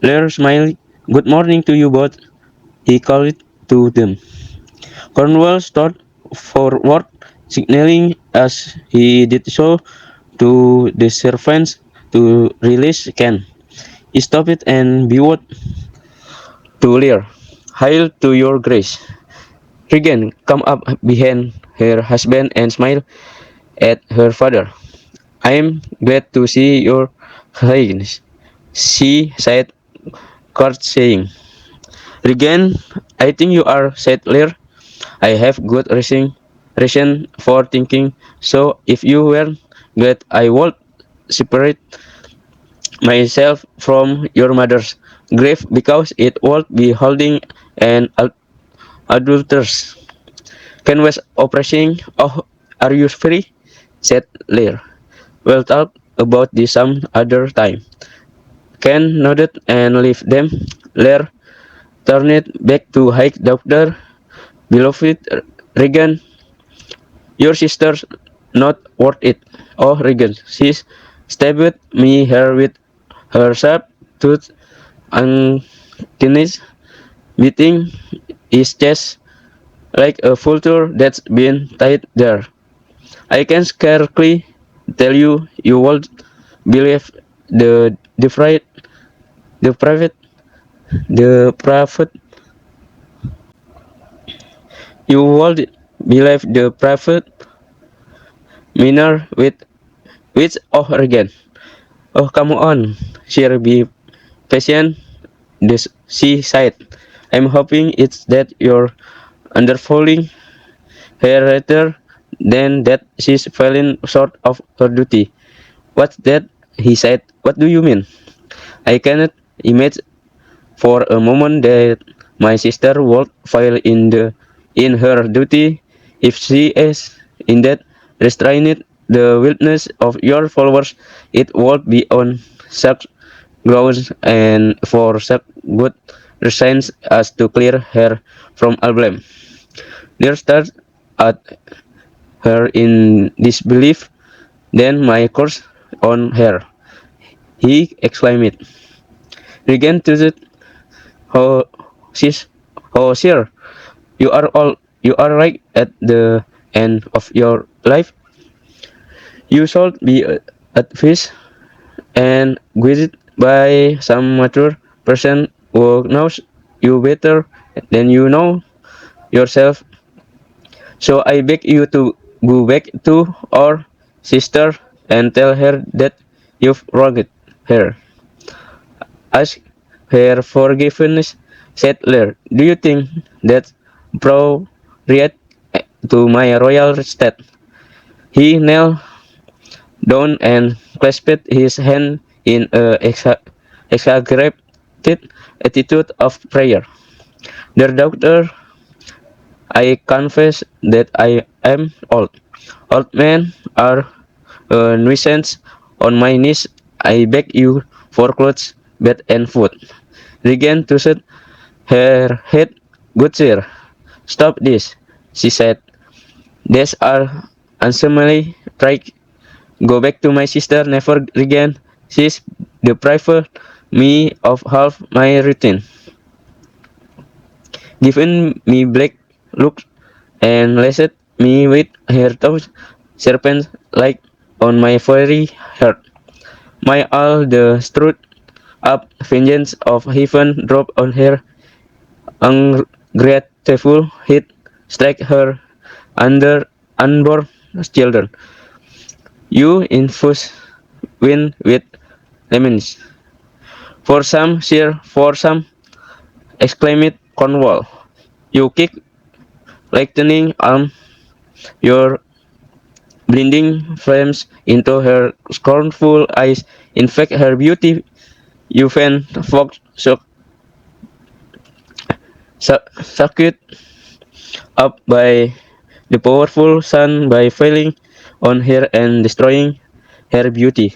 Lear smiled. Good morning to you both, he called to them. Cornwall started forward, signaling as he did so to the servants to release Ken. He stopped and bowed to Lear. Hail to your grace. Regan come up behind her husband and smile at her father. I am glad to see your highness, she said, curtsying. Regan, I think you are, said Lear. I have good reason for thinking so. If you were glad, I would separate myself from your mother's grave because it would be holding an adulteress. Ken was oppressing. Oh, are you free? Said Lear. We'll talk about this some other time. Ken nodded and left them. Lear turned back to hike Doctor Beloved Regan. Your sister's not worth it. Oh, Regan, she stabbed me here with her sharp tooth and finished beating his chest like a vulture that's been tied there. I can scarcely tell you you would believe the private the private the prophet you would believe the private manner with which oh again. Oh come on, sir, be patient. This she sighed. I'm hoping it's that you're underfalling her rather than that she's falling short of her duty. What's that? He said. What do you mean? I cannot imagine for a moment that my sister would fail in her duty if she is indeed restrained the witness of your followers. It would be on such grounds and for such good reasons as to clear her from all blame. Lear stared at her in disbelief. Then my curse on her, he exclaimed. Regan tossed. Oh, sis, oh, sir, you are right at the end of your life. You should be at peace and guided by some mature person who knows you better than you know yourself. So I beg you to go back to our sister and tell her that you've wronged her. Ask her forgiveness, said Lear. Do you think that's appropriate to my royal state? He knelt down and clasped his hand in a exaggerated attitude of prayer. Dear doctor, I confess that I am old. Old men are a nuisance. On my knees, I beg you for clothes, bed, and food. Regan tossed her head. Good sir, stop this, she said. These are unseemly tricks. Go back to my sister, never again. She's deprived me of half my routine, given me black looks, and lashed me with her toes, serpent like on my very heart. My all the strut up vengeance of heaven dropped on her ungrateful head, strike her under unborn children. You infuse wind with lemons. For some, sir, for some, exclaimed Cornwall. You kick lightning arm your blinding flames into her scornful eyes. In fact, her beauty you fan fox sucked up by the powerful sun by falling on her and destroying her beauty.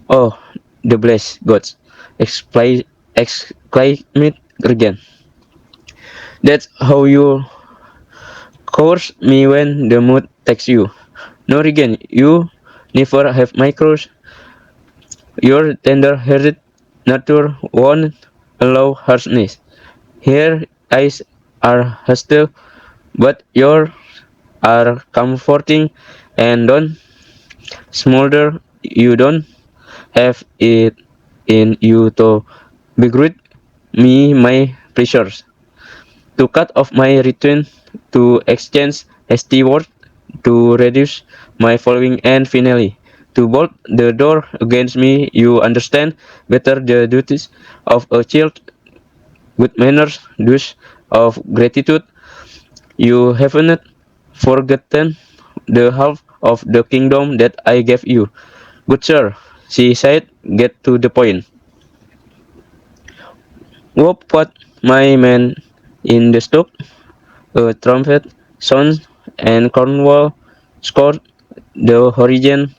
Oh, the blessed gods! Exclaimed again. That's how you curse me when the mood takes you. No, Regan, you never have micros. Your tender-hearted nature won't allow harshness. Her eyes are hostile, but yours are comforting and don't smolder. You don't have it in you to begrudge me my pleasures. to cut off my return, to exchange hasty words, to reduce my following, and finally to bolt the door against me. You understand better the duties of a child, good manners, dues of gratitude. You haven't forgotten the half of the kingdom that I gave you. Good sir, she said, get to the point. Who put my men in the stock? A trumpet sounds and Cornwall scored the horizon.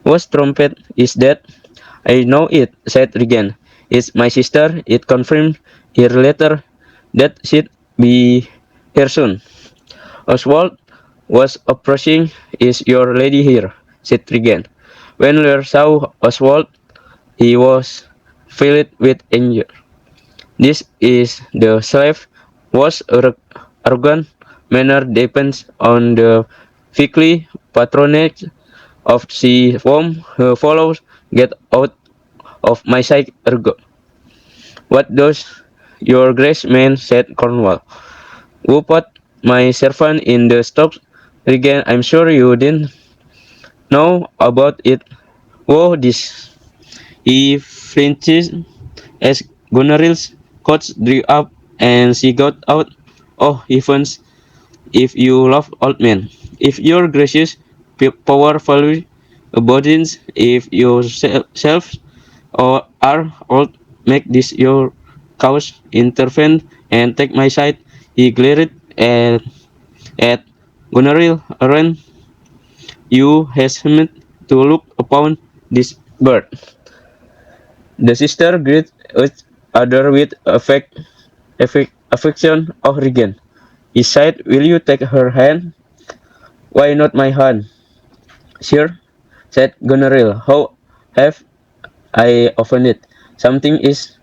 Whose trumpet is that? I know it, said Regan. It's my sister. It confirmed her letter that she'd be here soon. Oswald was approaching. Is your lady here? Said Regan. When Lear saw Oswald, he was filled with anger. This is the slave whose arrogant manner depends on the weekly patronage of the whom her followers. Get out of my sight, ergo. What does your grace mean? Said Cornwall. Who put my servant in the stocks? Again, I'm sure you didn't know about it. Oh, this. He flinches as Goneril's coach drew up and she got out. Oh, heavens, if you love old men, if your gracious, powerful bodies, if yourselves or are old, make this your cause, intervene and take my side. He glared at Goneril. Aren't you hesitant to look upon this bird? The sister greeted each other with affection of Regan. He said, will you take her hand? Why not my hand? Sure, said Goneril. How have I offended? Something is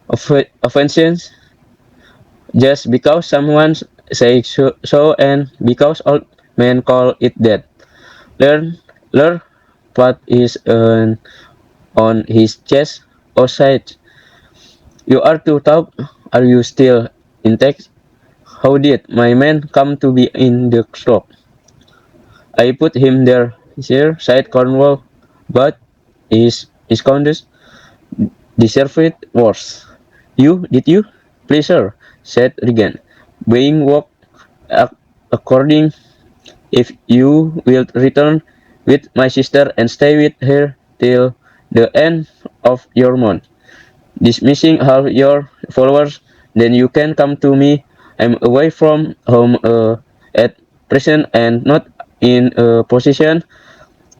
offensive just because someone says so and because old men call it that. Learn what is on his chest outside. You are too tough. Are you still intact? How did my man come to be in the shop? I put him there, sir, said Cornwall, but his countess deserved it worse. You, did you? Please, sir, said Regan. Being walked according. If you will return with my sister and stay with her till the end of your month, dismissing all your followers, then you can come to me. I'm away from home at present and not in a position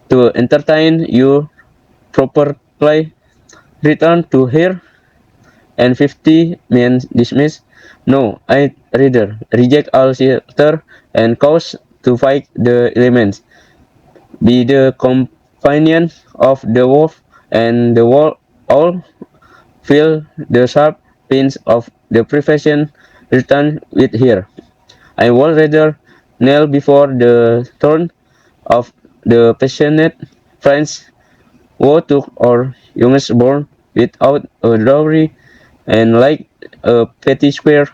to entertain you properly. Return to here and 50 men dismissed. No, I rather reject all shelter and cause to fight the elements. Be the companion of the wolf and the all feel the sharp pains of the profession return with here. I would rather kneel before the throne of the passionate friends who took our youngest born without a dowry and like a petty square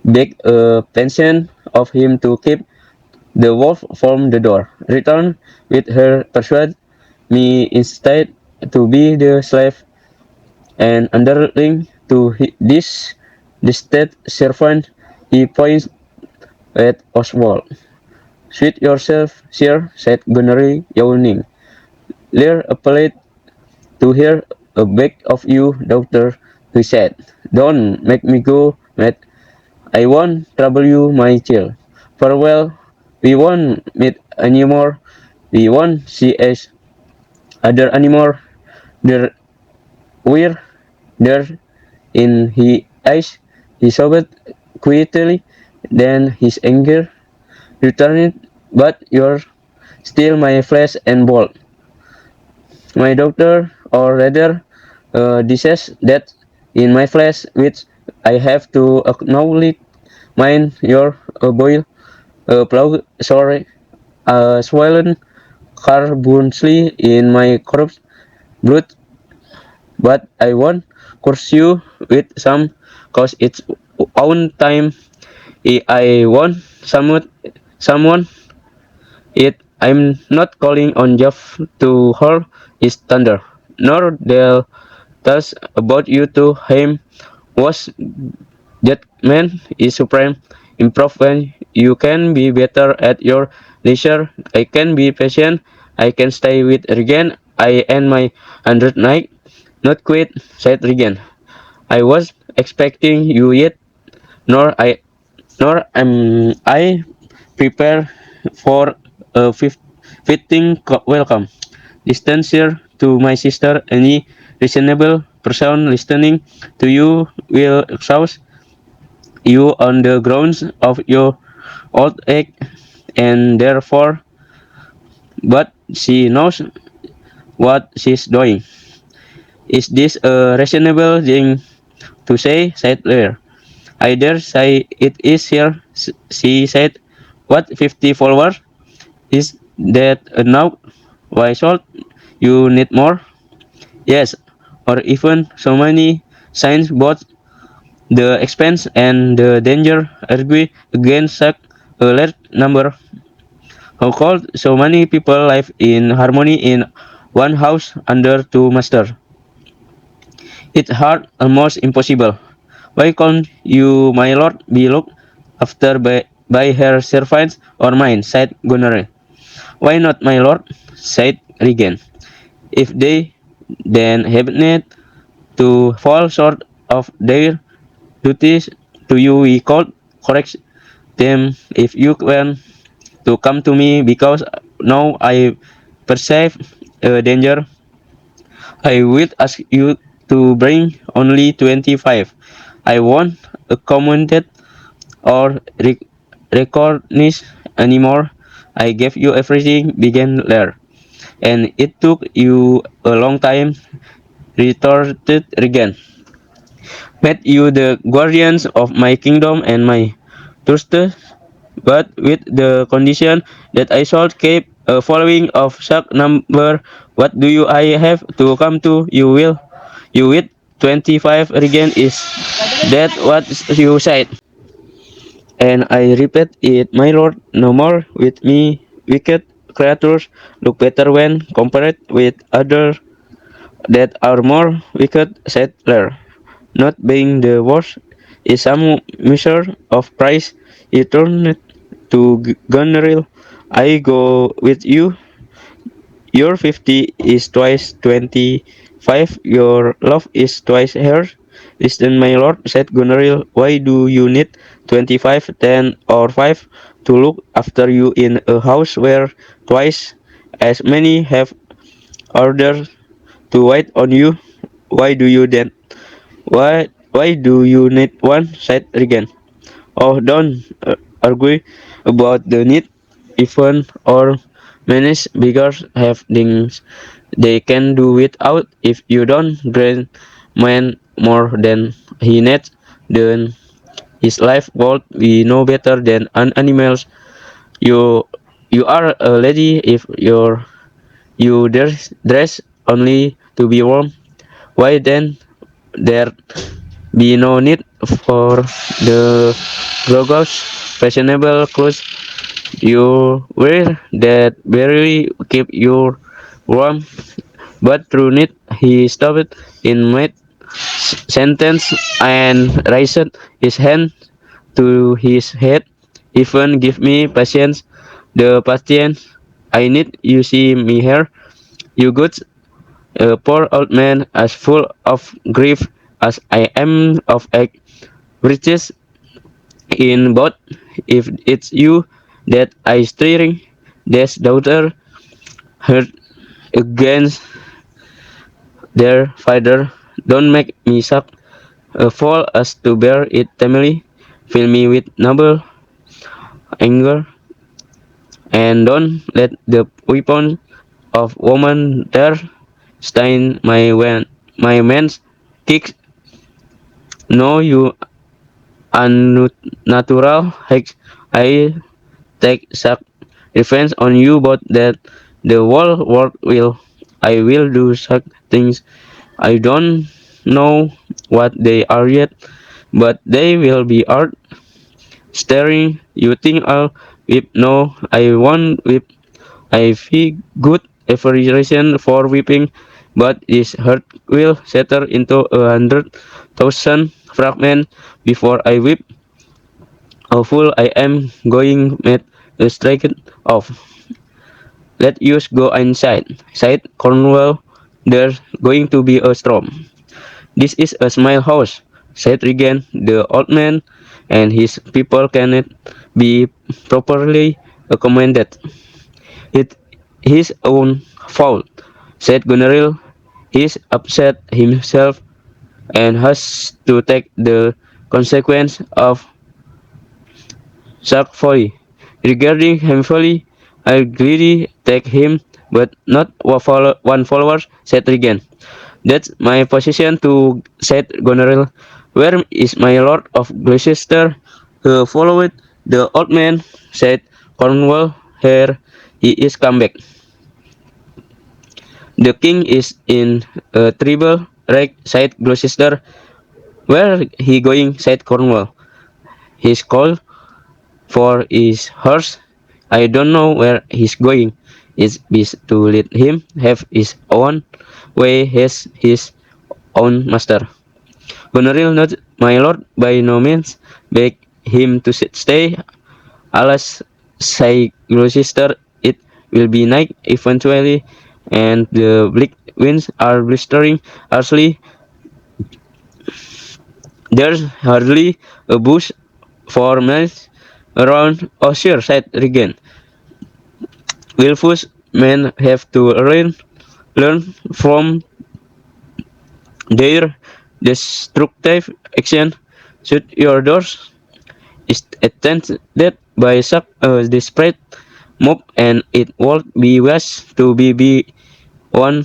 beg a pension of him to keep the wolf from the door. Return with her persuade me instead to be the slave and underling to this distant servant. He points at Oswald. Suit yourself, sir, said Gunnery, yawning. Lear appealed to hear a beg of you, doctor, he said. Don't make me go, Matt. I won't trouble you, my child. Farewell. We won't meet anymore. We won't see each other anymore. There we're there in his eyes. He sobbed quietly. Then his anger returned. But you're still my flesh and bone. My doctor, or rather, disease that in my flesh, which I have to acknowledge, mine, your boil, plow, sorry, swollen carbously in my corpse, blood, but I won't curse you with some, cause it's own time. I want someone it. I'm not calling on Jeff to hold his thunder, nor they'll thus about you to him was judgment is supreme. Improve when you can be better at your leisure. I can be patient. I can stay with Regan. I end my 100th night. Not quit, said Regan. I was expecting you yet, nor am I prepared for a fitting welcome. Distance here to my sister. Any reasonable person listening to you will exhaust you on the grounds of your old age, and therefore, but she knows what she's doing. Is this a reasonable thing to say? Said Lear. I dare say it is here, she said. What, 50 followers? Is that enough? Why should you need more? Yes, or even so many signs both the expense and the danger argue against such a large number. How could so many people live in harmony in one house under two masters? It's hard, almost impossible. Why can't you, my lord, be looked after by her servants or mine? Said Gunnar. Why not, my lord? Said Regan. If they then happen to fall short of their duties to you, we could correct them. If you want to come to me because now I perceive a danger, I will ask you to bring only 25. I won't accommodate or recognize anymore. I gave you everything began there, and it took you a long time, retorted Regan. Made you the guardians of my kingdom and my trusts, but with the condition that I should keep a following of such number. What do you I have to come to? You with 25 again, is that what you said? And I repeat it, my lord, no more with me. Wicked creatures look better when compared with others that are more wicked, said Lear. Not being the worst is some measure of price. You turn it to Gunneril. I go with you. Your 50 is twice 25. Your love is twice hers. Listen, my lord, said Gunneril. Why do you need 25, 10, or 5 to look after you in a house where twice as many have orders to wait on you? Why do you then? Why do you need one? Said Regan. Oh, don't argue about the need. Even or manage beggars have things they can do without. If you don't grant man more than he needs, then his life would be no better than an animal's. You you are a lady if you dress only to be warm. Why then there be no need for the goggles, fashionable clothes you wear that barely keep you warm? But through it, he stopped in mid sentence and raised his hand to his head. Even give me patience, the patience I need. You see me here, you good, a poor old man as full of grief as I am of riches in both. If it's you that I steering, this daughter hurt against their father. Don't make me suck a fall as to bear it tamely. Fill me with noble anger, and don't let the weapon of woman dare stain my man's kicks. No, you unnatural hex. I take such revenge on you, but that the whole world will. I will do such things. I don't know what they are yet. but they will be out staring. You think I'll whip? No, I won't whip. I feel good aversion for whipping, but this heart will shatter into 100,000 fragments before I whip. A fool I am going mad strike it off. Let us go inside, said Cornwall. There's going to be a storm. This is a smile house, said Regan. The old man and his people cannot be properly accommodated. It his own fault, said Goneril. He's upset himself and has to take the consequence of such folly. Regarding him folly, I'll gladly take him, but not one follower, said Regan. That's my position too, said Goneril. Where is my lord of Gloucester? Who followed the old man, said Cornwall. Here he is come back. The king is in a terrible wreck, said Gloucester. Where he going, said Cornwall. He's called for his horse. I don't know where he's going. It's best to let him have his own way as his own master. Goneril not my lord by no means beg him to stay. Alas, say Gloucester, it will be night eventually, and the bleak winds are blistering harshly. There's hardly a bush for miles around. Oh, sure, said Regan. Wilfus men have to learn from their destructive action. Shut your doors. Is attended by such a desperate mob, and it would be wise to be on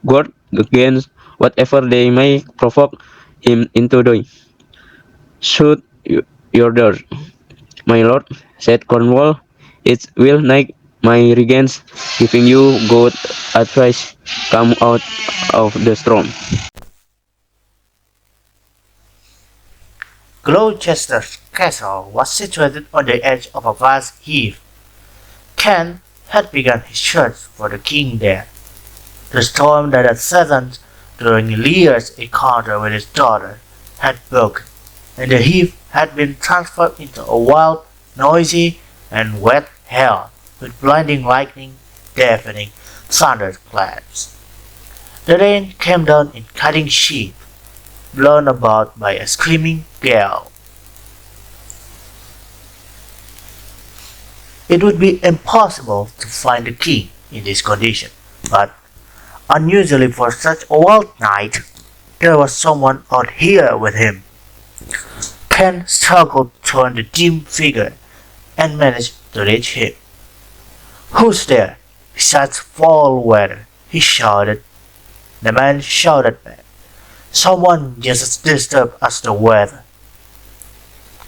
guard against whatever they may provoke him into doing. Shut your doors, my lord, said Cornwall. It will make my regents giving you good advice come out of the storm. Gloucester's castle was situated on the edge of a vast heath. Ken had begun his search for the king there. The storm that had threatened during Lear's encounter with his daughter had broken, and the heath had been transformed into a wild, noisy, and wet hell with blinding lightning, deafening thunderclaps. The rain came down in cutting sheets, blown about by a screaming gale. It would be impossible to find the king in this condition, but unusually for such a wild night, there was someone out here with him. Ken struggled toward the dim figure and managed to reach him. Who's there? Besides foul weather, he shouted. The man shouted back. Someone just as disturbed as the weather.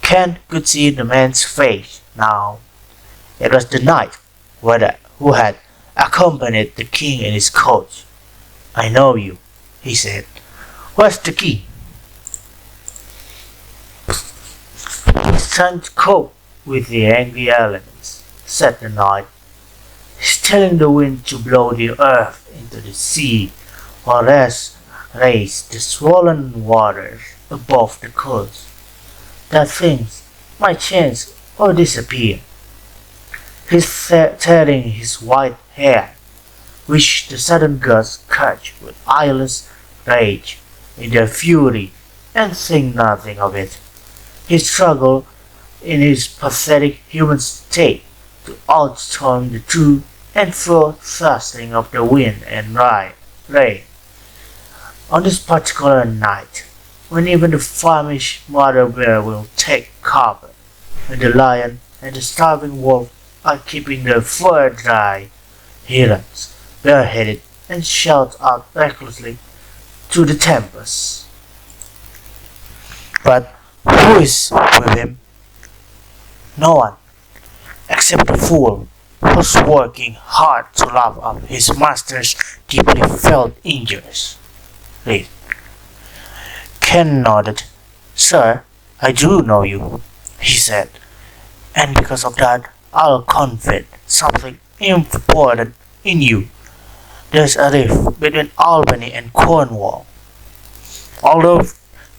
Ken could see the man's face now. It was the knight who had accompanied the king in his coach. I know you, he said. Where's the key? He's trying to cope with the angry elements, said the knight. He's telling the wind to blow the earth into the sea, or else raise the swollen waters above the coast, that things might change or disappear. He's tearing his white hair, which the sudden gusts catch with eyeless rage in their fury, and think nothing of it. He struggled in his pathetic human state to outstorm the to and fro thrusting of the wind and rain. On this particular night, when even the famished mother bear will take cover, when the lion and the starving wolf are keeping their fur dry, he runs, bareheaded, and shouts out recklessly to the tempest. But who is with him? No one, except the fool who's working hard to lap up his master's deeply felt injuries. Ken nodded. Sir, I do know you, he said, and because of that, I'll confide something important in you. There's a rift between Albany and Cornwall. Although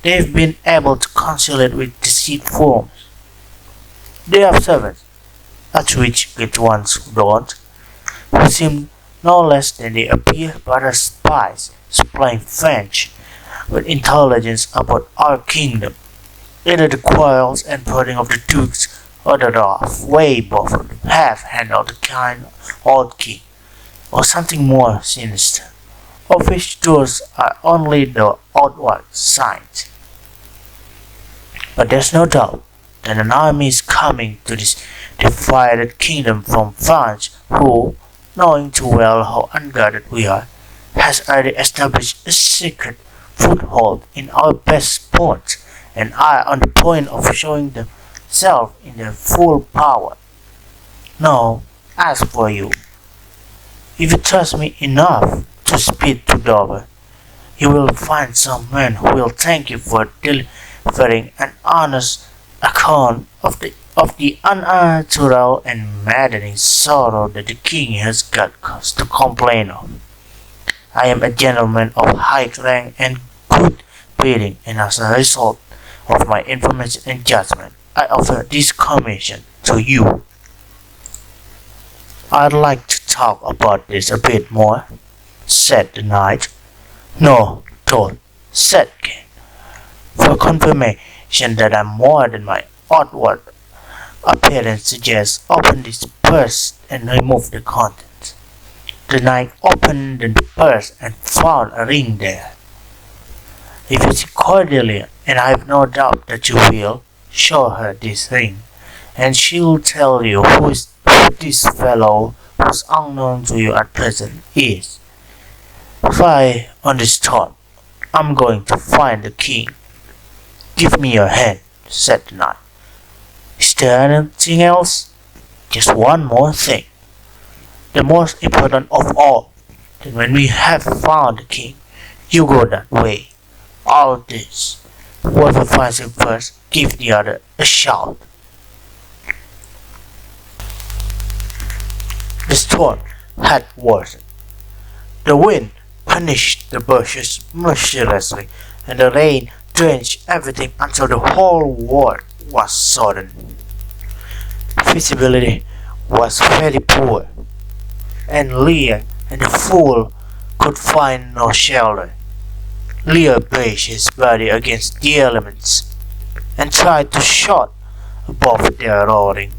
they've been able to conciliate with deceitful forms, they have servants, at which good ones don't, who seem no less than they appear but as spies supplying French with intelligence about our kingdom. Either the quarrels and plotting of the dukes or the rough way both of them have handled the kind old king, or something more sinister, of which those are only the outward signs. But there's no doubt that an army is coming to this divided kingdom from France who, knowing too well how unguarded we are, has already established a secret foothold in our best ports and are on the point of showing themselves in their full power. Now, as for you, if you trust me enough to speed to Dover, you will find some men who will thank you for delivering an honest account of the unnatural and maddening sorrow that the king has got cause to complain of. I am a gentleman of high rank and good breeding, and as a result of my information and judgment, I offer this commission to you. I'd like to talk about this a bit more, said the knight. No, don't, said King. For confirmation that I'm more than my outward appearance suggests, open this purse and remove the contents. The knight opened the purse and found a ring there. If you see Cordelia, and I have no doubt that you will, show her this ring, and she'll tell you who this fellow, who's unknown to you at present, is. Fly on this thought. I'm going to find the king. Give me your hand, said the knight. Is there anything else? Just one more thing. The most important of all, that when we have found the king, you go that way. All this. Whoever finds him first, give the other a shout. The storm had worsened. The wind punished the bushes mercilessly, and the rain drenched everything until the whole world was sodden. Visibility was very poor, and Lear and the fool could find no shelter. Lear braced his body against the elements and tried to shout above their roaring.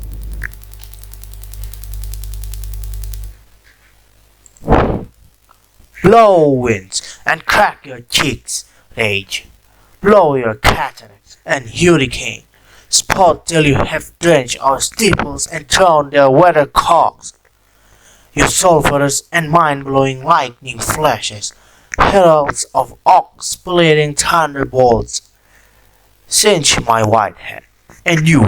Blow, winds, and crack your cheeks, rage. Blow your cataracts and hurricane. Spout till you have drenched our steeples and drowned their weathercocks. You sulphurous and mind-blowing lightning flashes, heralds of ox-splitting thunderbolts, singe my white head, and you,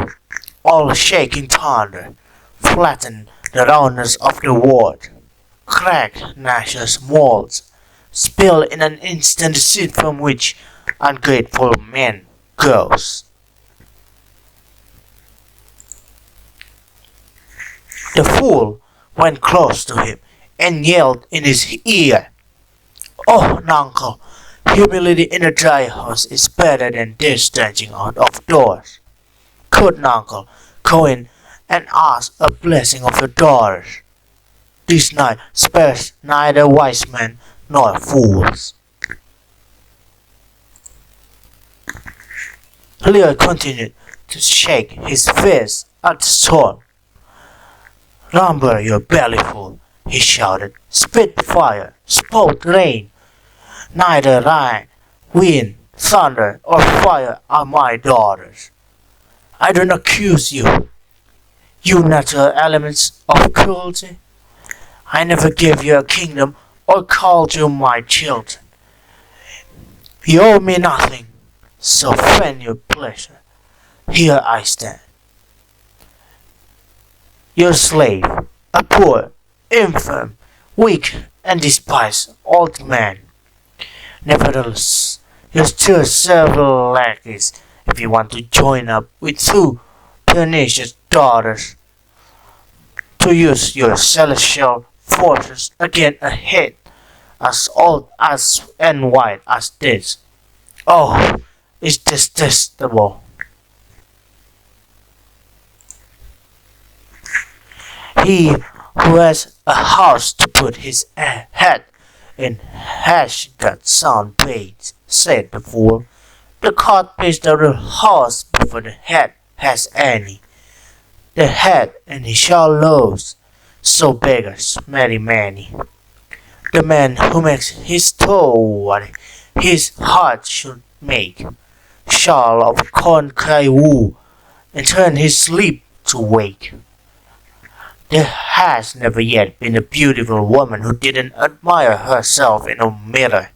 all shaking thunder, flatten the roundness of the world. Crack Nash's molds, spill in an instant the seed from which ungrateful man grows. The fool went close to him and yelled in his ear, "Oh, Nuncle, humility in a dry house is better than this dancing out of doors. Could Nuncle go in and ask a blessing of your daughters? This night spares neither wise men nor fools." Lear continued to shake his fist at the storm. "Rumble your bellyful," he shouted. "Spit fire, spout rain. Neither rain, wind, thunder, or fire are my daughters. I don't accuse you, you natural elements of cruelty. I never gave you a kingdom or called you my children. You owe me nothing, so fan your pleasure. Here I stand, your slave, a poor, infirm, weak, and despised old man. Nevertheless, you still serve lackeys if you want to join up with two pernicious daughters to use your celestial forces against a head as old as and white as this. Oh, it's detestable. He who has a house to put his head in has got sound brains, said the fool. The cart pays the real horse before the head has any. The head and he shall lose, so beggars marry many. The man who makes his toe what his heart should make, shall of corn cry woo, and turn his sleep to wake. There has never yet been a beautiful woman who didn't admire herself in a mirror.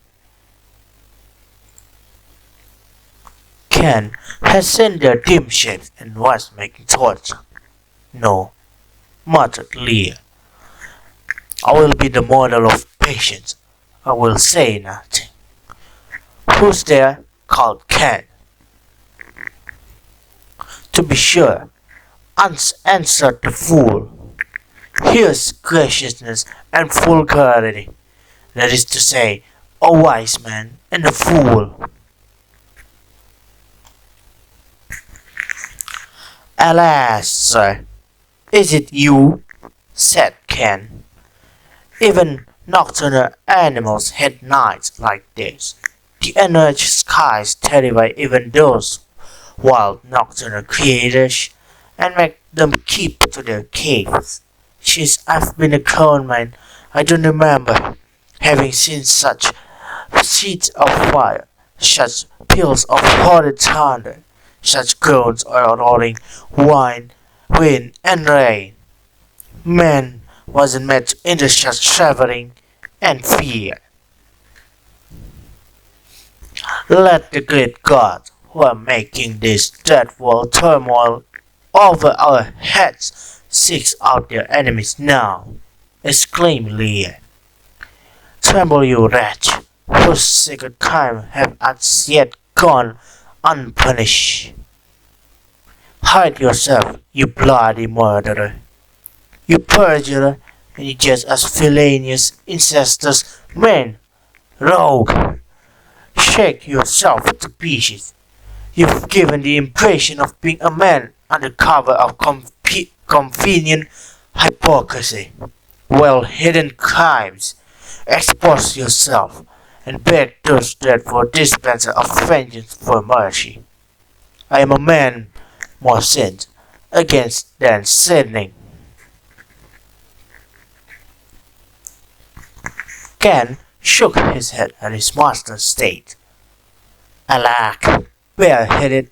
Ken had seen their dim shapes and was making torture. No, muttered Lear. I will be the model of patience. I will say nothing. Who's there? Called Ken. To be sure, answered the fool. Here's graciousness and vulgarity. That is to say, a wise man and a fool. Alas, sir, is it you? Said Ken. Even nocturnal animals had nights like this. The energy skies terrify even those wild nocturnal creatures and make them keep to their caves. Since I've been a grown man, I don't remember having seen such sheets of fire, such peals of horrid thunder, such groans or roaring wind, wind, and rain. Man wasn't made to endure such suffering and fear. Let the great gods who are making this dreadful turmoil over our heads seek out their enemies now, exclaimed Lear. Tremble, you wretch, whose secret crime have as yet gone unpunished. Hide yourself, you bloody murderer, you perjurer, and you just as villainous, incestuous man, rogue. Shake yourself to pieces. You've given the impression of being a man under cover of convenient hypocrisy, well-hidden crimes. Expose yourself and beg those dreadful dispenser of vengeance for mercy. I am a man more sinned against than sinning. Ken shook his head at his master's state. Alack, bareheaded,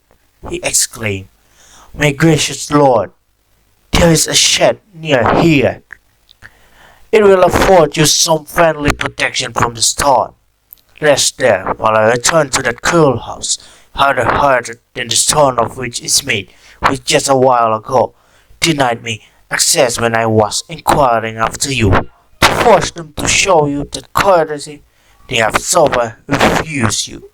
he exclaimed. My gracious lord, there is a shed near here. It will afford you some friendly protection from the storm. Rest there while I return to that cruel house, harder hearted than the stone of which is made, which just a while ago denied me access when I was inquiring after you, to force them to show you that courtesy they have so far refused you.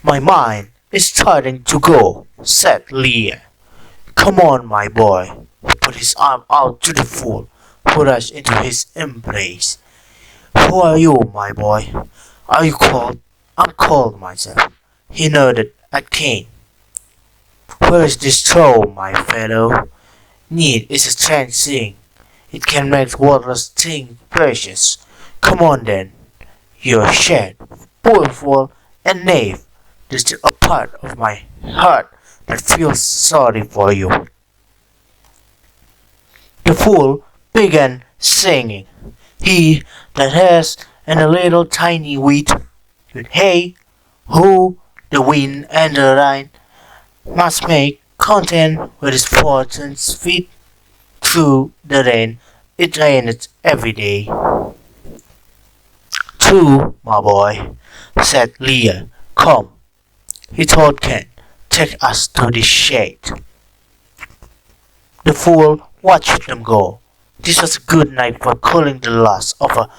My mind is starting to go, said Lear. Come on, my boy. He put his arm out to the fool, who rushed into his embrace. Who are you, my boy? Are you cold? I'm cold myself. He nodded at Cain. Where is this throw, my fellow? Need is a strange thing. It can make worthless things precious. Come on then. You're shed, poor fool, and knave. There's still a part of my heart that feels sorry for you. The fool began singing. He that has and a little tiny wheat, with hay, who, the wind and the rain, must make content with his fortune's feet. Through the rain, it raineth every day. True, my boy, said Lear. Come, he told Ken, take us to this shade. The fool watched them go. This was a good night for cooling the lust of a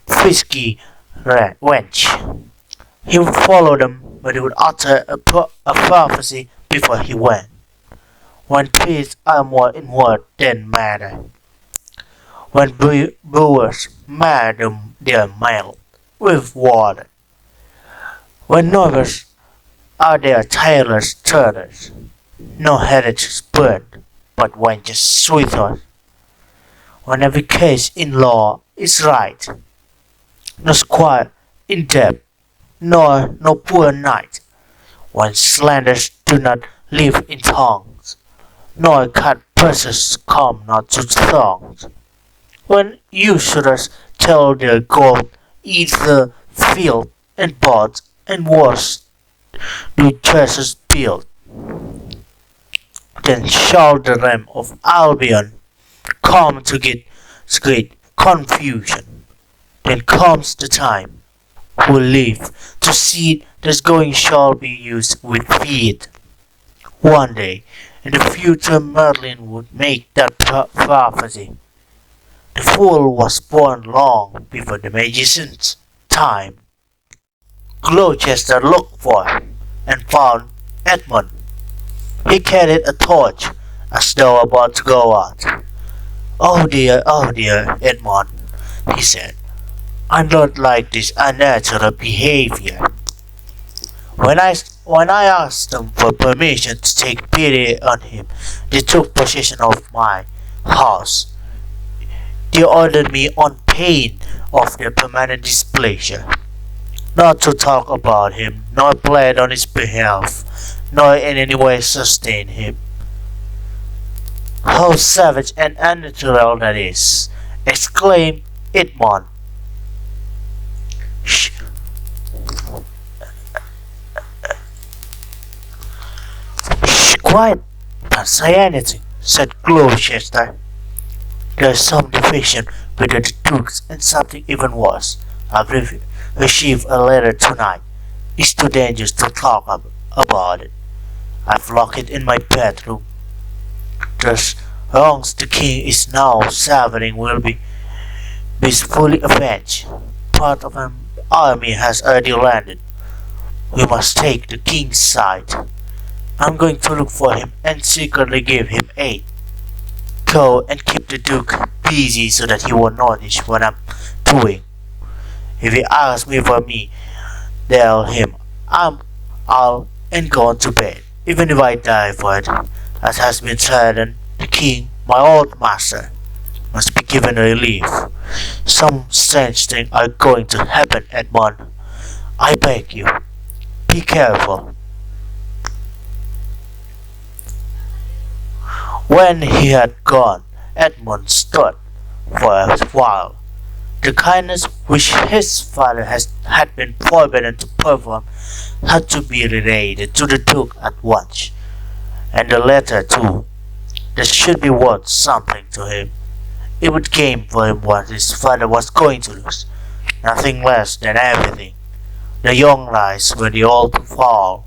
frisky wench. He would follow them, but he would utter a prophecy before he went. When trees are more in word than matter, when brewers murder their milk with water, when novels are their tailors' turtles, no heritage bird, but when just sweetheart. When every case in law is right, no squire in debt, nor no poor knight, when slanders do not live in tongues, nor cut purses come not to thongs, when usurers tell their gold eat the field, and bought and wars do treasures build, then shall the realm of Albion come to get great confusion. Then comes the time who live to see this going shall be used with feet. One day in the future Merlin would make that prophecy. The fool was born long before the magician's time. Gloucester looked for and found Edmund. He carried a torch as though about to go out. Oh dear, Edmund, he said. I don't like this unnatural behavior. When I asked them for permission to take pity on him, they took possession of my house. They ordered me on pain of their permanent displeasure, not to talk about him, nor plead on his behalf, nor in any way sustain him. How savage and unnatural that is! Exclaimed Edmund. Shh! Shh! Quiet! Don't say anything, said Gloucester. There's some division between the dukes and something even worse. I've received a letter tonight. It's too dangerous to talk about it. I've locked it in my bedroom. The wrongs the king is now suffering will be fully avenged. Part of an army has already landed. We must take the king's side. I'm going to look for him and secretly give him aid. Go and keep the duke busy so that he won't notice what I'm doing. If he asks me for me, tell him I'll and go on to bed, even if I die for it, as has been threatened. The king, my old master, must be given relief. Some strange things are going to happen, Edmund. I beg you, be careful. When he had gone, Edmund stood for a while. The kindness which his father had been forbidden to perform had to be related to the Duke at once, and the letter too. That should be worth something to him. It would gain for him what his father was going to lose, nothing less than everything. The young rise when the old fall.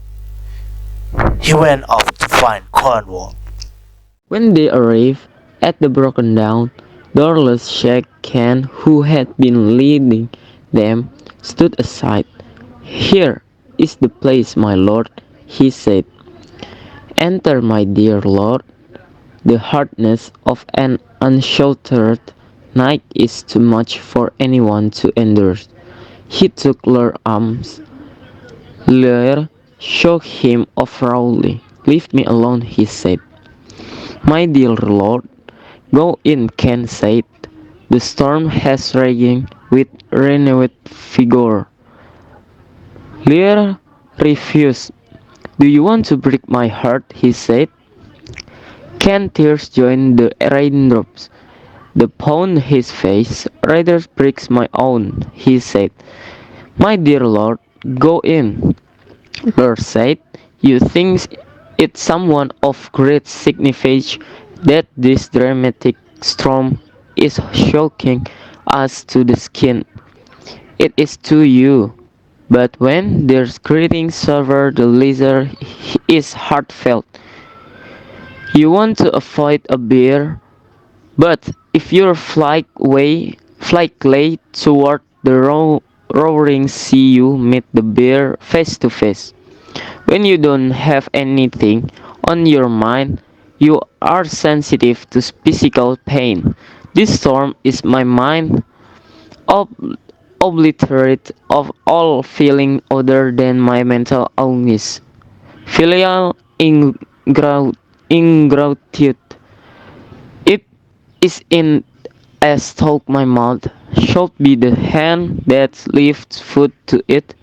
He went off to find Cornwall. When they arrived at the broken down, doorless Shakespeare, who had been leading them, stood aside. "Here is the place, my lord," he said. "Enter, my dear lord. The hardness of an unsheltered night is too much for anyone to endure." He took Lear's arms. Lear shook him off roughly. "Leave me alone," he said. "My dear lord, go in," Ken said. "The storm has raging with renewed vigor." Lear refused. "Do you want to break my heart?" he said. Ken's tears joined the raindrops. Upon his face, "Rather breaks my own," he said. "My dear lord, go in." Lord said, "You think it somewhat of great significance that this dramatic storm is shocking us to the skin. It is to you. But when their greetings over the leisure is heartfelt, you want to avoid a beer. But if your flight lay toward the roaring sea you meet the bear face to face. When you don't have anything on your mind, you are sensitive to physical pain. This storm is my mind ob- obliterate of all feeling other than my mental illness. Filial ingratitude. It is in as told my mouth, should be the hand that lifts food to it,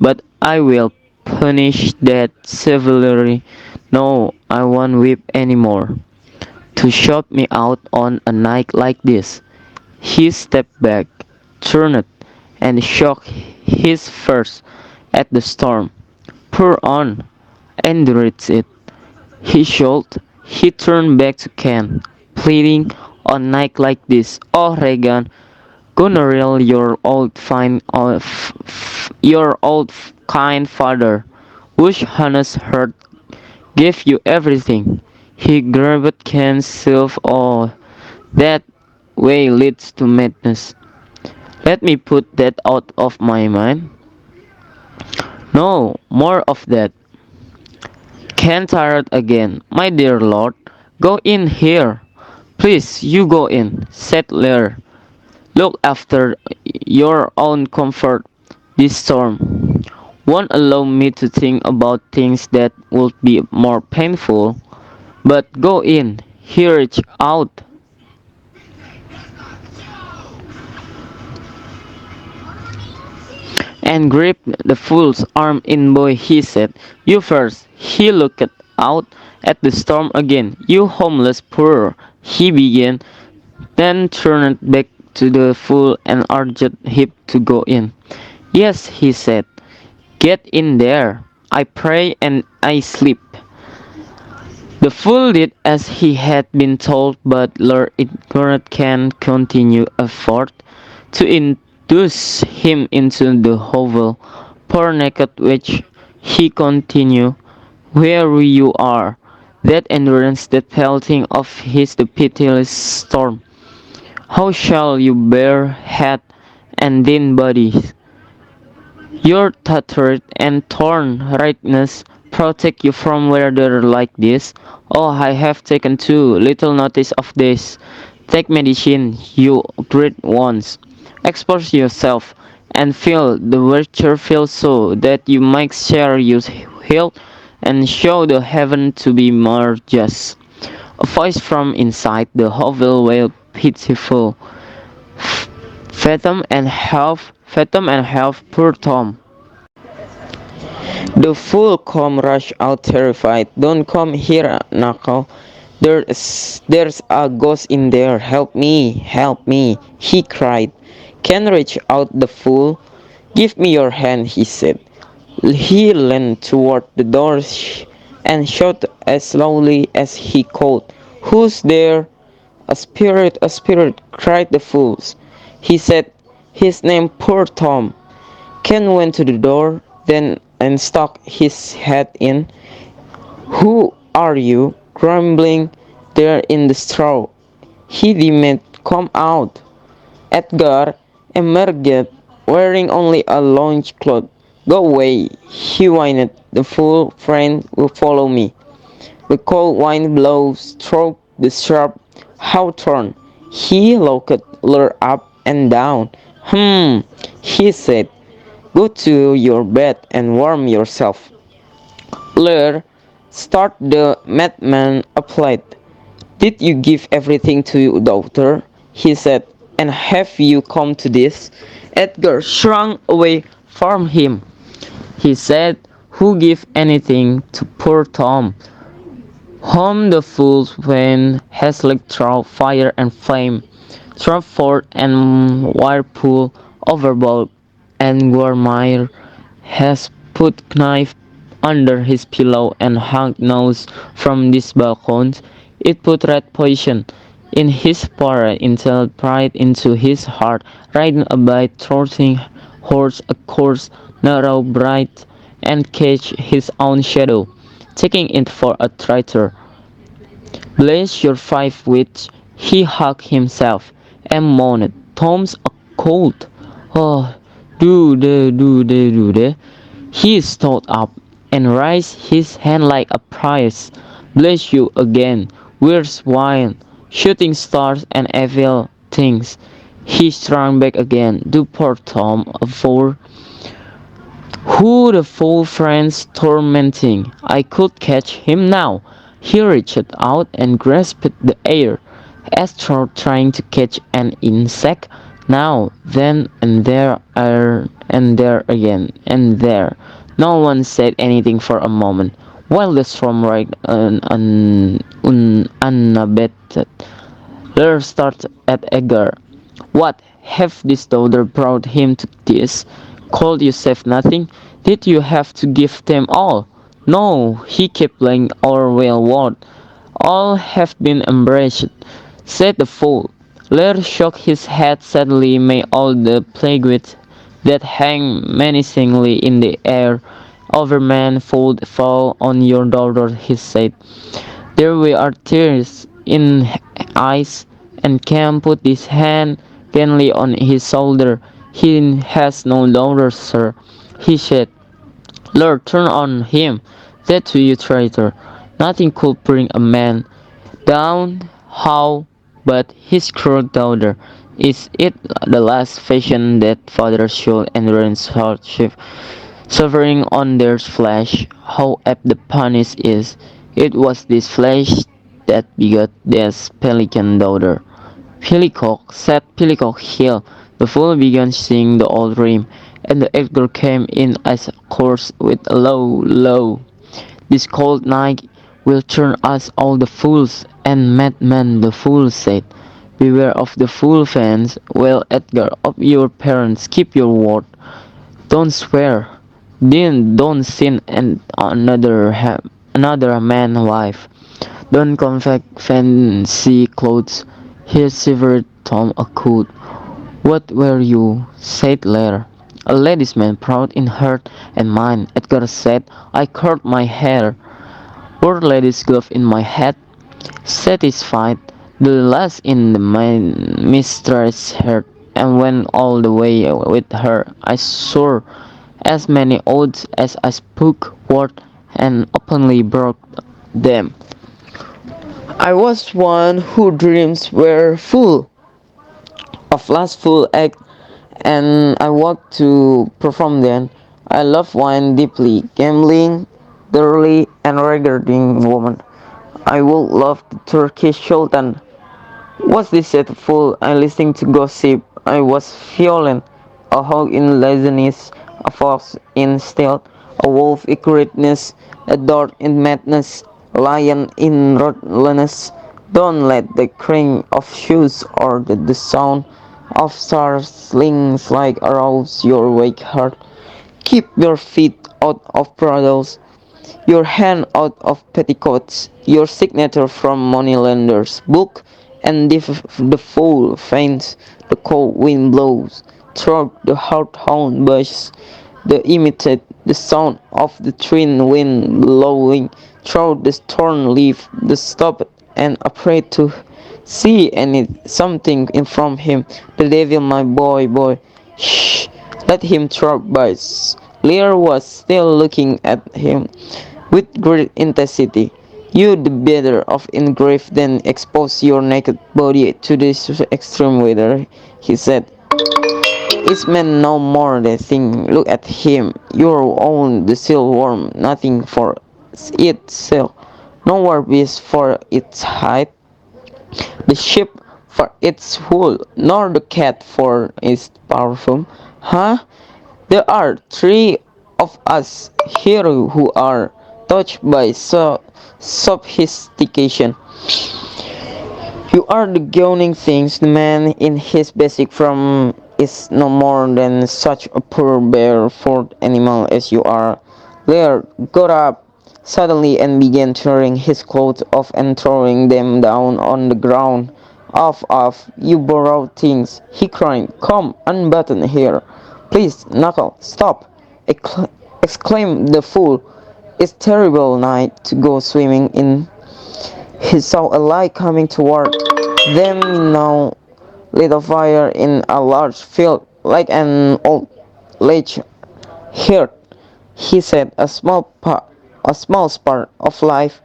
but I will punish that severely. No, I won't weep anymore. To shut me out on a night like this. He stepped back, turned, and shook his fist at the storm. Pour on, endurance it. He should. He turned back to Ken, pleading, on night like this, oh Regan, Goneril, your old kind father, whose honest heart gave you everything. He grabbed Ken's self. Oh, that way leads to madness. Let me put that out of my mind. No, more of that. Ken tired again. My dear lord, go in here. Please, you go in, said Lear. Look after your own comfort this storm. Won't allow me to think about things that would be more painful. But go in, he reached out and gripped the fool's arm in boy. He said, you first. He looked out at the storm again. You homeless poor, he began, then turned back to the fool and urged him to go in. Yes, he said, get in there. I pray and I sleep. The fool did as he had been told, but Lord Ignorant can continue effort to induce him into the hovel. Poor naked witch, he continued, where you are, that endurance, that pelting of his the pitiless storm. How shall you bear head and thin body? Your tattered and torn rightness protect you from weather like this. Oh, I have taken too little notice of this. Take medicine, you great ones. Expose yourself and feel the virtue feel so that you might share your health and show the heaven to be more just. A voice from inside the hovel wailed pitiful. Fathom and half, poor Tom. The fool come rushed out terrified. Don't come here, Knuckle. There's a ghost in there. Help me, he cried. Ken reached out the fool. Give me your hand, he said. He leaned toward the door and shouted as slowly as he could. Who's there? A spirit, cried the fools. He said his name, poor Tom. Ken went to the door, then and stuck his head in. Who are you? Grumbling there in the straw. He demanded, come out. Edgar emerged, wearing only a lounge cloth. Go away, he whined. The fool friend will follow me. The cold wind blows through the sharp hawthorn. He looked Lure up and down. He said, go to your bed and warm yourself. Lear, start the madman applied. Did you give everything to your daughter? He said, and have you come to this? Edgar shrunk away from him. He said, who give anything to poor Tom? Whom the fools when Hazlitt through fire and flame, Stratford and Whirlpool overboard, and Gormire has put knife under his pillow and hung nose from these balcons. It put red poison in his forehead, instilled pride into his heart, riding a bite, trotting horse a course narrow, bright, and catch his own shadow, taking it for a traitor. Bless your five wits, he hugged himself, and moaned, Tom's a cold. Oh, Do. He stood up and raised his hand like a prize. Bless you again. Where's wine? Shooting stars and evil things. He shrunk back again. Do poor Tom a fool? Who the fool friends tormenting? I could catch him now. He reached out and grasped the air, as though trying to catch an insect. Now, then, and there again, and there. No one said anything for a moment, while the storm raged unabated. Lear started at Edgar. What, have this daughter brought him to this? Could you save nothing? Did you have to give them all? No, he kept playing our well word. All have been embraced, said the fool. Lear shook his head sadly. May all the plagues that hang menacingly in the air over man fall on your daughter, he said. There were tears in eyes, and Cam put his hand gently on his shoulder. He has no daughter, sir, he said. Lord, turn on him. That to you, traitor. Nothing could bring a man down how but his cruel daughter. Is it the last fashion that fathers should endure hardship, suffering on their flesh? How apt the punish is! It was this flesh that begot this pelican daughter. Pillicock, said Pillicock Hill. The fool began singing the old rhyme, and the Edgar came in as a chorus with a low. This cold night will turn us all the fools and madmen, the fool said. Beware of the fool fans. Well, Edgar, of your parents, keep your word. Don't swear. Then don't sin and another man wife. Don't confect fancy clothes. Here shivered Tom a coat. What were you? Said Lear. A lady's man proud in heart and mind. Edgar said, I curled my hair. Wore lady's glove in my hat. Satisfied, the last in the my mistress' heart, and went all the way with her. I swore as many oaths as I spoke word, and openly broke them. I was one whose dreams were full of lustful act, and I walked to perform them. I love wine deeply, gambling thoroughly, and regarding woman. I would love the Turkish Sultan. Was this set fool? I listening to gossip. I was violent, a hog in laziness, a fox in stealth, a wolf in greatness, a dart in madness, a lion in ruthlessness. Don't let the clang of shoes or the sound of slings like arouse your weak heart. Keep your feet out of bridles, your hand out of petticoats, your signature from moneylenders' book, and if the fool faints, the cold wind blows, through the hawthorn bushes, the imitate the sound of the twin wind blowing through the torn leaf, the stopped and afraid to see any something in from him. The devil, my boy, shh, let him throw bites. Lear was still looking at him with great intensity. You the better of in grief than expose your naked body to this extreme weather, he said. Is man no more the thing? Look at him, your own the silkworm, nothing for itself, nowhere beast for its height, the sheep for its wool, nor the cat for its perfume. Huh? There are three of us here who are touched by sophistication. You are the gawning things. The man in his basic form is no more than such a poor barefoot animal as you are. Lear got up suddenly and began tearing his clothes off and throwing them down on the ground. Off, you borrowed things, he cried. Come, unbutton here. Please, Knuckle, stop, exclaimed the fool. It's terrible night to go swimming in. He saw a light coming toward them now, lit a fire in a large field like an old ledge. "Here," he said, a small spark of life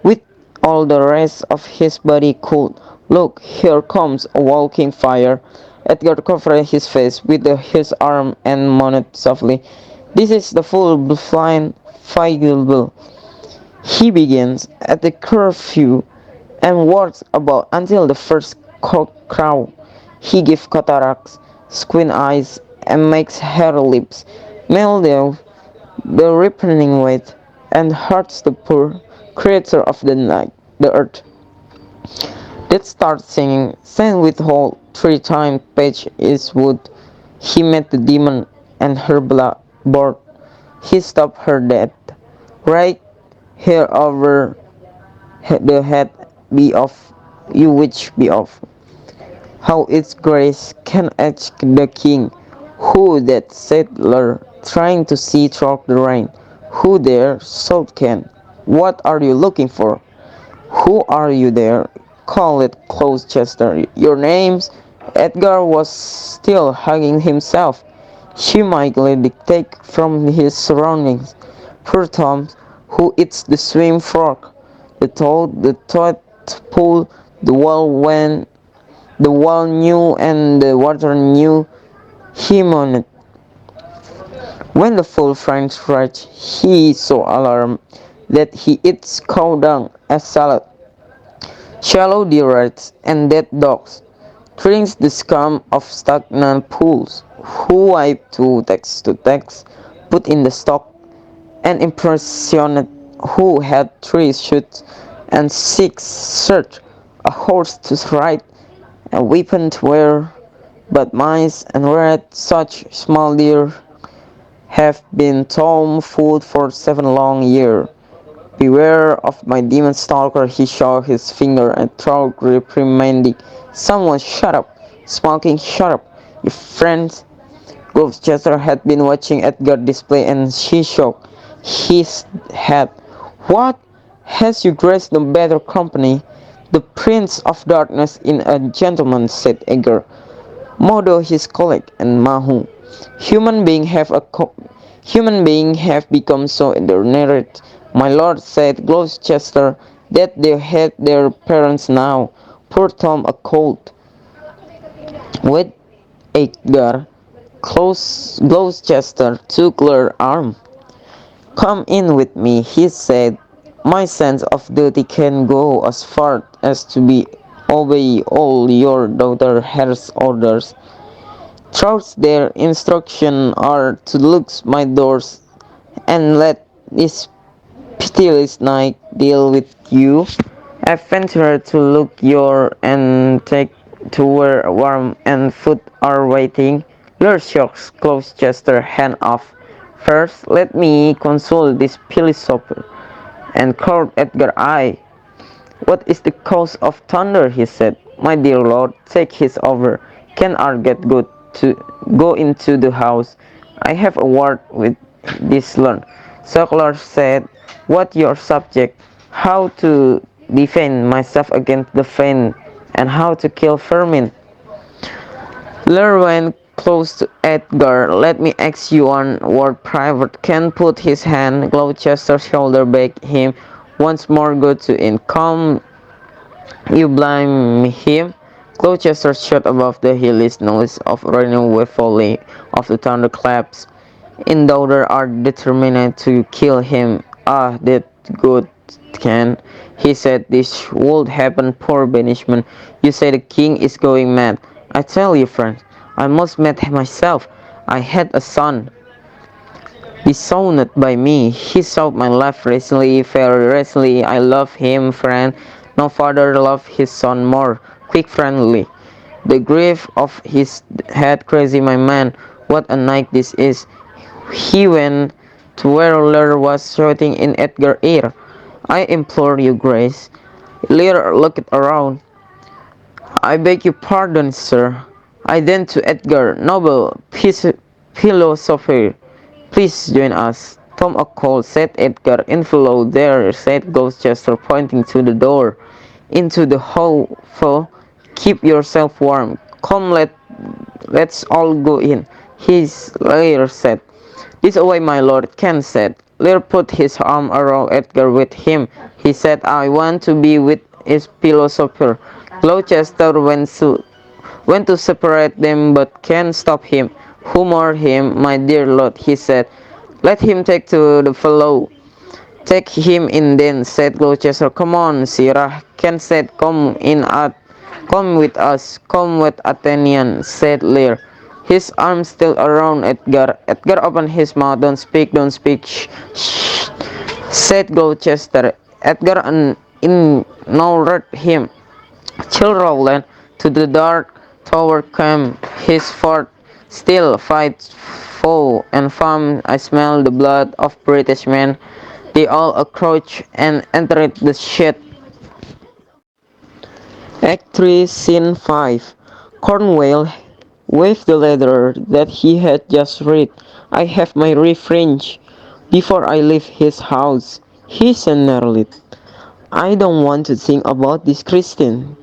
with all the rest of his body cooled. "Look, here comes a walking fire." Edgar covered his face with his arm and moaned softly. "This is the full blind Figgle. He begins at the curfew and works about until the first cock crow. He gives cataracts, squint eyes, and makes hare lips, mellow the ripening weight, and hurts the poor creature of the night, the earth, that starts singing, sang with whole 3 times page is wood. He met the demon and her blood board. He stopped her death, right here over the head be off, you which be off. How its grace can ask the king, who that settler trying to see through the rain, who there so can, what are you looking for? Who are you there? Call it Gloucester. Your names? Edgar was still hugging himself. She mildly dictated from his surroundings. Poor Tom, who eats the swim frog, the tadpole, the wall when the wall knew and the water knew. He moaned. When the full French reached, he is so alarmed that he eats cow dung as salad. Shallow deer rats and dead dogs drinks the scum of stagnant pools, who wipe to text, put in the stock, and impressioned who had 3 shoots and 6 shirts, a horse to ride, a weapon to wear, but mice and rats, such small deer, have been Tom food for 7 long years. Beware of my demon stalker, he shook his finger and throat reprimanding. Someone shut up, smoking shut up. Your friends. Gloucester had been watching Edgar display and she shook his head. What? Has you graced no better company? The Prince of Darkness in a gentleman, said Edgar. Modo his colleague and Mahu. Human beings have become so ignorant, my lord, said Gloucester, that they hate their parents now. Poor Tom a cold. With Edgar, Gloucester took Lear's arm. Come in with me, he said. My sense of duty can go as far as to be obey all your daughter's orders. Throughout their instructions are to look my doors and let this pitiless night deal with you. I venture to look your and take to where warm and food are waiting. Your shocks Gloucester hand off. First, let me console this philosopher. And called Edgar eye. What is the cause of thunder? He said. My dear lord, take his over. Can our get good to go into the house? I have a word with this learn. Sockler said, what your subject? How to defend myself against the fiend, and how to kill vermin. Lear went close to Edgar. Let me ask you one word private. Ken put his hand Gloucester's shoulder back him once more. Go to in. Come, you blame him. Gloucester shot above the hilly's noise of raining wavefully of the thunderclaps. In daughter are determined to kill him. Ah, that good Ken, he said. This would happen, poor banishment. You say the king is going mad. I tell you, friend, I must mad myself. I had a son, disowned by me. He sought my life recently, very recently. I love him, friend. No father loved his son more. Quick, friendly. The grief of his head crazy, my man. What a night this is. He went to where Lear was shouting in Edgar's ear. I implore you, Grace. Lear looked around. I beg your pardon, sir. I then to Edgar, noble philosopher. Please join us. Tom a cold, said Edgar. Inflow there, said Gloucester, pointing to the door. Into the hall, keep yourself warm. Come, let's all go in. Lear said. This way, my lord, Ken said. Lear put his arm around Edgar with him. He said, I want to be with his philosopher. Gloucester went to separate them, but Ken stopped him. Humor him, my dear lord, he said. Let him take to the fellow. Take him in then, said Gloucester. Come on, Sirrah. Ken said, come with us. Come with Athenian, said Lear. His arm still around Edgar. Edgar opened his mouth. Don't speak, don't speak. Shh, shh, said Gloucester. Edgar ignored him. Children to the dark tower came. His fort still fight foe and fam. I smell the blood of British men. They all approached and entered the shed. Act 3, Scene 5. Cornwall waved the letter that he had just read. I have my revenge before I leave his house, he snarled. I don't want to think about this criticism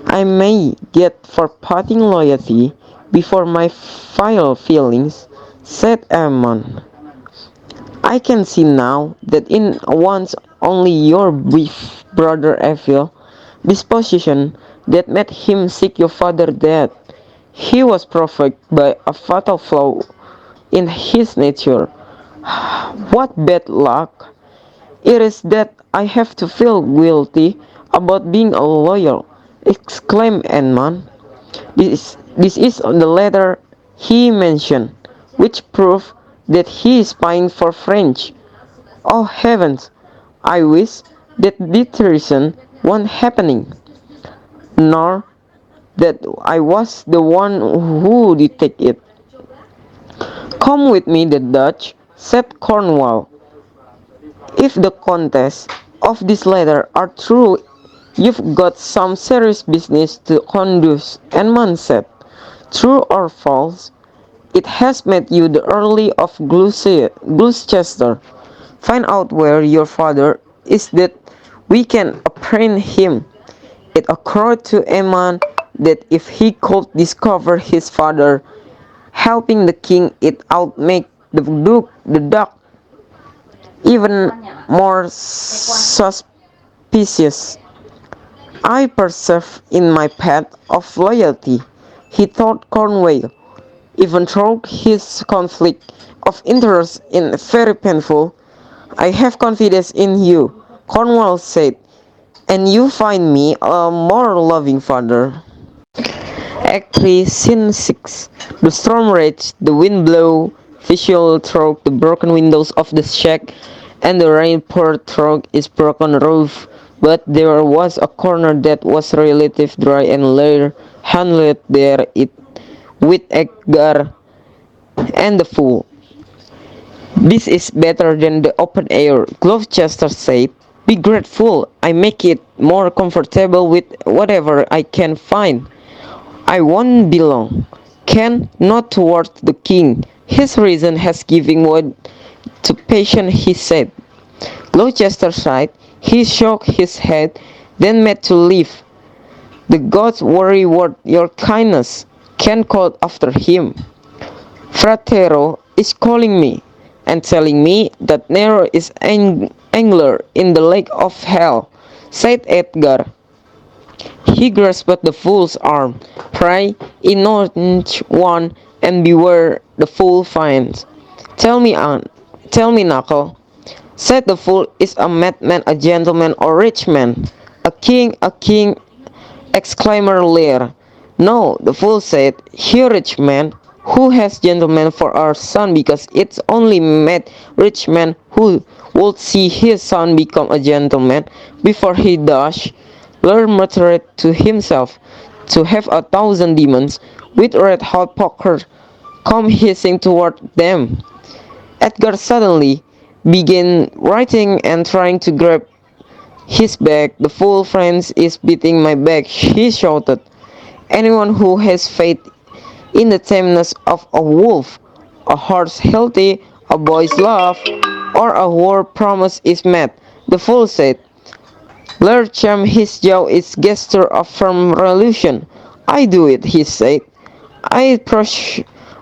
I may get for parting loyalty before my final feelings, said Ammon. I can see now that in once only your brief brother evil disposition that made him seek your father dead. He was provoked by a fatal flaw in his nature. What bad luck! It is that I have to feel guilty about being a loyal, exclaimed Edmund. This is the letter he mentioned, which proves that he is spying for French. Oh heavens! I wish that deterioration wasn't happening, nor that I was the one who detected it. Come with me, the Dutch, said Cornwall. If the contents of this letter are true, you've got some serious business to conduct, Edmund said. True or false, it has made you the Earl of Gloucester. Find out where your father is that we can apprehend him. It occurred to Edmund that if he could discover his father helping the king, it would make the duke even more suspicious. I persevere in my path of loyalty, he thought Cornwall, even though his conflict of interest is very painful. I have confidence in you, Cornwall said, and you find me a more loving father. Act 3, Scene 6. The storm raged, the wind blew visual through the broken windows of the shack, and the rain poured through its broken roof. But there was a corner that was relatively dry, and Lear handled there it with Edgar and the fool. This is better than the open air, Gloucester said. Be grateful, I make it more comfortable with whatever I can find. I won't be long. Ken, not towards the king. His reason has given way to passion, he said. Gloucester sighed. He shook his head, then made to leave. The gods worry what your kindness. Ken called after him. Fratero is calling me, and telling me that Nero is angler in the lake of hell, said Edgar. He grasped the fool's arm. Pray, innocent one, and beware the fool finds. Tell me, Knuckle, said the fool, is a madman, a gentleman, or rich man? A king, exclaimed Lear. No, the fool said, he rich man, who has gentleman for our son, because it's only mad rich man who would see his son become a gentleman before he dies. Lear muttered to himself, to have 1,000 demons with red-hot poker come hissing toward them. Edgar suddenly began writing and trying to grab his bag. The fool friend is beating my back, he shouted. Anyone who has faith in the tameness of a wolf, a horse healthy, a boy's love, or a war promise is mad, the fool said. Lear jammed his jaw its gesture of firm resolution. I do it, he said. I, pros-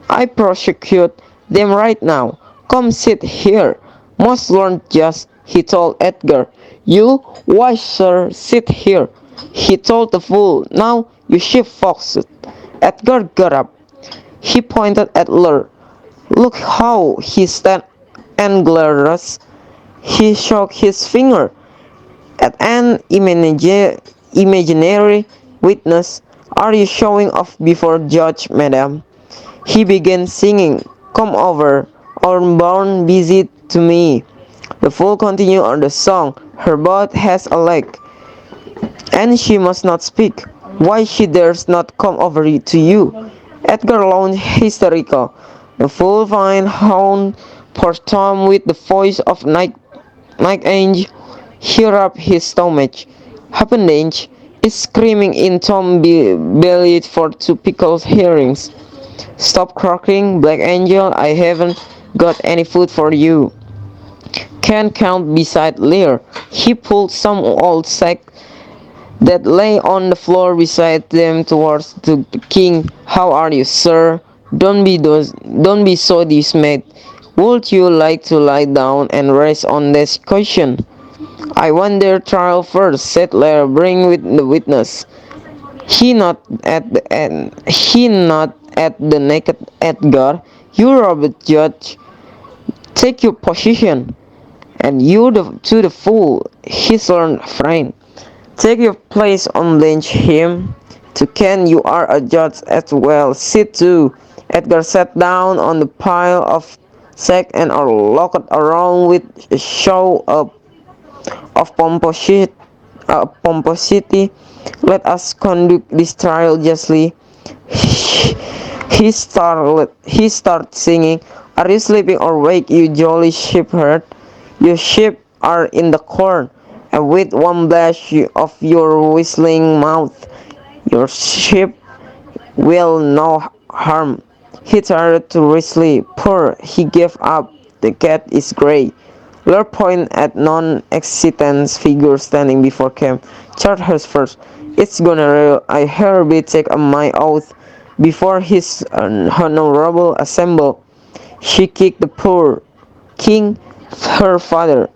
I prosecute them right now. Come sit here. Must learn just, he told Edgar. You, why sir, sit here. He told the fool. Now you sheep foxes. Edgar got up. He pointed at Lear. Look how he stand and glared us. He shook his finger at an imaginary witness. Are you showing off before judge, madam? He began singing, Come over, born busy to me. The fool continued on the song. Her boat has a leg, and she must not speak. Why she dares not come over to you? Edgar launched hysterical. The fool fine hound for Tom with the voice of night angel. He rubbed his stomach. Happendange is screaming in Tom belly for two pickles hearings. Stop croaking, Black Angel, I haven't got any food for you. Ken count beside Lear. He pulled some old sack that lay on the floor beside them towards the king. How are you, sir? Don't be so dismayed. Would you like to lie down and rest on this cushion? I want their trial first, said Lear. Bring with the witness. He not at the naked Edgar. You Robert Judge, take your position, and you to the fool, his learned friend. Take your place on bench him. To Ken you are a judge as well. Sit too. Edgar sat down on the pile of sack and are locked around with a show of pomposity. Let us conduct this trial justly. He started singing. Are you sleeping or awake, you jolly shepherd? Your sheep are in the corn, and with one blast of your whistling mouth, your sheep will no harm. He tried to sleep. Poor, he gave up. The cat is grey. Lord point at non-existent figure standing before camp. Charge her first. It's gonna I hereby take my oath before his honorable assembly. She kicked the poor king, her father.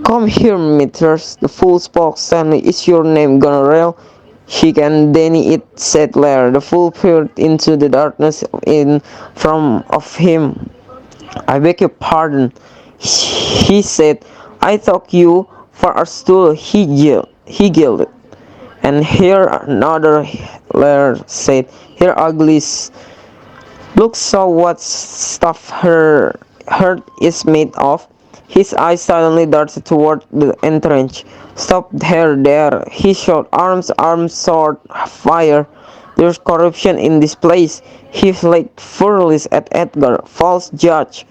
Come here, mistress. The fool spoke suddenly. Is your name Goneril? She can deny it, said Lear. The fool peered into the darkness in front of him. I beg your pardon, he said. I took you for a stool. He yelled. And here another, Lear said. Here uglies. Look so what stuff her hurt is made of. His eyes suddenly darted toward the entrance. Stop there. He shot arms, sword, fire. There's corruption in this place. He flaked furious at Edgar. False judge.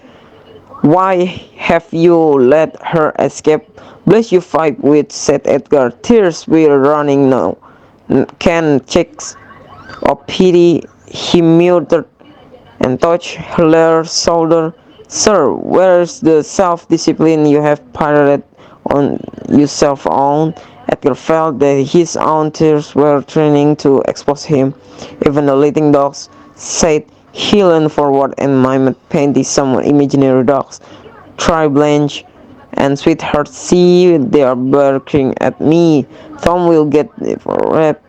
Why have you let her escape? Bless you fight with, said Edgar. Tears were running now. Can checks of pity, he muttered and touched her shoulder. Sir, where's the self-discipline you have pirated on yourself on? Edgar felt that his own tears were training to expose him. Even the leading dogs said he leaned forward and mimicked painting some imaginary dogs. Try Blanche and sweetheart, see they are barking at me. Tom will get red,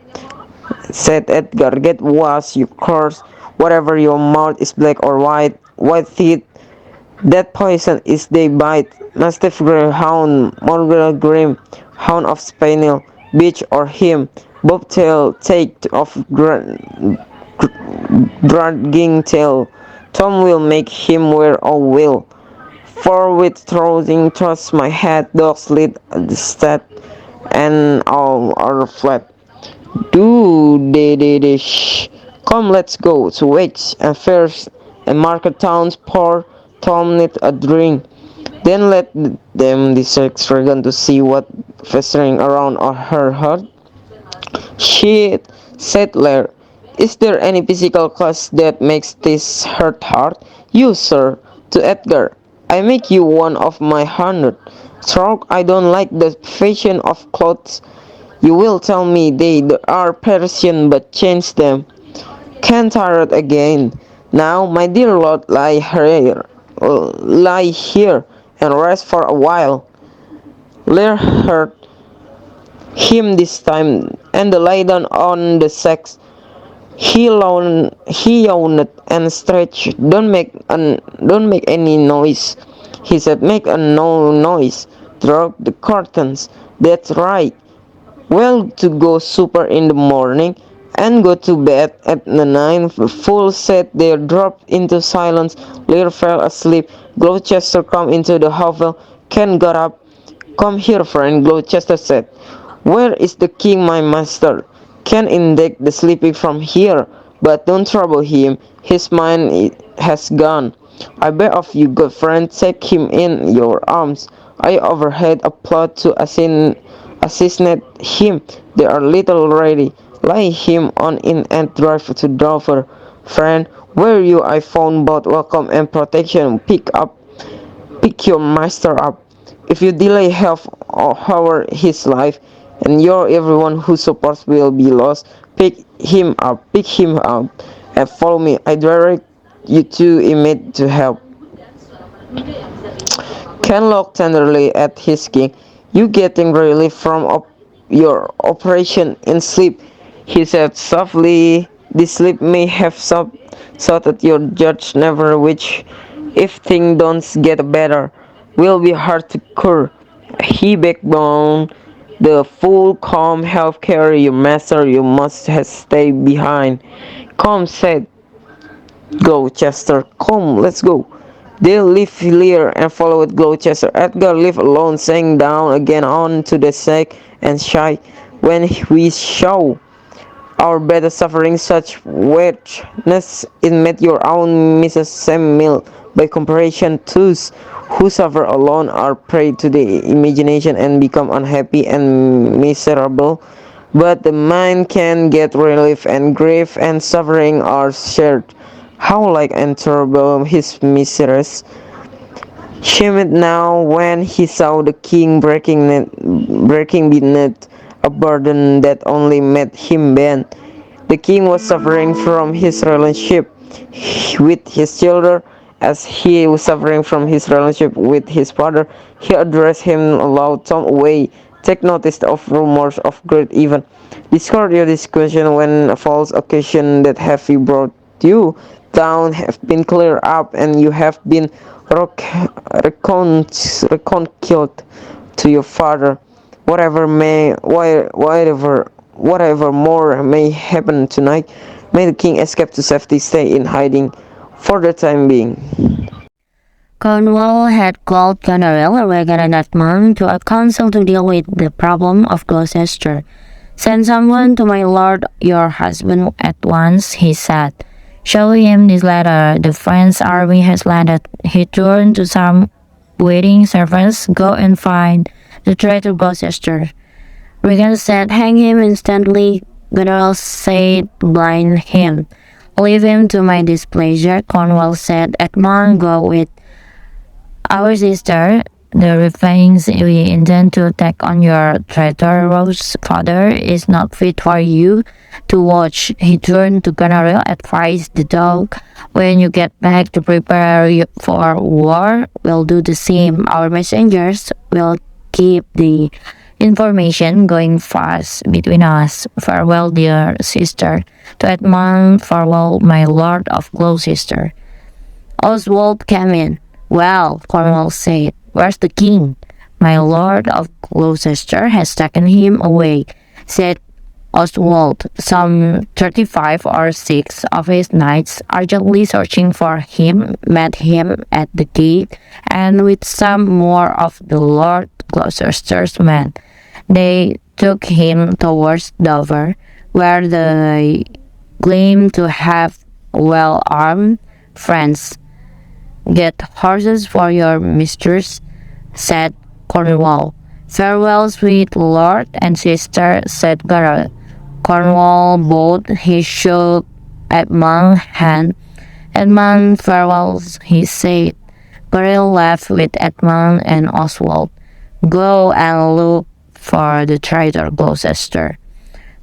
said Edgar. Get washed, you curse. Whatever your mouth is black or white teeth, that poison is they bite. Mastiff greyhound, mongrel grim, hound of spaniel, bitch or him, bobtail, take of dragging tail. Tom will make him wear a will. For with throwing toss my head, dogs lead the stat, and all are flat. Do shh. Come, let's go to wakes and fairs and market towns. Pour Tom need a drink. Then let them dissect Regan to see what festering around her heart. Shit, said Lear. Is there any physical cause that makes this hurt hard? You, sir, to Edgar. I make you one of my 100. Stroke, I don't like the fashion of clothes. You will tell me they are Persian, but change them. Ken tired again. Now, my dear lord, lie here and rest for a while. Lear heard him this time, and lay down on the sacks. He yawned and stretched. Don't make any noise, he said. Make a no noise. Drop the curtains. That's right. Well, to go super in the morning and go to bed at the 9. Full set they dropped into silence. Lear fell asleep. Gloucester come into the hovel. Ken got up. Come here, friend, Gloucester said. Where is the king, my master? Ken indict the sleeping from here, but don't trouble him. His mind has gone. I beg of you, good friend, take him in your arms. I overheard a plot to assassinate him. They are little ready. Lay him on in and drive to Dover. Friend, where you I found both welcome and protection. Pick your master up. If you delay half hour his life, and your everyone who supports will be lost. Pick him up, and follow me. I direct you to immediate to help. Ken looked tenderly at his king. You getting relief from your operation in sleep, he said softly. This sleep may have sorted your judge never, which, if things don't get better, will be hard to cure. He backbone the full calm health care your master you must have stay behind. Come, said Gloucester. Come, let's go. They left Lear and followed Gloucester. Edgar lived alone, sank down again onto the sack and sighed. When we saw our better suffering such wretchedness, it made your own Mrs. Samuel. By comparison, those who suffer alone are prey to the imagination and become unhappy and miserable. But the mind can get relief, and grief and suffering are shared. How like and terrible his miseries! Shamed now when he saw the king breaking beneath a burden that only made him bend. The king was suffering from his relationship with his children as he was suffering from his relationship with his father. He addressed him aloud. Tom away. Take notice of rumors of great event. Discard your discussion when a false occasion that have you brought you down have been cleared up, and you have been reconciled to your father. Whatever more may happen tonight, may the king escape to safety, stay in hiding for the time being. Cornwall had called General Regan that month to a council to deal with the problem of Gloucester. Send someone to my lord your husband at once, he said. Show him this letter. The French army has landed. He turned to some waiting servants. Go and find the traitor Gloucester. Regan said, hang him instantly. General said, blind him. Leave him to my displeasure. Cornwall said, Edmund, go with our sister. The revenge we intend to take on your traitorous father is not fit for you to watch. He turned to General, advised the dog. When you get back to prepare for war, we'll do the same. Our messengers will keep the information going fast between us. Farewell, dear sister. To Edmund, farewell, my lord of Gloucester. Oswald came in. Well, Cornwall said, where's the king? My lord of Gloucester has taken him away, said Oswald. Some 35 or 6 of his knights, urgently searching for him, met him at the gate, and with some more of the Lord Gloucester's men, they took him towards Dover, where they claimed to have well-armed friends. Get horses for your mistress, said Cornwall. Farewell, sweet lord and sister, said Geralt. Cornwall bowed. He shook Edmund's hand. Edmund, farewell, he said. Geralt left with Edmund and Oswald. Go and look for the traitor Gloucester.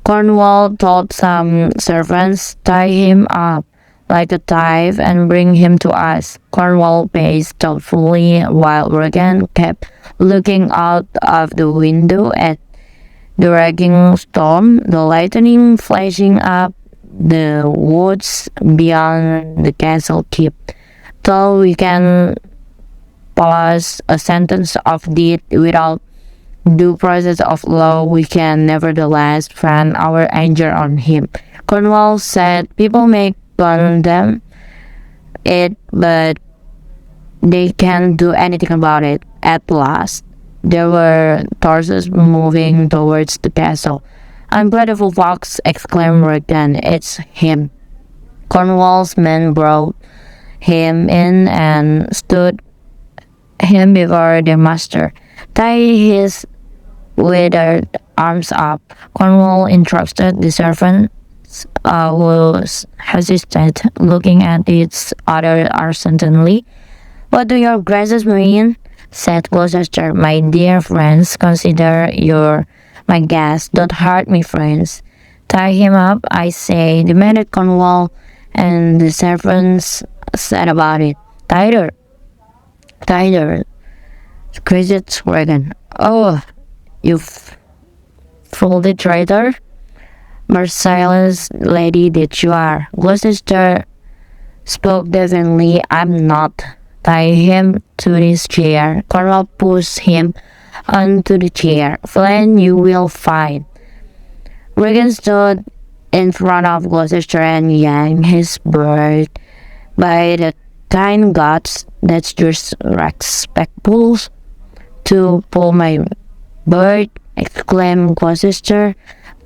Cornwall told some servants, "Tie him up like a thief and bring him to us." Cornwall paced thoughtfully while Regan kept looking out of the window at the raging storm, the lightning flashing up the woods beyond the castle keep, till we can pass a sentence of death without due process of law, we can nevertheless friend our anger on him. Cornwall said people may condemn it, but they can't do anything about it. At last, there were horses moving towards the castle. "Unbreathable fox!" exclaimed Regan. "It's him." Cornwall's men brought him in and stood him before their master. "Tie his withered arms up," Cornwall instructed the servant, who hesitated, looking at its other uncertainly. "What do your graces mean?" said Gloucester. "My dear friends, consider you're my guests. Don't hurt me, friends." "Tie him up, I say," demanded Cornwall, and the servants said about it. "Tighter, tighter," screeched Regan. "Oh, you folded traitor! Merciless lady that you are." Gloucester spoke definitely. "I'm not." "Tie him to this chair." Cornwall pushed him onto the chair. "Flynn, you will fight." Regan stood in front of Gloucester and yanked his bird by the kind gods. "That's just respectful to pull my bird," exclaimed Gloucester,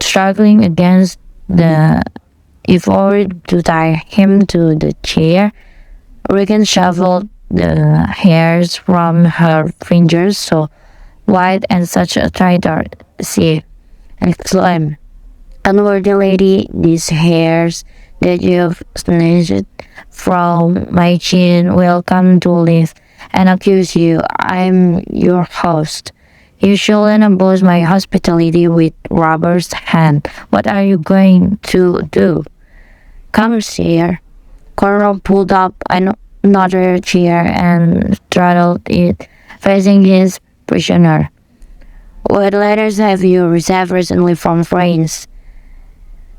struggling against the effort to tie him to the chair. Regan shuffled the hairs from her fingers. "So white and such a traitor," she exclaimed. "Unworthy lady, these hairs that you've snatched from my chin will come to life and accuse you. I'm your host. You shouldn't abuse my hospitality with robber's hand. What are you going to do?" "Come, sir." Cornwall pulled up another chair and straddled it, facing his prisoner. "What letters have you received recently from France?"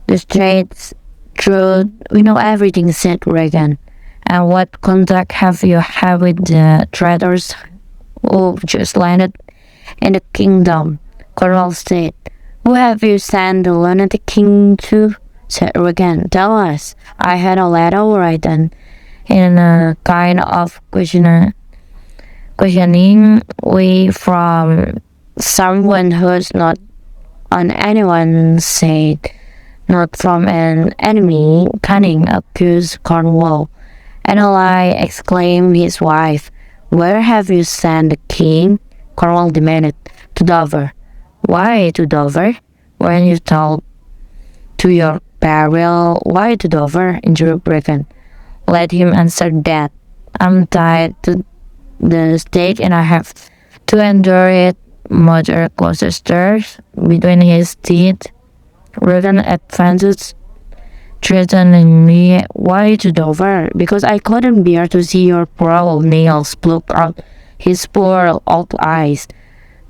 "The straight truth. We know everything," said Regan. "And what contact have you had with the traitors who just landed in the kingdom?" Cornwall said. "Who have you sent the lunatic king to?" said Regan. "Tell us." "I had a letter written in a kind of questioning way from someone who's not on anyone's side, not from an enemy." "Cunning," accused Cornwall. "And a lie," exclaimed his wife. "Where have you sent the king?" Cornwall demanded. "To Dover." "Why to Dover? Weren't you told to your peril?" "Why to Dover?" interrupted Regan. "Let him answer that. I'm tied to the stake and I have to endure it," muttered Gloucester between his teeth. Regan advanced threateningly. "Why to Dover?" "Because I couldn't bear to see your poor old nails pluck out his poor old eyes,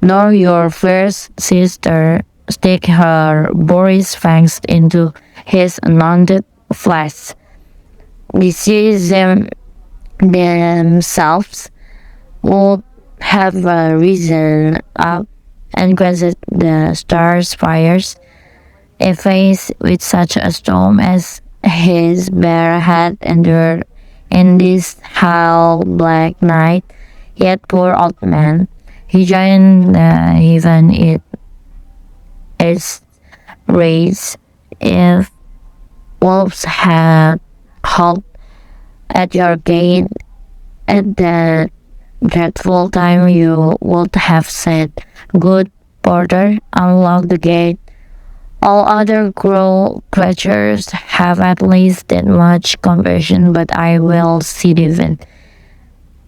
nor your first sister stick her boris fangs into his anointed flesh. Disease themselves would have risen up and quenched the stars' fires. A face with such a storm as his bear had endured in this hell black night. Yet poor old man, he joined even its race. If wolves had halt at your gate at that dreadful time, you would have said, 'Good porter, unlock the gate.' All other cruel creatures have at least that much compassion, but I will see even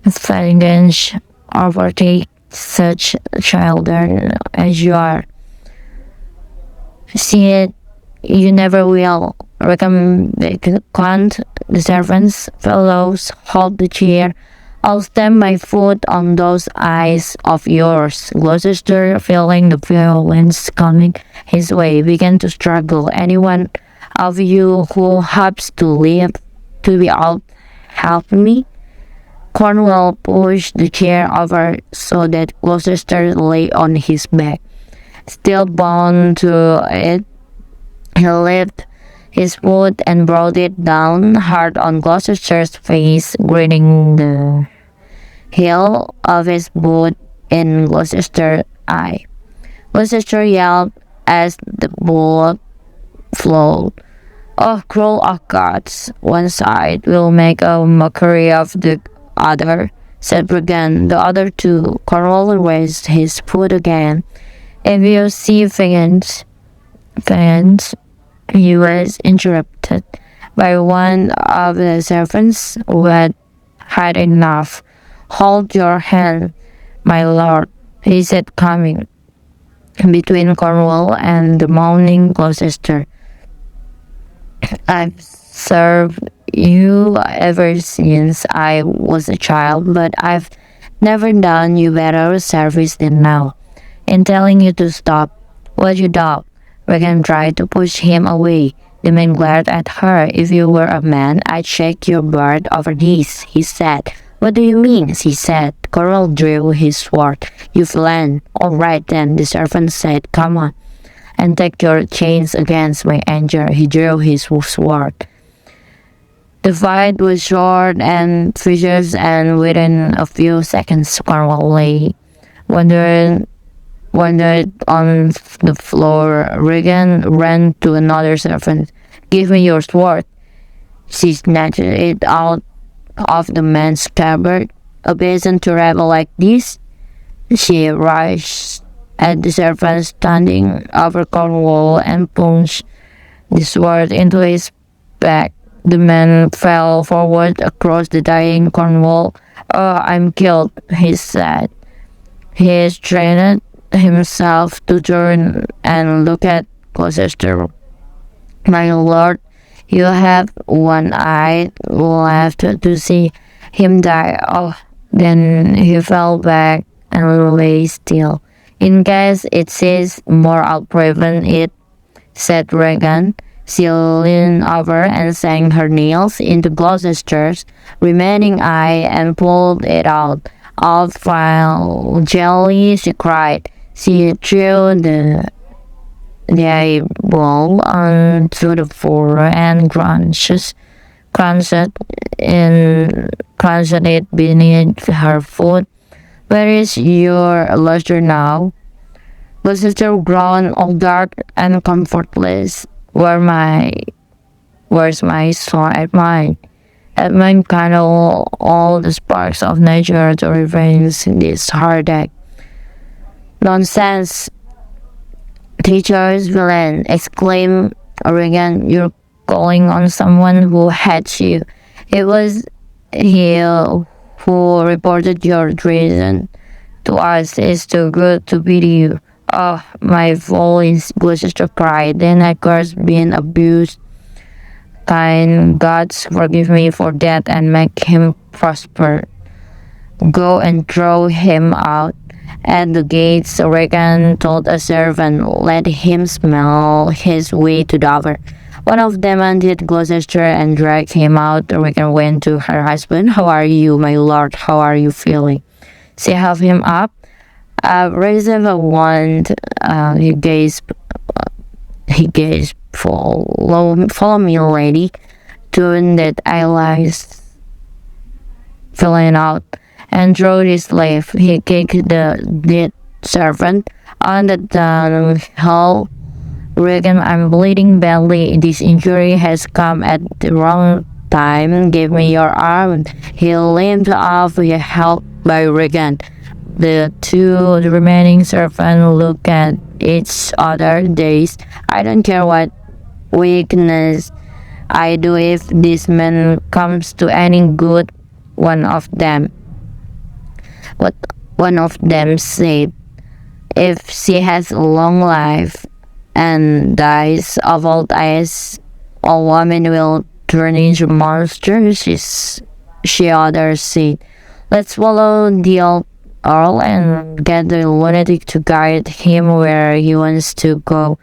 vengeance overtake such children as you are." "See it you never will. Can't the servants, fellows, hold the chair. I'll stamp my foot on those eyes of yours. Gloucester, feeling the violence coming his way, began to struggle. Anyone of you who happens to live to be out, help me. Cornwall pushed the chair over so that Gloucester lay on his back. Still bound to it, he lifted his foot and brought it down hard on Gloucester's face, gritting the heel of his boot in Gloucester's eye. Gloucester yelled as the bullet flowed. Oh, cruel of gods! One side will make a mockery of the other, said Brigand. The other two. Cornwall raised his foot again. If you see fans, he was interrupted by one of the servants who had enough. Hold your hand, my lord, he said, coming between Cornwall and the moaning Gloucester. I've served you ever since I was a child, but I've never done you better service than now. In telling you to stop, what you dog? Regan tried to push him away. The man glared at her. If you were a man, I'd shake your bird over this, he said. What do you mean? She said. Cornwall drew his sword. You villain. All right then, the servant said. Come on, and take your chains against my anger. He drew his sword. The fight was short and fierce, and within a few seconds, Cornwall lay wandered on the floor. Regan ran to another servant. Give me your sword. She snatched it out of the man's scabbard. A basin to rebel like this? She rushed at the servant standing over Cornwall and plunged the sword into his back. The man fell forward across the dying Cornwall. Oh, I'm killed, he said. He strained himself to turn and look at Gloucester. My lord, you have one eye left to see him die. Oh, then he fell back and lay still. In case it sees more, I'll prevent it, said Regan. She leaned over and sank her nails into Gloucester's remaining eye and pulled it out. Out file jelly, she cried. She threw the eyeball onto the floor and crunched it beneath her foot. Where is your luster now? Gloucester grown all dark and comfortless. Where's my soul at mine? At mine kindle all the sparks of nature to revenge this heartache. Nonsense, teacher's villain, exclaimed Regan. You're calling on someone who hates you. It was he who reported your treason to us. It's too good to pity you. Oh, my fault is Gloucester cried. Then I cursed being abused. Kind gods forgive me for that and make him prosper. Go and throw him out. At the gates, Regan told a servant, let him smell his way to Dover. One of them undid Gloucester and dragged him out. Regan went to her husband. How are you, my lord? How are you feeling? She held him up. Raise a wand. He gasped. Follow me, lady. Tune that eyelids filling out, and drew his slave. He kicked the dead servant on the dunghill. Regan, I'm bleeding badly. This injury has come at the wrong time. Give me your arm. He limped off, helped by Regan. The remaining servants looked at each other dazed. I don't care what weakness I do if this man comes to any good. One of them said, if she has a long life and dies of old age, all women will turn into monsters. She others said, let's follow the old Earl and get the lunatic to guide him where he wants to go.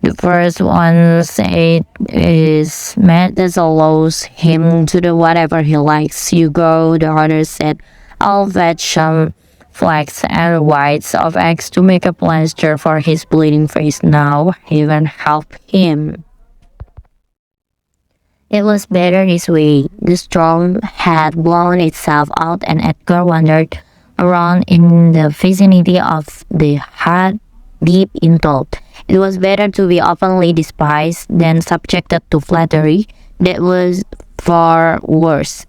The first one said his madness allows him to do whatever he likes. You go. The other said, I'll fetch some flax and whites of eggs to make a plaster for his bleeding face now. Heaven help him. It was better this way. The storm had blown itself out, and Edgar wandered around in the vicinity of the hut, deep in thought. It was better to be openly despised than subjected to flattery. That was far worse.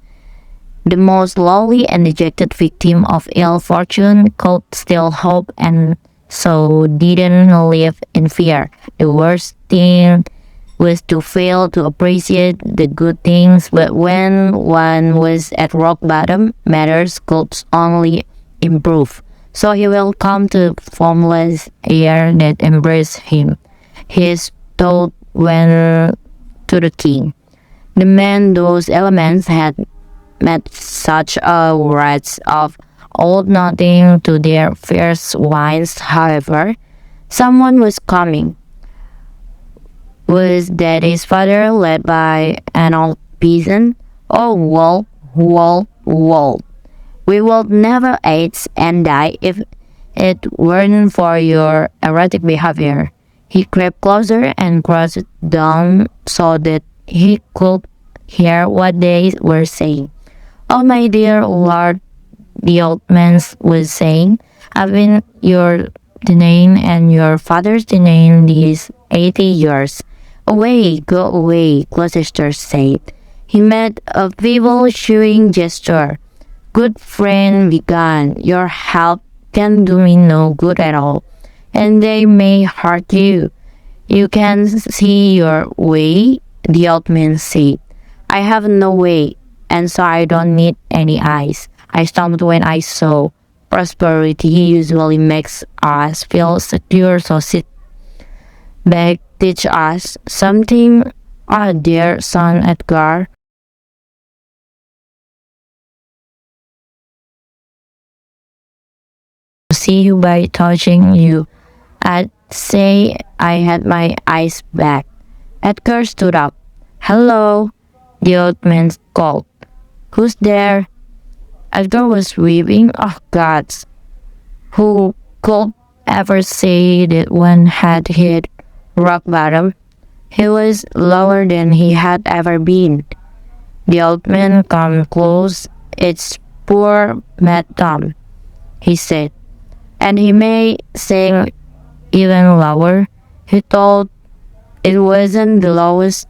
The most lowly and dejected victim of ill fortune could still hope and so didn't live in fear. The worst thing was to fail to appreciate the good things, but when one was at rock bottom, matters could only improve. So he welcomed the formless air that embraced him. His thought went to the king. The man those elements had met such a wretch of owed nothing to their fierce winds. However, someone was coming. Was that his father, led by an old peasant? Oh, Wall. We would never age and die if it weren't for your erratic behavior. He crept closer and crouched down so that he could hear what they were saying. Oh, my dear lord, the old man was saying, I've been your denouement and your father's denouement these 80 years. Away, go away, Gloucester said. He made a feeble shooing gesture. Good friend, begone. Your help can do me no good at all, and they may hurt you. You can see your way, the old man said. I have no way, and so I don't need any eyes. I stumbled when I saw. Prosperity usually makes us feel secure, so sit back, teach us something, our dear son Edgar. See you by touching you. I'd say I had my eyes back. Edgar stood up. Hello, the old man called. Who's there? Edgar was weeping. Oh, gods. Who could ever say that one had hit rock bottom? He was lower than he had ever been. The old man came close. It's poor Mad Tom, he said. And he may sing even lower. He thought it wasn't the lowest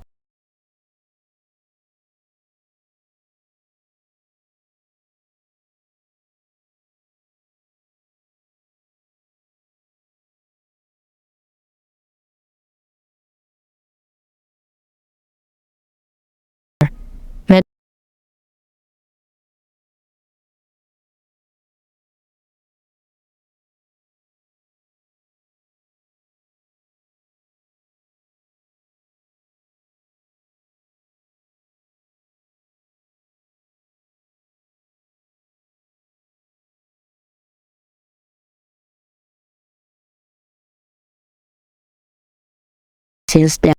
Mad since then.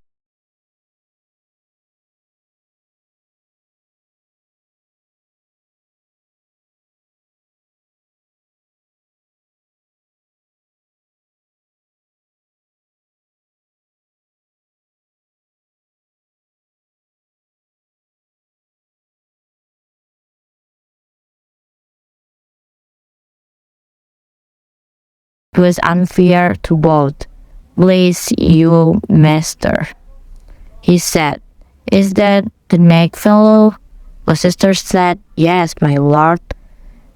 It was unfair to both. Bless you, master, he said. Is that the neck fellow? Gloucester said, yes, my lord.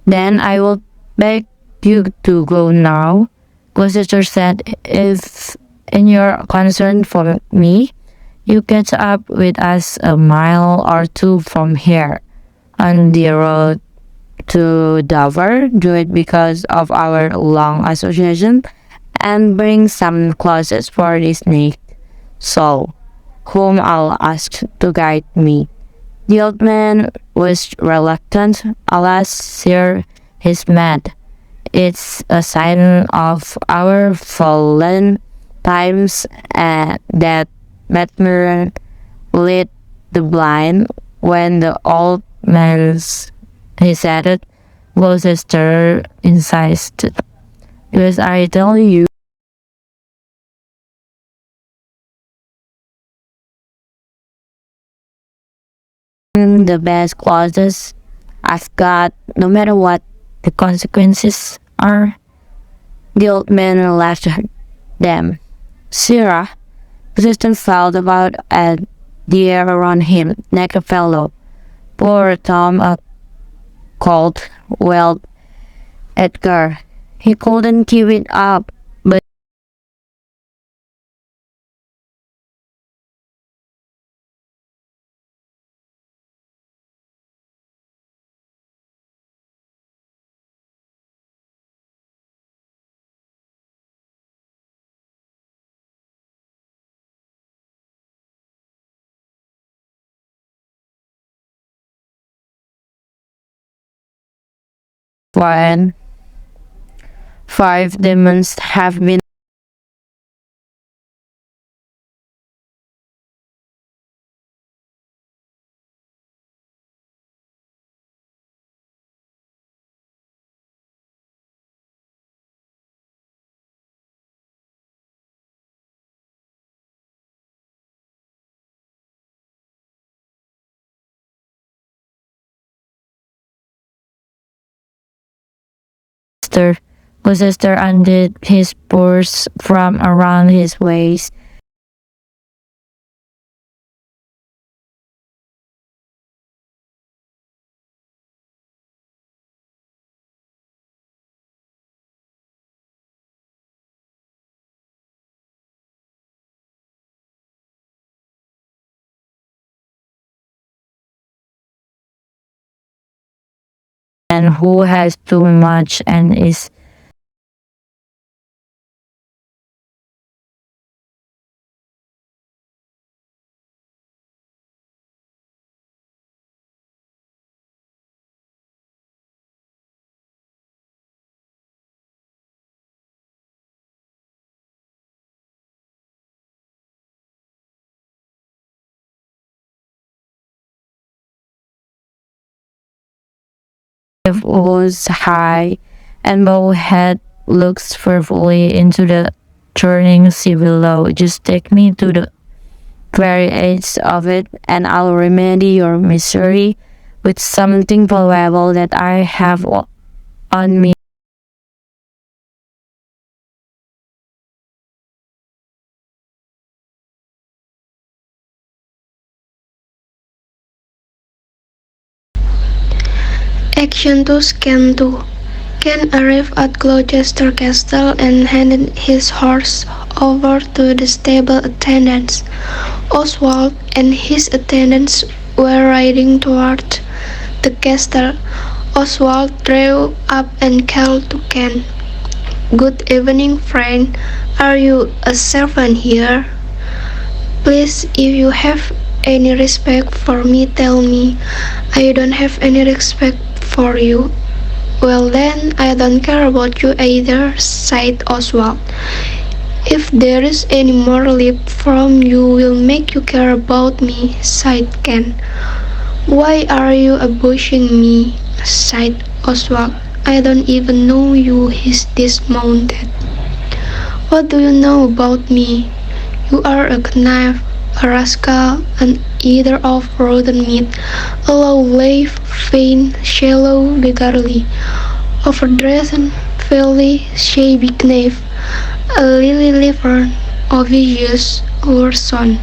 Then I will beg you to go now. Gloucester said, if in your concern for me, you catch up with us a mile or two from here on the road to Dover. Do it because of our long association and bring some clothes for this naked soul, whom I'll ask to guide me. The old man was reluctant. Alas, sir, he's mad. It's a sign of our fallen times that madmen lead the blind. When the old man he said it, Gloucester insisted. Because I tell you, the best clothes I've got, no matter what the consequences are. The old man left them. Sarah, Persistent felt about the air around him, naked fellow. Poor Tom, called, well, Edgar. He couldn't keep it up, but when 5 demons have been Gloucester undid his purse from around his waist. And who has too much and is was high, and bowhead looks fearfully into the churning sea below. Just take me to the very edge of it, and I'll remedy your misery with something valuable that I have on me. Action 2 Scan 2. Ken arrived at Gloucester Castle and handed his horse over to the stable attendants. Oswald and his attendants were riding toward the castle. Oswald drew up and called to Ken. "Good evening, friend. Are you a servant here? Please, if you have any respect for me, tell me. I don't have any respect for you." "Well then, I don't care about you either," sighed Oswald. "If there is any more lip from you will make you care about me," sighed Ken. "Why are you abusing me?" sighed Oswald. "I don't even know you is dismounted." "What do you know about me? You are a knave, a rascal, an eater of rotten meat, a low-lived, vain, shallow, beggarly, overdressed, filthy, shabby knave, a lily-livered, obvious son,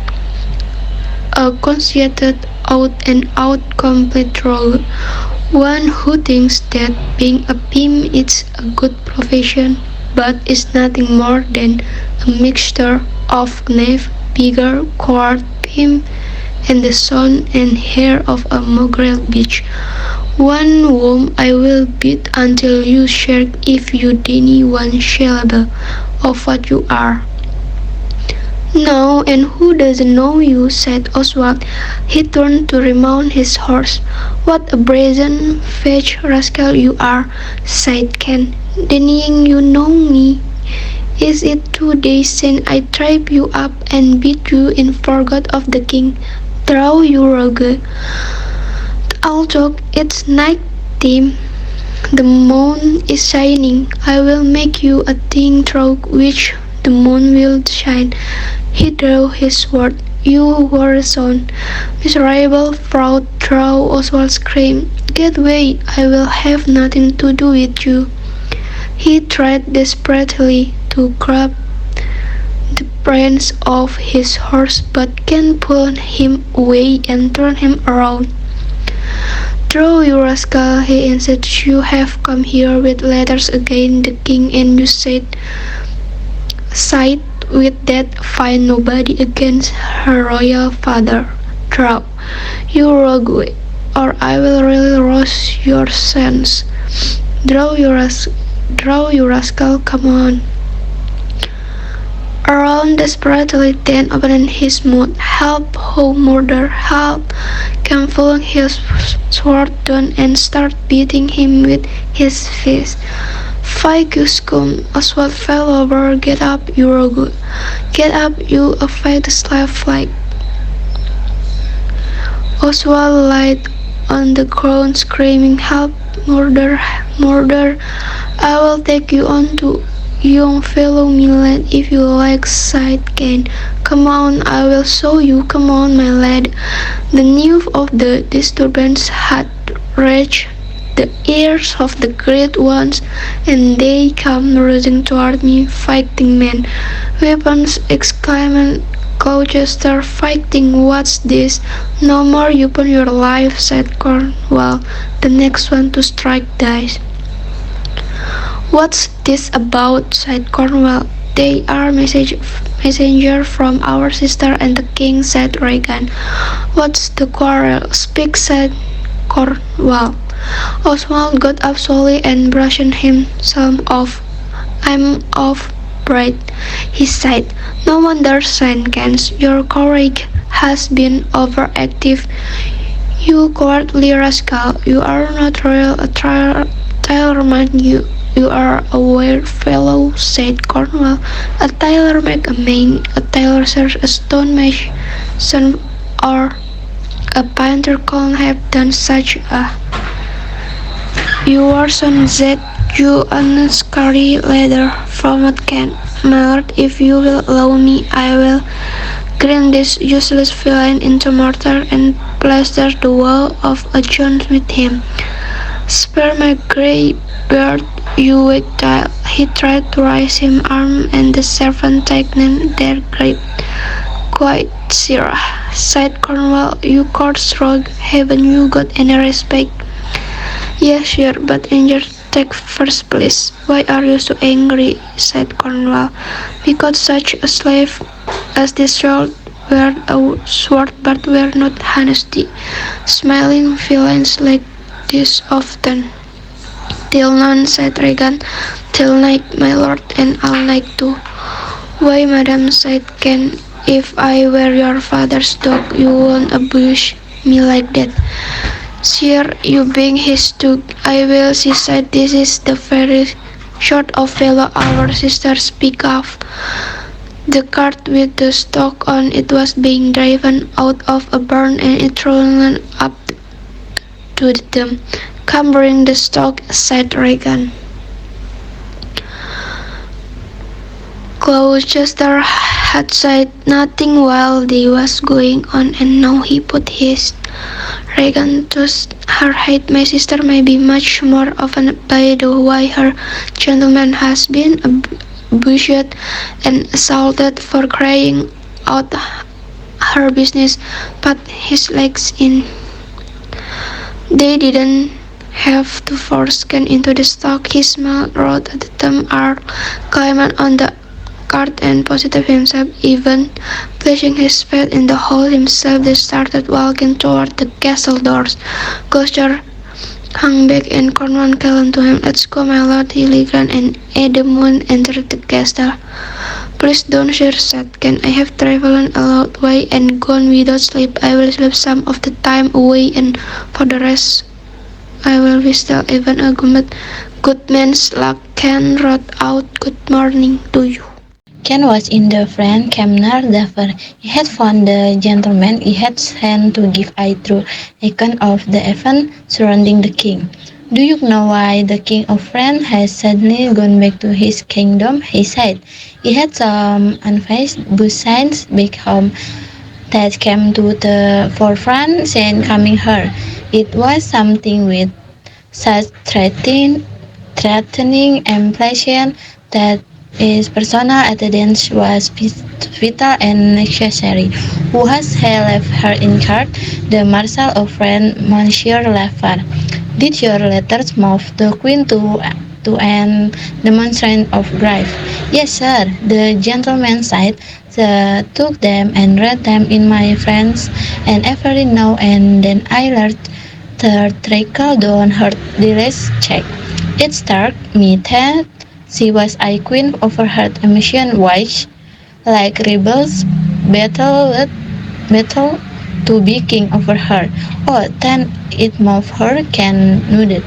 a conceited, out-and-out complete rogue, one who thinks that being a pimp is a good profession, but is nothing more than a mixture of knave, beggar, coward, pimp, and the son and heir of a mongrel bitch. one whom I will beat until you shirk if you deny one syllable of what you are. No, and who doesn't know you, said Oswald. He turned to remount his horse. What a brazen-faced rascal you are, sighed Ken, denying you know me. Is it 2 days since I tripped you up and beat you in forgot of the king? Draw, you rogue. I'll talk, it's night time. The moon is shining. I will make you a thing through which the moon will shine. He drew his sword. You were a son. Miserable, proud, throw, Oswald screamed. Get away, I will have nothing to do with you. He tried desperately to grab the reins of his horse, but Ken pulled him away and turned him around. Draw, you rascal, he insisted. You have come here with letters against the king, and you side with that fine nobody against her royal father. Draw, you rogue, or I will really roast your sons. Draw, you rascal, come on. Around desperately, then opened his mouth. Help, oh murder, help! Came pulling his sword down and started beating him with his fist. Fike, you scum! Oswald fell over. Get up, you rogue! Get up, you affected slave flag! Oswald lay on the ground screaming, help, murder, murder! I will take you on to young fellow Milan if you like, sighed Ken. Come on, I will show you. Come on, my lad. The news of the disturbance had reached the ears of the great ones, and they came rushing toward me, fighting men. Weapons, exclaimed Gloucester, fighting. What's this? No more you upon your life, said Cornwall, the next one to strike dice. What's this about? Said Cornwall. They are messenger from our sister and the king, said Regan. What's the quarrel? Speak, said Cornwall. Oswald got up slowly and brushed himself off. I'm off breath, he said. No wonder, Saint Kens, your courage has been overactive. You cowardly rascal, you are not royal, a tailorman, you are a weird fellow, said Cornwall. A tailor make a man, a tailor serves a stonemason, or a painter can't have done such a. Your son said, you unscary leather from a can. My lord, if you will allow me, I will grind this useless villain into mortar and plaster the wall of a Jones with him. Spare my grey beard, you weak child. He tried to raise his arm, and the servant tightened their grip. Quite, sirrah, said Cornwall. You coarse rogue, haven't you got any respect? Yes, sure, but injured take first place. Why are you so angry? Said Cornwall. Because such a slave as this sword were a sword, but were not honesty. Smiling villains like this often. Till none, said Regan. Till night, my lord, and all night too. Why, madam, said Ken, if I were your father's dog, you won't abuse me like that. Sir, you being his dog, I will, she said. This is the very sort of fellow our sisters speak of. The cart with the stock on it was being driven out of a barn, and it rolled up to them. Come bring the stock, said Regan. Gloucester had said nothing while this was going on, and now he put his. Regan tossed her head. My sister may be much more often by the way her gentleman has been abused and assaulted for crying out her business, but his legs in. They didn't have to force Ken into the stock. He smiled, rode at them, climbed on the cart and positive himself, even placing his feet in the hole himself. They started walking toward the castle doors. Gloucester hung back and Cornwall called to him, "Let's go, my lord." Hilligran and Edmund entered the castle. "Please don't share," said Ken. "I have travelled a long way and gone without sleep. I will sleep some of the time away, and for the rest I will whistle. Even a good man's luck." Ken wrote out, "Good morning to you." Ken was in the Frank Kemner Duffer. He had found the gentleman he had sent to give a true account of the event surrounding the king. "Do you know why the king of France has suddenly gone back to his kingdom?" he said. "He had some unfinished business back home that came to the forefront and coming here. It was something with such threatening implication that his personal attendance was vital and necessary. Who has he left her in charge? The Marshal of France, Monsieur Lefar. Did your letters move the Queen to an demonstration of grief?" "Yes, sir," the gentleman said. "Took them and read them in my French, and every now and then I learned the trickle down her dearest cheek. It struck me that she was a queen overheard emission wise, like rebels battle to be king over her. Oh, then it moved her, can noted.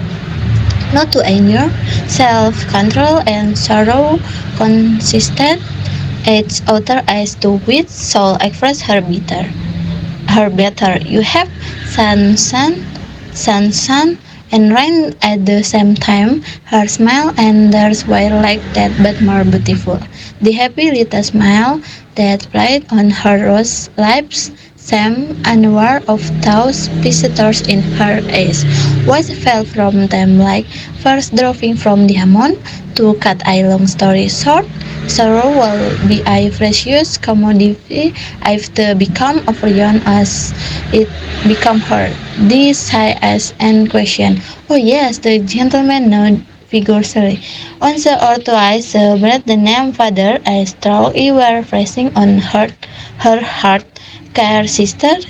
Not to anger, self-control and sorrow consistent its author as to which soul express her better. You have sunshine and rain at the same time. Her smile and theirs were like that, but more beautiful. The happy little smile that played on her rose lips seemed unaware of those visitors in her eyes. What fell from them like first dropping from diamond. To cut a long story short, sorrow will be a precious commodity if the become overyoung as it become her. This sigh as and question. "Oh yes," the gentleman nodded vigorously. Once or twice breathed the name father as though it were pressing on her heart. "Care sister,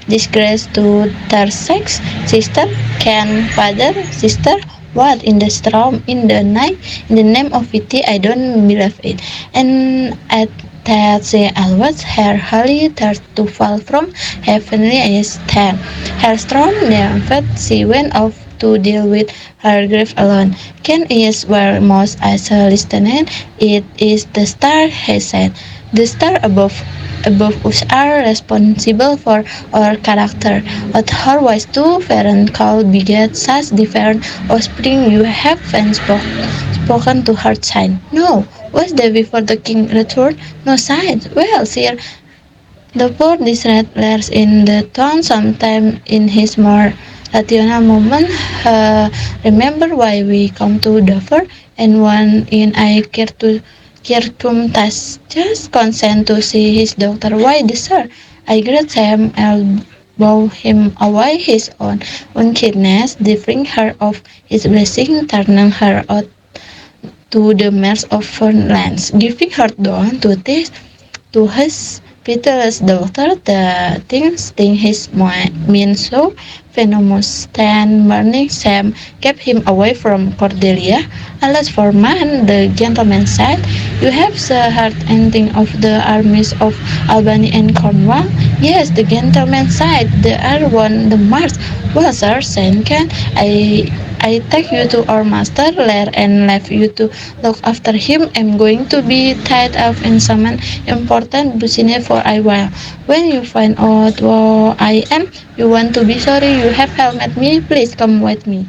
disgrace to their sex, sister, can father, sister." What in the storm, in the night, in the name of pity, I don't believe it. And at that she always her holy thirst to fall from heavenly stand. Her strong faith she went off to deal with her grief alone. Ken is where most as a listener. It is the star, he said. The star above us are responsible for our character. Otherwise, two parents could beget such different offspring. You have spoken to her sign. "No." Was the before the king returned? "No sign." "Well, sir, the poor disread letters in the town sometime in his more rational moment. Remember why we come to Dover, and one in I care to circumstance just consent to see his doctor. Why this, sir?" I greet him, elbow him away his own unkindness, depriving her of his blessing, turning her out to the mares of foreign lands, giving her down to this to his pitiless daughter. The things his mind so venomous. Then burning Sam kept him away from Cordelia. "Alas for man," the gentleman said, "you have heard anything of the armies of Albany and Cornwall?" "Yes," the gentleman said, "they are on the march." "Well, sir," said Ken, I take you to our master Lear and leave you to look after him. I'm going to be tied up in some important business for a while. When you find out who I am, you want to be sorry you have helped me. Please come with me."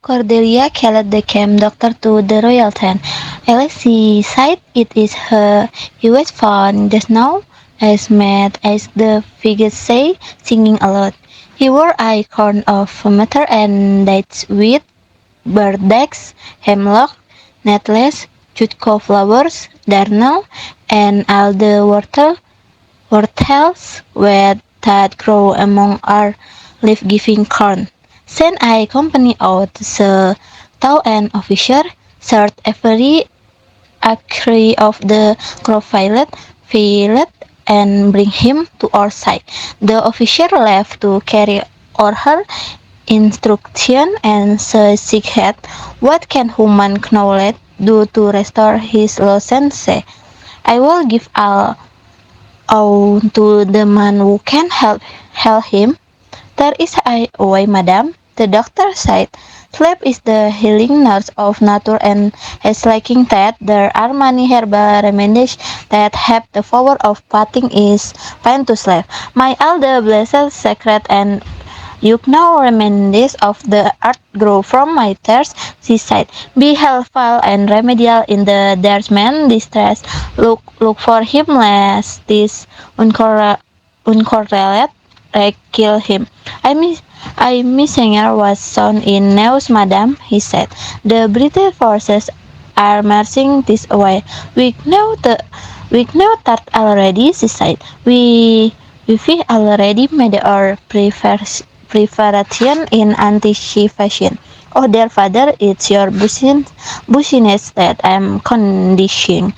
Cordelia carried the camp doctor to the royal tent. Alice sighed. "It is her. He was found just now, as mad as the figures say, singing aloud. He wore a crown of mitre and dates with burdocks, hemlock, nettles, jutco flowers, darnel, and all the whortles that grow among our leaf-giving corn. Send I company out, so thou an officer, search every acre of the crop field, and bring him to our side." The officer left to carry or her instruction and said, "What can human knowledge do to restore his lost sense? I will give all to the man who can help him." "There is a way, madam," the doctor said. "Sleep is the healing nurse of nature, and as lacking that, there are many herbal remedies that have the power of putting his pain to sleep. My elder blessed secret and you know remedies of the earth grow from my tears," she said. "Be helpful and remedial in the there's man distress. Look for him lest this uncorrelate kill him." I messenger was sown in Neus, madam," he said. "The British forces are marching this way. We know that already," she said. We've already made our preparation in anticipation." "Oh, dear father, it's your busyness that I'm conditioning.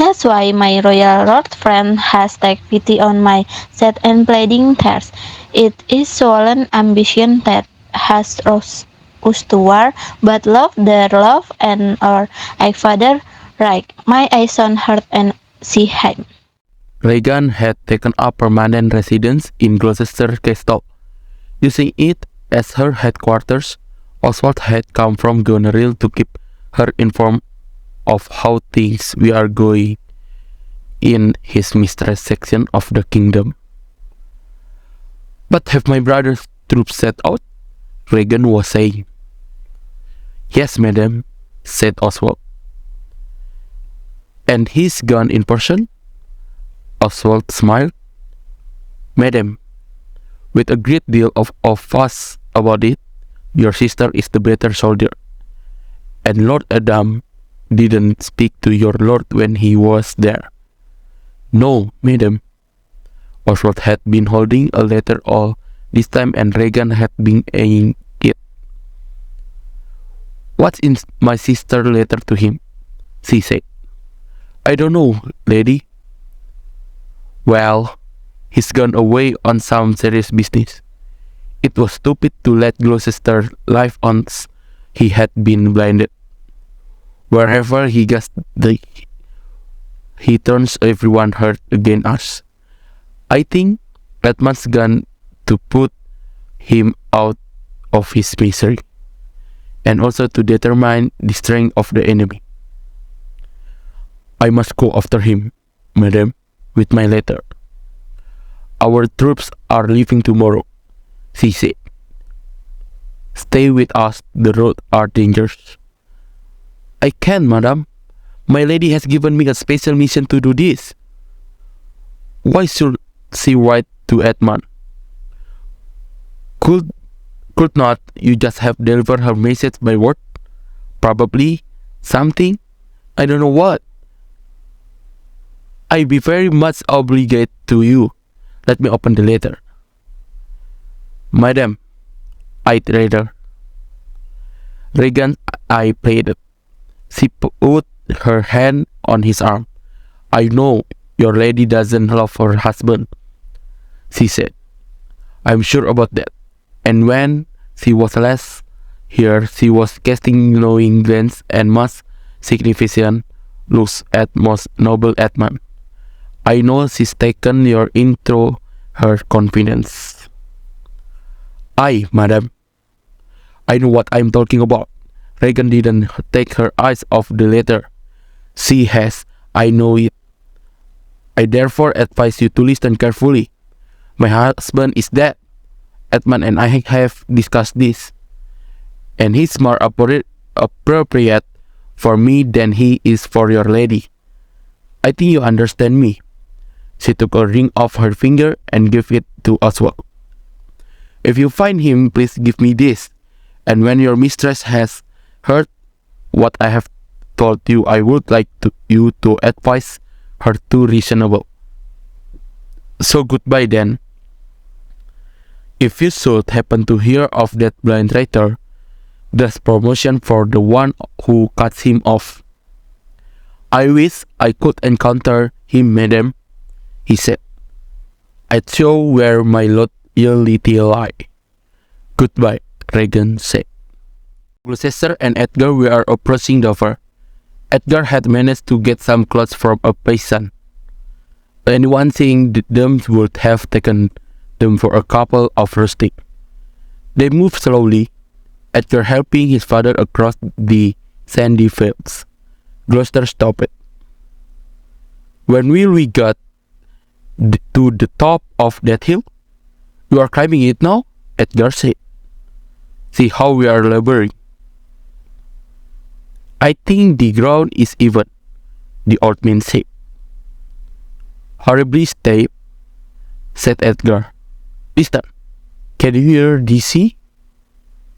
That's why my royal lord friend has taken pity on my sad and bleeding tears. It is swollen ambition that has us to war, but love, their love, and our father, right? My son heard and see him." Regan had taken up permanent residence in Gloucester Castle. Using it as her headquarters, Oswald had come from Goneril to keep her informed of how things were going in his mistress section of the kingdom. "But have my brother's troops set out?" Regan was saying. "Yes, madam," said Oswald. "And he's gone in person?" Oswald smiled. "Madam, with a great deal of fuss about it, your sister is the better soldier. And Lord Adam didn't speak to your lord when he was there." "No, madam." Oswald had been holding a letter all this time, and Regan had been eyeing it. "What's in my sister's letter to him?" she said. "I don't know, lady." "Well, he's gone away on some serious business. It was stupid to let Gloucester live on. He had been blinded. Wherever he goes, he turns everyone hurt against us. I think Edmund's gone to put him out of his misery, and also to determine the strength of the enemy. I must go after him, madam, with my letter. Our troops are leaving tomorrow," she said. "Stay with us, the roads are dangerous." "I can't, madam. My lady has given me a special mission to do this." "Why should she write to Edmund? Could not you just have delivered her message by word? Probably something, I don't know what." "I be very much obliged to you. Let me open the letter." "Madam, I'd rather." Regan's eye faded. She put her hand on his arm. "I know your lady doesn't love her husband," she said. "I'm sure about that." And when she was last here, she was casting knowing glances and most significant looks at most noble Edmund. "I know she's taken you into her confidence." "Aye, madam. I know what I'm talking about." Regan didn't take her eyes off the letter. "She has, I know it. I therefore advise you to listen carefully. My husband is dead. Edmund and I have discussed this, and he's more appropriate for me than he is for your lady. I think you understand me." She took a ring off her finger and gave it to Oswald. "If you find him, please give me this, and when your mistress has heard what I have told you, I would like you to advise her to reasonable. So goodbye then. If you should happen to hear of that blind traitor, there's promotion for the one who cuts him off." "I wish I could encounter him, madam," he said. "I'd show where my loyalty lie. Goodbye." Regan said. Gloucester and Edgar were approaching Dover. Edgar had managed to get some clothes from a peasant. Anyone seeing them would have taken them for a couple of rustics. They moved slowly, Edgar helping his father across the sandy fields. Gloucester stopped. When will we get to the top of that hill? You are climbing it now? Edgar said. See how we are laboring. I think the ground is even, the old man said. Horribly steep, said Edgar. Listen, can you hear the sea?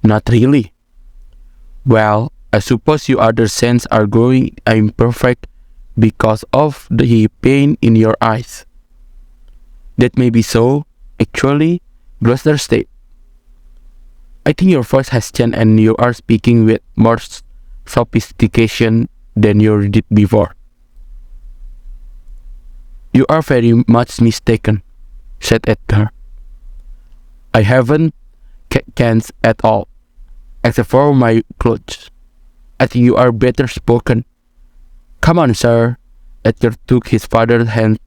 Not really. Well, I suppose your other senses are going imperfect because of the pain in your eyes. That may be so, actually, Gloucester said. I think your voice has changed and you are speaking with more sophistication than you did before. You are very much mistaken, said Edgar. I haven't changed at all, except for my clothes. I think you are better spoken. Come on, sir. Edgar took his father's hand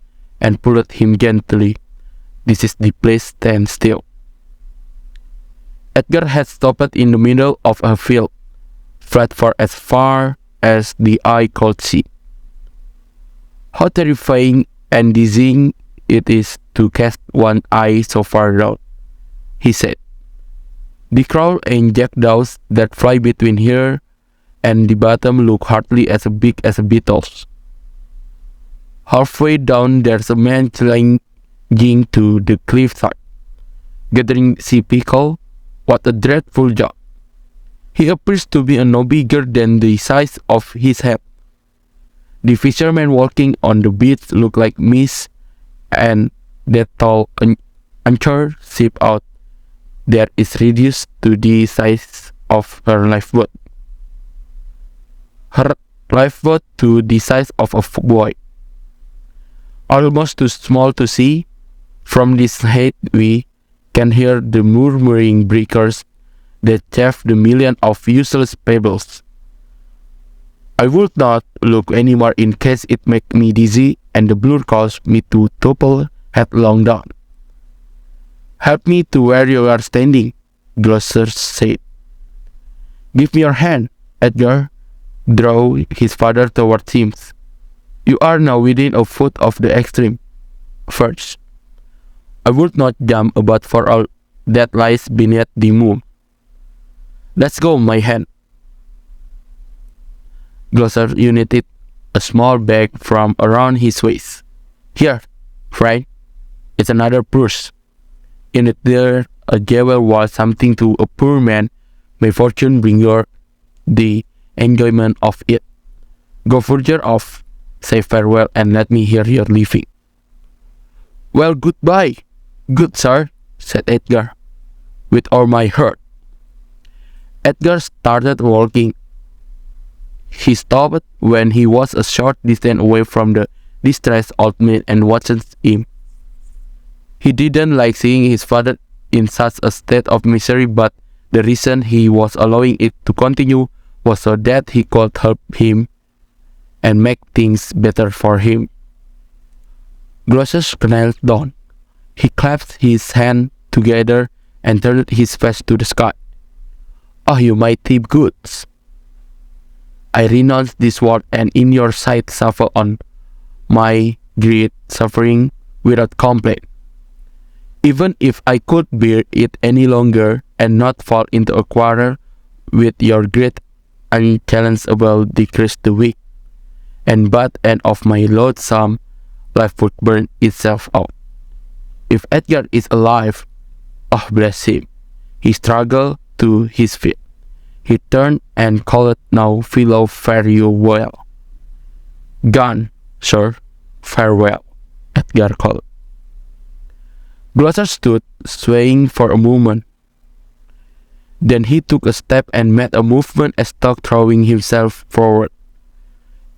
and pulled him gently. This is the place, stand still. Edgar had stopped in the middle of a field, flat for as far as the eye could see. How terrifying and dizzying it is to cast one eye so far down, he said. The crow and jackdaws that fly between here and the bottom look hardly as big as beetles. Halfway down there's a man clinging to the cliffside, gathering sea pickle. What a dreadful job! He appears to be no bigger than the size of his head. The fishermen walking on the beach look like mist, and that tall anchor ship out there is reduced to the size of her lifeboat. Her lifeboat to the size of a boy. Almost too small to see. From this height we can hear the murmuring breakers that chaff the million of useless pebbles. I would not look anymore in case it make me dizzy and the blur caused me to topple headlong down. Help me to where you are standing, Gloucester said. Give me your hand, Edgar drew his father towards him. You are now within a foot of the extreme. First, I would not jump about for all that lies beneath the moon. Let's go, my hand. Gloucester united a small bag from around his waist. Here, friend, it's another purse. In it there a jewel was something to a poor man. May fortune bring you the enjoyment of it. Go further off, say farewell, and let me hear your leaving. Well, goodbye, good sir, said Edgar, with all my heart. Edgar started walking. He stopped when he was a short distance away from the distressed old man and watched him. He didn't like seeing his father in such a state of misery, but the reason he was allowing it to continue was so that he could help him and make things better for him. Gloucester knelt down. He clasped his hands together and turned his face to the sky. Oh, you mighty gods! I renounce this world and in your sight suffer on my great suffering without complaint. Even if I could bear it any longer and not fall into a quarrel with your great unchallengeable decrease the weak, and but end of my loathsome life would burn itself out. If Edgar is alive, oh bless him, he struggled to his feet. He turned and called, now fellow, fare you well. Gone, sir, farewell, Edgar called. Gloucester stood, swaying for a moment. Then he took a step and made a movement as though throwing himself forward,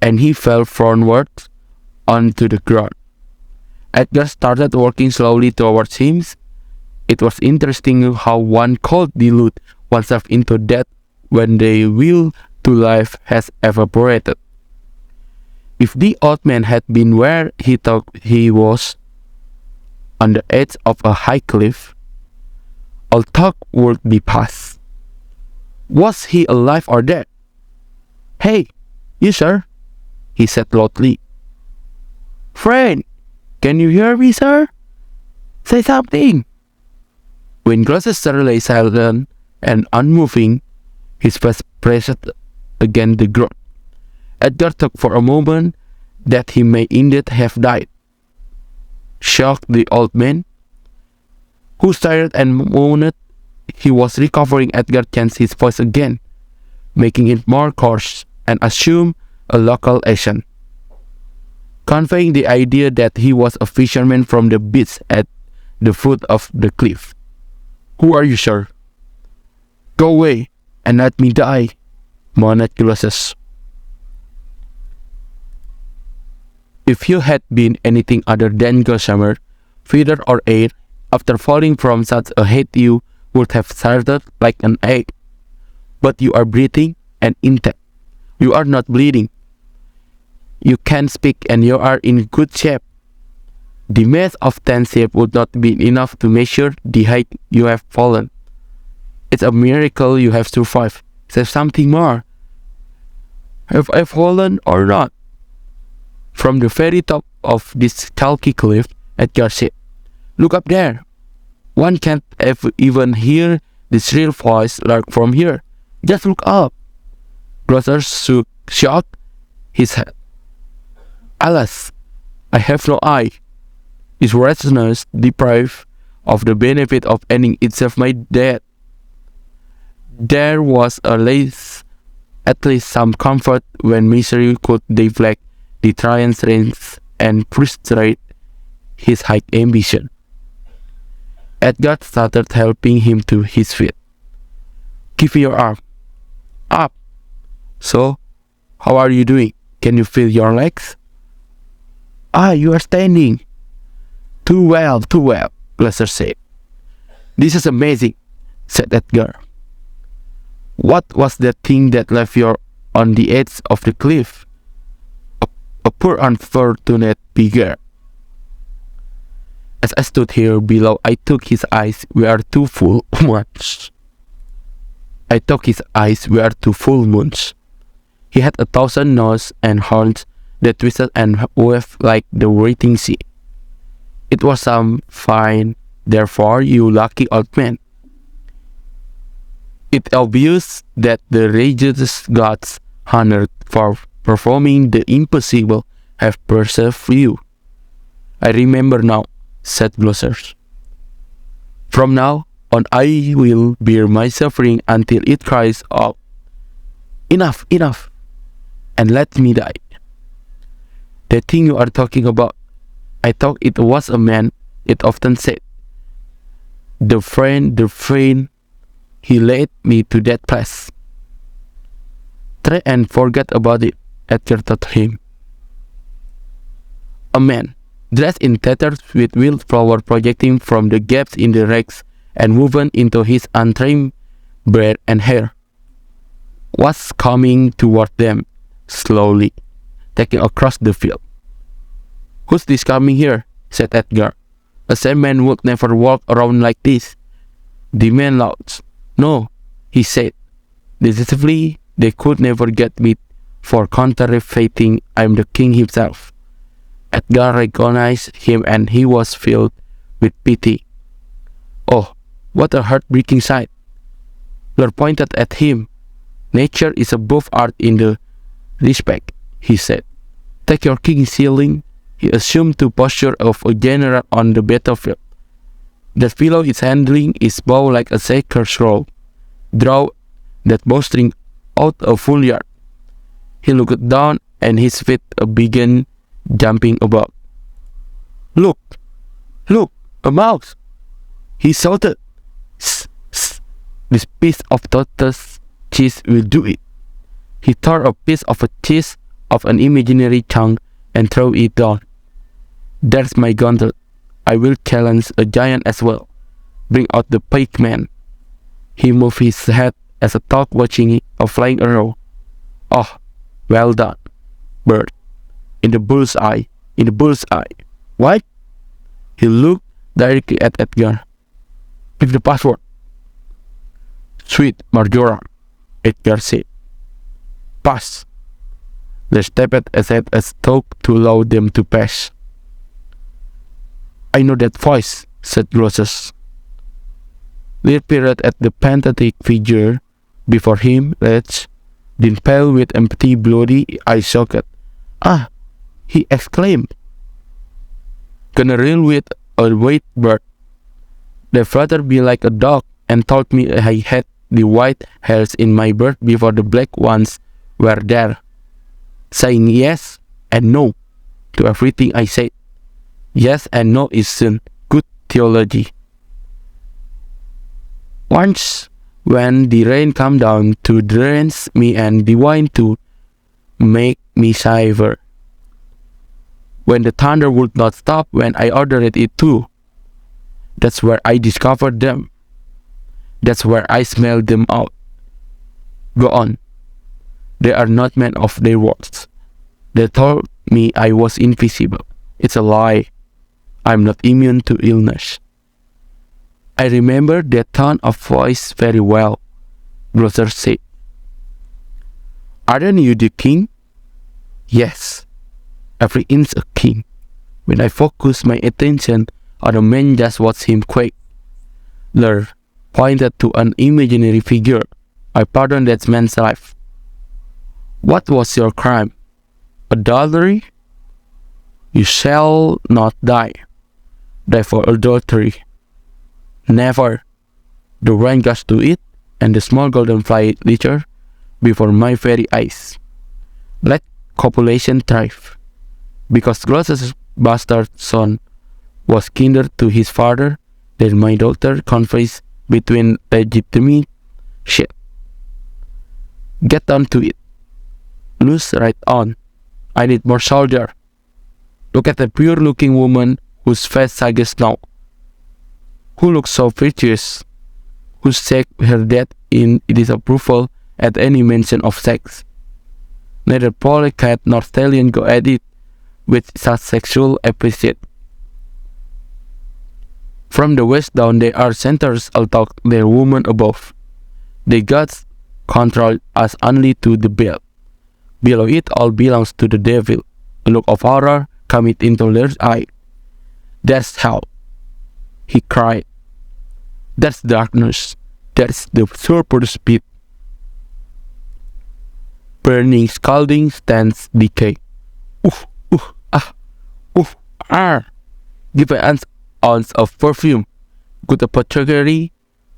and he fell frontward onto the ground. Edgar started walking slowly towards him. It was interesting how one could dilute oneself into death when the will to life has evaporated. If the old man had been where he thought he was, on the edge of a high cliff, all talk would be past. Was he alive or dead? "Hey, you sir," he said loudly. "Friend, can you hear me, sir? Say something." When Gloucester lay silent and unmoving, his face pressed against the ground, Edgar thought for a moment that he may indeed have died. Shocked, the old man, who stared and moaned he was recovering, Edgar changed his voice again, making it more coarse, and assumed a local accent, conveying the idea that he was a fisherman from the beach at the foot of the cliff. "Who are you, sir? Go away and let me die," moaned Gloucester. If you had been anything other than gossamer, feather or air, after falling from such a height you would have started like an egg. But you are breathing and intact. You are not bleeding. You can speak and you are in good shape. The mass of 10 shape would not be enough to measure the height you have fallen. It's a miracle you have survived. Say something more. Have I fallen or not? From the very top of this chalky cliff, Edgar said, "Look up there. One can't even hear the shrill voice like from here. Just look up." Gloucester shook his head. "Alas, I have no eye. Is restlessness deprived of the benefit of ending itself my death?" There was at least some comfort when misery could deflect the tyrant's reins and frustrate his high ambition. Edgar started helping him to his feet. "Give me your arm." "Up. So, how are you doing? Can you feel your legs?" "Ah, you are standing." Too well, Gloucester said. "This is amazing," said Edgar. "What was that thing that left you on the edge of the cliff?" A poor unfortunate beggar. As I stood here below, I took his eyes were two full moons. He had 1,000 noses and horns that twisted and waved like the waiting sea. It was some fine, therefore, you lucky old man. It's obvious that the religious gods honored for performing the impossible have preserved you." "I remember now," said Gloucester. "From now on I will bear my suffering until it cries out, 'Enough, enough,' and let me die." "The thing you are talking about, I thought it was a man," it often said. The friend, he led me to that place." "Try and forget about it," Edgar told him. A man, dressed in tatters with wildflower projecting from the gaps in the rags and woven into his untrimmed beard and hair, was coming toward them, slowly, taking across the field. "Who's this coming here?" said Edgar. "A sane man would never walk around like this." The man laughed. "No," he said, decisively, "they could never get me for counterfeiting I'm the king himself." Edgar recognized him and he was filled with pity. "Oh, what a heartbreaking sight." Lear pointed at him. "Nature is above art in the respect," he said. "Take your king's ceiling." He assumed the posture of a general on the battlefield. "That fellow is handling his bow like a sacred scroll. Draw that bowstring out a full yard." He looked down and his feet began jumping about. Look, a mouse!" he shouted. "Sss, sss, this piece of tortoise cheese will do it." He tore a piece of a cheese of an imaginary chunk and threw it down. "There's my gauntlet. I will challenge a giant as well. Bring out the pike man." He moved his head as a dog watching a flying arrow. Oh, well done, bird. In the bull's eye. In the bull's eye. What? He looked directly at Edgar. Give the password. Sweet Marjoram, Edgar said. Pass. They stepped aside as though to allow them to pass. I know that voice, said Grosses. Lear peered at the pathetic figure before him, wretched, then pale with empty, bloody eye socket. Ah, he exclaimed. Gonna reel with a white bird. They fluttered me like a dog and told me I had the white hairs in my bird before the black ones were there, saying yes and no to everything I said. Yes and no isn't good theology. Once, when the rain came down to drench me and the wine to make me shiver, when the thunder would not stop when I ordered it to, that's where I discovered them. That's where I smelled them out. Go on. They are not men of their words. They told me I was invisible. It's a lie. I'm not immune to illness. I remember that tone of voice very well, Grosser said. Aren't you the king? Yes, every inch a king. When I focus my attention on a man, just watch him quake. Lear pointed to an imaginary figure. I pardoned that man's life. What was your crime? Adultery? You shall not die. Die for adultery. Never. The rain goes to it, and the small golden fly litter before my very eyes. Let copulation thrive. Because Grosses' bastard son was kinder to his father than my daughter confessed between legitimate shit. Get down to it. Loose right on. I need more soldier. Look at the pure-looking woman whose face sags now. Who looks so virtuous? Who shakes her head in disapproval at any mention of sex? Neither polecat nor stallion go at it with such sexual appreciation. From the waist down they are centers although their woman above. The gods control us only to the belt. Below it all belongs to the devil. A look of horror coming into Lear's eye. That's hell, he cried. That's darkness. That's the surper's pit. Burning, scalding, stands decay. Oof, oof, ah, oof, ah. Give an ounce of perfume. Good apothecary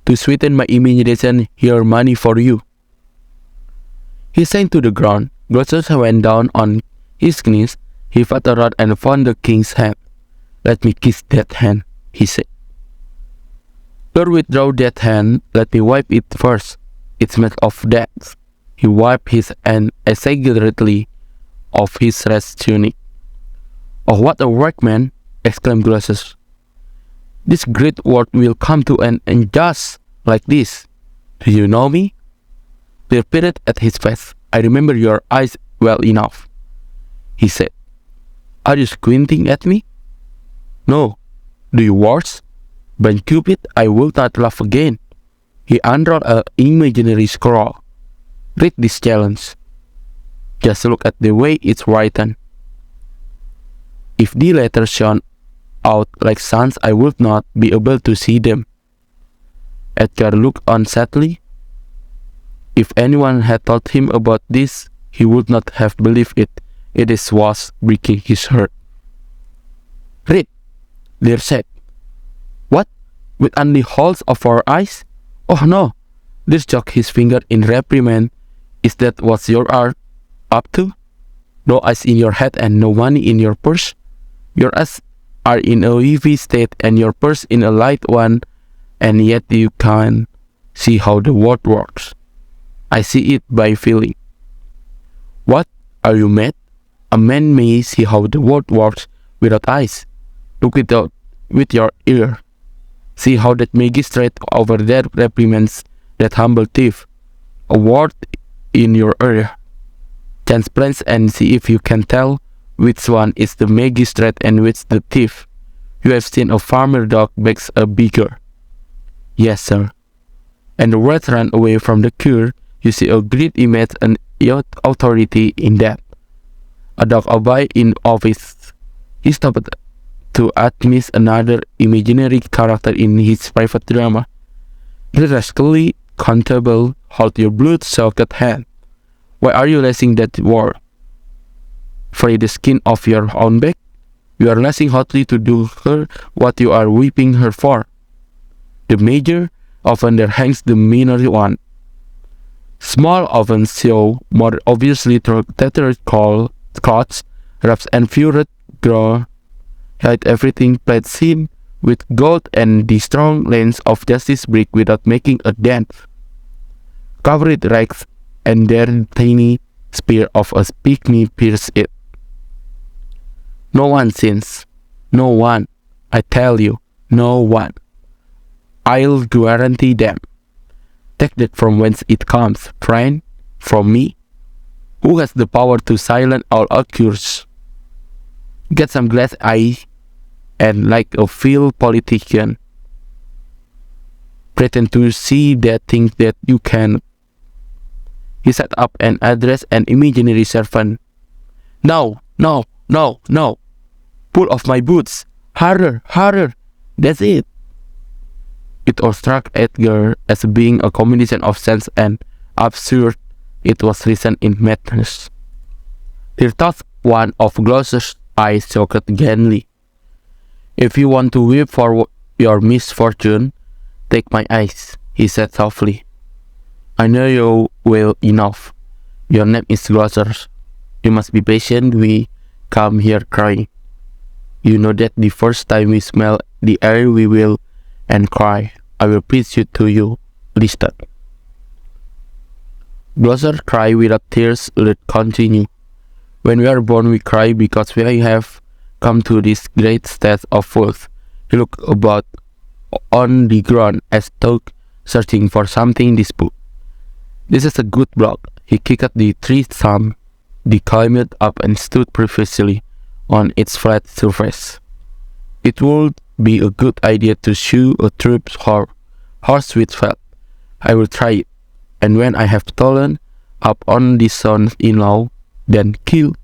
to sweeten my imagination. Here money for you. He sank to the ground. Grosses went down on his knees. He fought around and found the king's hand. Let me kiss that hand, he said. Lear withdrew that hand. Let me wipe it first. It smells of death. He wiped his hand exaggeratedly off his red tunic. Oh, what a workman! Exclaimed Grosses. This great work will come to an end just like this. Do you know me? Lear peered at his face. I remember your eyes well enough, he said. Are you squinting at me? No. Do you worse? By Cupid, I will not laugh again. He unrolled an imaginary scroll. Read this challenge. Just look at the way it's written. If the letters shone out like suns, I would not be able to see them. Edgar looked on sadly. If anyone had told him about this, he would not have believed it. It was breaking his heart. Read, Lear said. What? With only holes of our eyes? Oh no! Lear shook his finger in reprimand. Is that what you are up to? No eyes in your head and no money in your purse? Your eyes are in a heavy state and your purse in a light one, and yet you can't see how the world works. I see it by feeling. What? Are you mad? A man may see how the world works without eyes. Look it out with your ear. See how that magistrate over there reprimands that humble thief. A ward in your area. Chance plans and see if you can tell which one is the magistrate and which the thief. You have seen a farmer dog begs a beggar. Yes, sir. And the rat ran away from the cure. You see a great image and authority in that. A dog obey in office. He stopped to admit another imaginary character in his private drama. The rascally constable, hold your blood-soaked hand. Why are you lashing that war? Free the skin of your own back? You are lashing hotly to do her what you are whipping her for. The major offender hangs the minor one. Small ovens show more obviously tattered cloths, wraps and furred grow, hide everything played thin with gold and the strong lens of justice brick without making a dent. Covered rags and their tiny spear of a pygmy pierce it. No one sins. No one. I tell you, no one. I'll guarantee them. Take that from whence it comes, friend. From me. Who has the power to silence all accusers? Get some glass eye and like a field politician, pretend to see that things that you can. He set up and addressed an imaginary servant. No, no, no, no. Pull off my boots. Harder, harder. That's it. It all struck Edgar as being a combination of sense and absurd. It was reason in madness. He thought one of Gloucester's eyes shocked gently. If you want to weep for your misfortune, take my eyes, he said softly. I know you well enough. Your name is Gloucester. You must be patient. We come here crying. You know that the first time we smell the air we will and cry. I will preach you to you. Listen. Gloucester cried without tears. Let continue. When we are born we cry because we have come to this great state of filth. He looked about on the ground as though searching for something in this book. This is a good block. He kicked the tree stump. They climbed up and stood precisely on its flat surface. It would be a good idea to shoe a troop horse with felt. I will try it, and when I have stolen up on the son-in-law, then kill.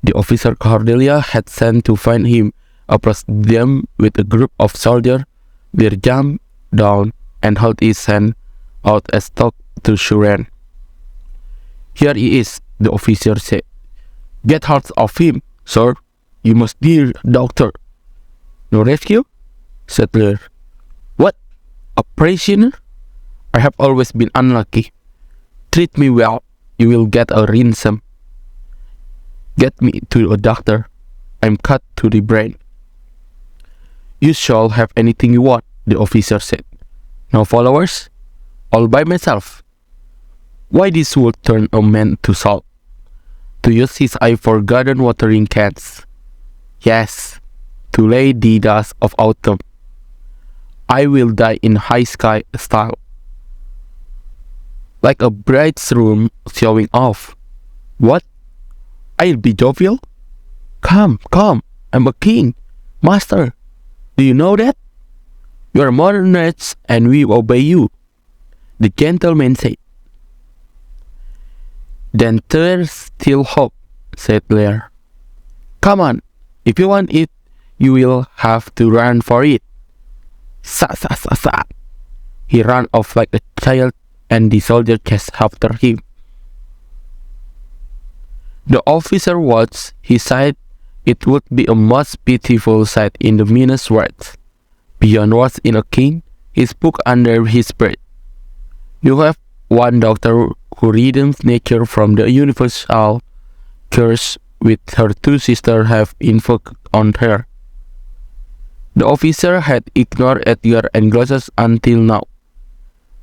The officer Cordelia had sent to find him approached them with a group of soldiers. They jumped down and held his hand out as though to surrender. Here he is, the officer said. Get hold of him, sir. You must be doctor. No rescue? Said Lear. What? A prisoner? I have always been unlucky. Treat me well. You will get a ransom. Get me to a doctor. I'm cut to the brain. You shall have anything you want, the officer said. No followers? All by myself. Why this would turn a man to salt? To use his eye for garden watering cans. Yes, to lay the dust of autumn. I will die in high sky style. Like a bridegroom showing off. What? I'll be jovial? Come, I'm a king. Master, do you know that? You are monarchs and we obey you. The gentleman said. Then there's still hope, said Lear. Come on, if you want it, you will have to run for it. Sa. He ran off like a child and the soldier chased after him. The officer watched. He sighed. It would be a most pitiful sight in the meanest words. Beyond what's in a king, he spoke under his breath. You have one doctor who redeems nature from the universal curse which her two sisters have invoked on her. The officer had ignored Edgar and Gloucester until now,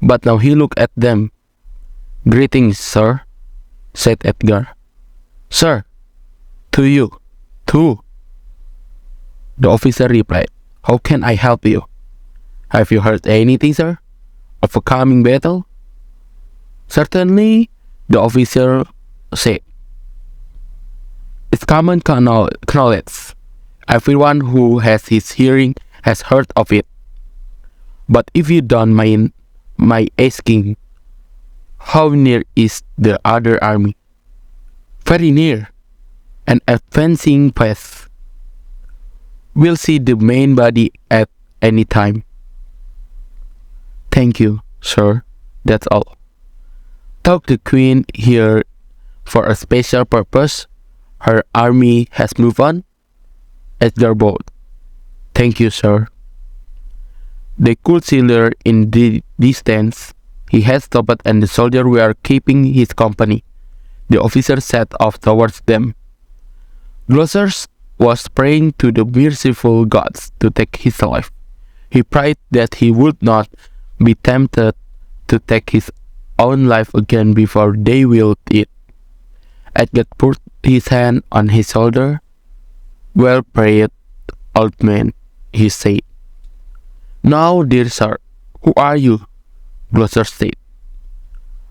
but now he looked at them. Greetings, sir, said Edgar. Sir, to you, too. The officer replied, How can I help you? Have you heard anything, sir? of a coming battle? Certainly, the officer said. It's common knowledge. Everyone who has his hearing has heard of it. But if you don't mind my asking, how near is the other army? Very near, and advancing fast. We'll see the main body at any time. Thank you, sir. That's all. Took the queen here for a special purpose. Her army has moved on. Edgar bowed. Thank you, sir. They could see Lear in the distance. He had stopped and the soldiers were keeping his company. The officer set off towards them. Gloucester was praying to the merciful gods to take his life. He prayed that he would not be tempted to take his own life again before they willed it. Edgar put his hand on his shoulder. Well prayed, old man, he said. Now, dear sir, who are you? Gloucester said.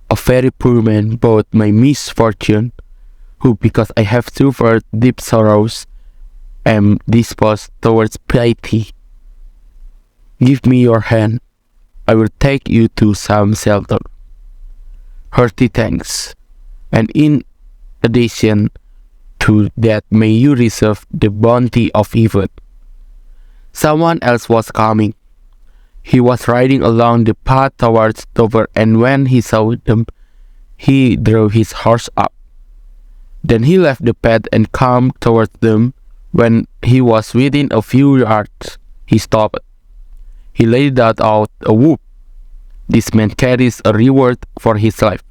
A very poor man, bought my misfortune, who, because I have suffered deep sorrows, am disposed towards piety. Give me your hand. I will take you to some shelter. Hearty thanks, and in addition to that, may you receive the bounty of heaven. Someone else was coming. He was riding along the path towards Dover, and when he saw them, he drew his horse up. Then he left the path and came towards them. When he was within a few yards, he stopped. He let out a whoop. This man carries a reward for his life.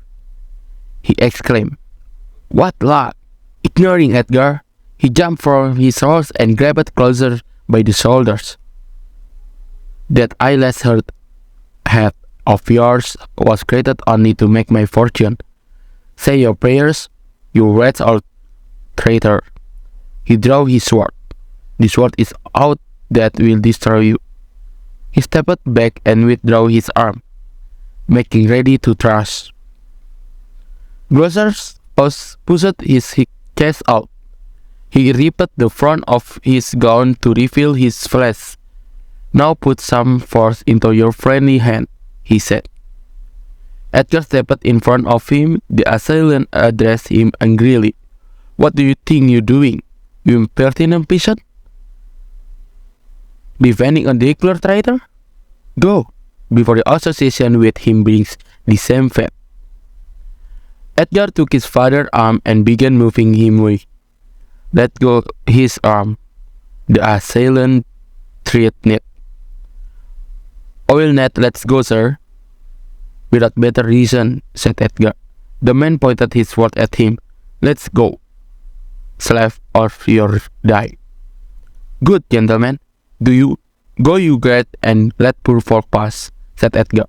He exclaimed, What luck! Ignoring Edgar, he jumped from his horse and grabbed Gloucester by the shoulders. That eyeless hurt head of yours was created only to make my fortune. Say your prayers, you wretched old traitor. He drew his sword. The sword is out that will destroy you. He stepped back and withdrew his arm, making ready to thrust. Gloucester pushed his chest out. He ripped the front of his gown to reveal his flesh. Now put some force into your friendly hand, he said. Edgar stepped in front of him. The assailant addressed him angrily. What do you think you're doing, you impertinent peasant? Defending a declared traitor? Go, before the association with him brings the same fate. Edgar took his father's arm and began moving him away. Let go his arm, the assailant threatened. Oil net, let's go, sir. Without better reason, said Edgar. The man pointed his sword at him. Let's go, slave, or you'll die. Good, gentlemen. Go you great and let poor folk pass, said Edgar.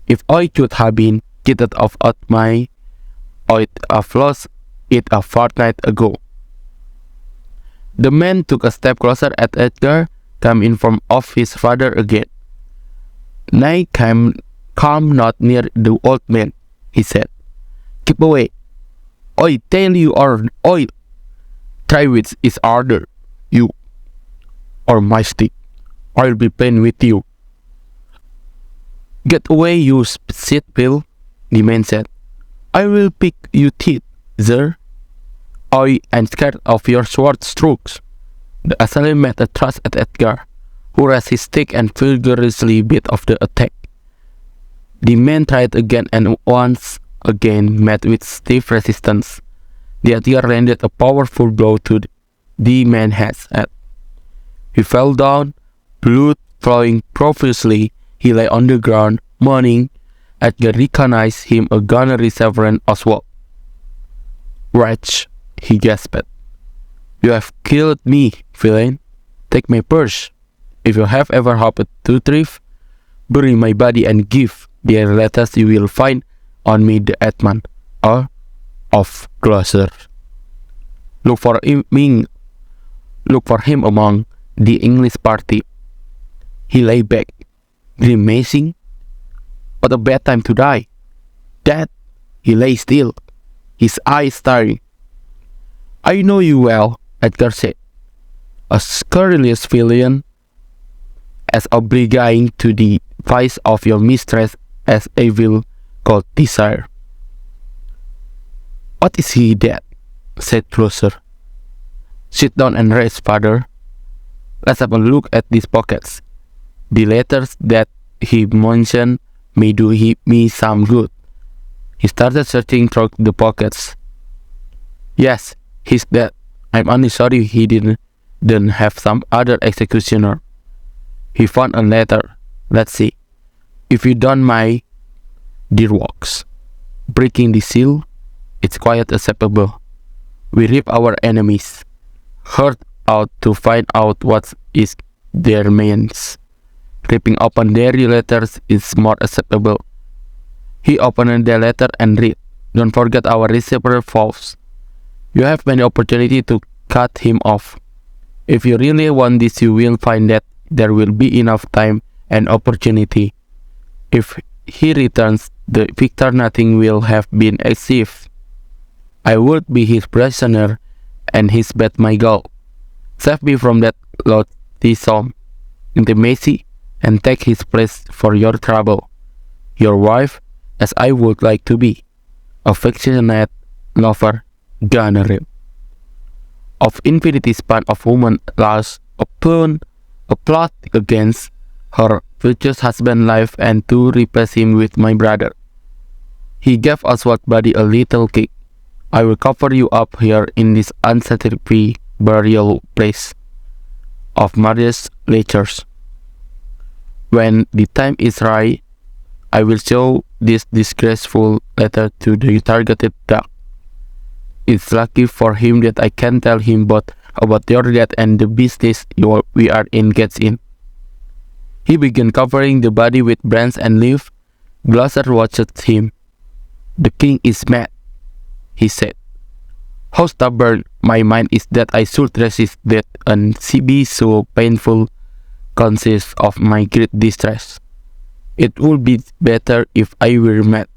If I should have been cheated of my, I'd have lost it a fortnight ago. The man took a step closer at Edgar, came in front of his father again. Nay, come not near the old man, he said. Keep away. I tell you, or I try with his order, you, or my stick. I'll be plain with you. Get away, you shit pill, the man said. I will pick you teeth, sir. I am scared of your sword strokes. The assailant made a thrust at Edgar, who raised his stick and vigorously beat off the attack. The man tried again and once again met with stiff resistance. The Edgar landed a powerful blow to the man's head. He fell down, blood flowing profusely. He lay on the ground, moaning. Edgar recognized him, a gunnery Reverend Oswald. Wretch, he gasped. You have killed me, villain. Take my purse. If you have ever hoped to thrive, bury my body and give the letters you will find on me the Edmund of Gloucester. Look for him among the English party. He lay back, grimacing. What a bad time to die. Dad, he lay still, his eyes staring. I know you well, Edgar said. A scurrilous villain, as obliging to the vice of your mistress as evil called desire. What is he, Dad? Said closer. Sit down and rest, father. Let's have a look at these pockets. The letters that he mentioned may do me some good. He started searching through the pockets. Yes, he's dead. I'm only sorry he didn't have some other executioner. He found a letter. Let's see. If you don't mind, dear Wax, breaking the seal, it's quite acceptable. We rip our enemies, hurt out to find out what is their means. Ripping open their letters is more acceptable. He opened the letter and read, Don't forget our receiver vows. You have many opportunity to cut him off. If you really want this, you will find that there will be enough time and opportunity. If he returns the victor, nothing will have been achieved. I would be his prisoner, and his bet my goal. Save me from that loathsome intimacy, and take his place for your trouble. Your wife, as I would like to be, affectionate lover, Goneril. Of infinity span of woman lost upon a plot against her virtuous husband's life and to replace him with my brother. He gave Oswald body a little kick. I will cover you up here in this unsatisfactory burial place of Marius lectures. When the time is right, I will show this disgraceful letter to the targeted dog. It's lucky for him that I can tell him both about your death and the business we are engaged in. He began covering the body with branch and leaf. Gloucester watched him. The king is mad, he said. How stubborn my mind is that I should resist death and be so painful, conscious of my great distress. It would be better if I were mad.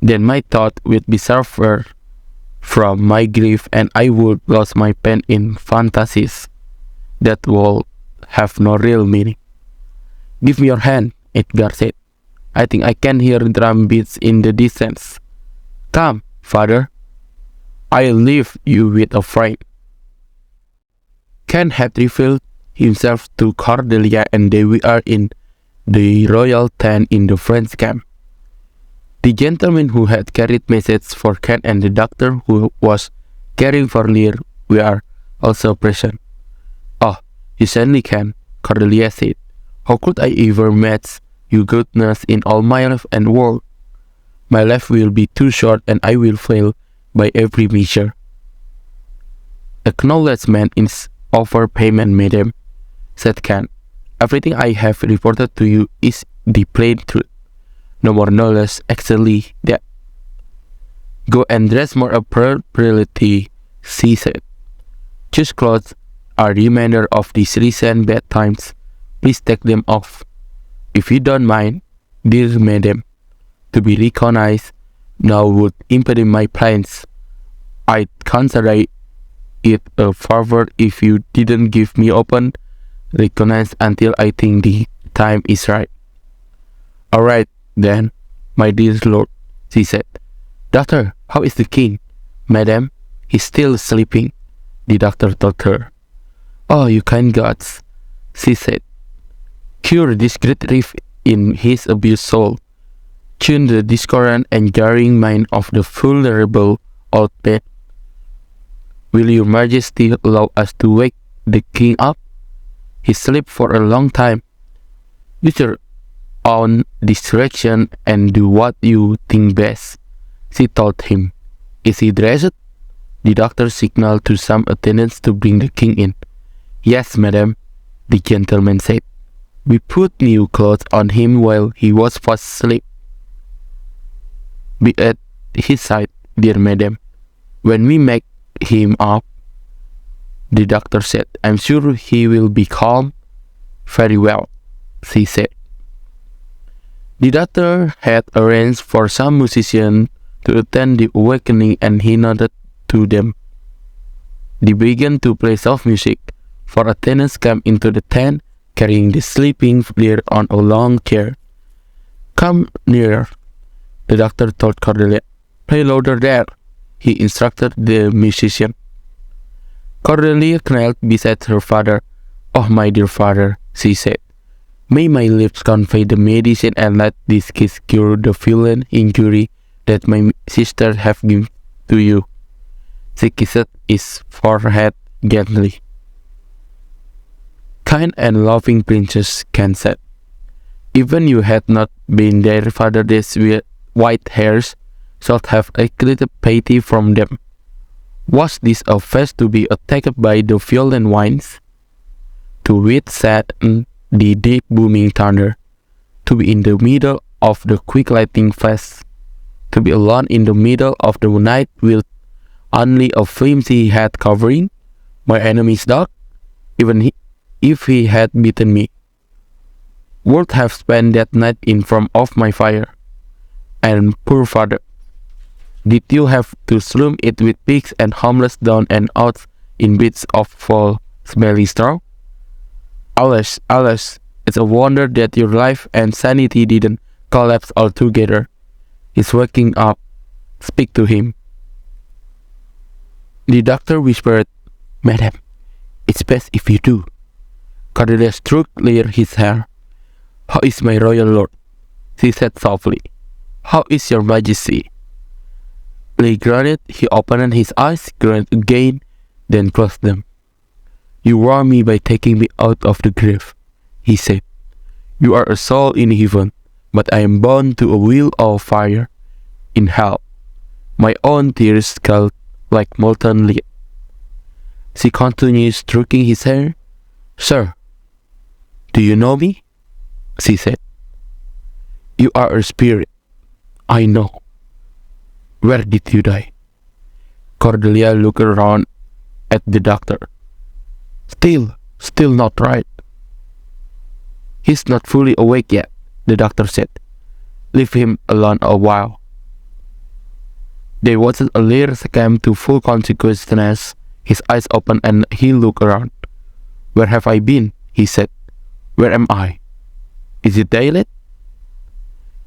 Then my thought would be suffered from my grief, and I would lose my pen in fantasies that will have no real meaning. Give me your hand, Edgar said. I think I can hear drum beats in the distance. Come, father. I'll leave you with a friend. Ken had revealed himself to Cordelia, and they were in the royal tent in the French camp. The gentleman who had carried messages for Ken and the doctor who was caring for Lear were also present. Oh, you certainly can, Cordelia said. How could I ever match your goodness in all my life and world? My life will be too short, and I will fail by every measure. Acknowledgement is overpayment, madam, said Ken. Everything I have reported to you is the plain truth. No more, no less, exactly that. Go and dress more appropriately, she said. Choose clothes are the reminder of these recent bad times. Please take them off. If you don't mind, dear madam, to be recognized now would impede my plans. I'd consider it a favor if you didn't give me open recognize until I think the time is right. All right, then, my dear lord, she said. Doctor, how is the king? Madam, he's still sleeping, the doctor told her. Oh, you kind gods, she said. Cure this great rift in his abused soul. Tune the discordant and jarring mind of the vulnerable old man. Will your majesty allow us to wake the king up? He slept for a long time. Use your own distraction and do what you think best, she told him. Is he dressed? The doctor signaled to some attendants to bring the king in. Yes, madam, the gentleman said. We put new clothes on him while he was fast asleep. Be at his side, dear madam. When we make him up, the doctor said, I'm sure he will be calm. Very well, she said. The doctor had arranged for some musicians to attend the awakening and he nodded to them. They began to play soft music, for a tenant came into the tent carrying the sleeping Lear on a long chair. "Come nearer," the doctor told Cordelia. "Play louder there," he instructed the musician. Cordelia knelt beside her father. "Oh, my dear father," she said, "may my lips convey the medicine and let this kiss cure the violent injury that my sister have given to you." She kissed his forehead gently. "Kind and loving Princess Can said, even you had not been their father, these white hairs should have extracted pity from them. Was this a face to be attacked by the violent winds? To withstand the deep booming thunder, to be in the middle of the quick lightning flash, to be alone in the middle of the night with only a flimsy head covering my enemy's dog, if he had beaten me, would have spent that night in front of my fire. And poor father, did you have to slum it with pigs and homeless down and out in bits of foul, smelly straw? Alas, alas, it's a wonder that your life and sanity didn't collapse altogether. He's waking up. Speak to him." The doctor whispered, "Madam, it's best if you do." Cordelia stroked Lear his hair. "How is my royal lord?" she said softly. "How is your majesty?" Lear grunted. He opened his eyes, grunted again, then closed them. "You warm me by taking me out of the grave," he said. "You are a soul in heaven, but I am bound to a wheel of fire in hell. My own tears scald like molten lead." She continued stroking his hair. "Sir, do you know me?" she said. "You are a spirit, I know. Where did you die?" Cordelia looked around at the doctor. Still not right." "He's not fully awake yet," the doctor said. "Leave him alone a while." They watched a Lear came to full consciousness. His eyes opened and he looked around. "Where have I been?" he said. "Where am I? Is it daylight?"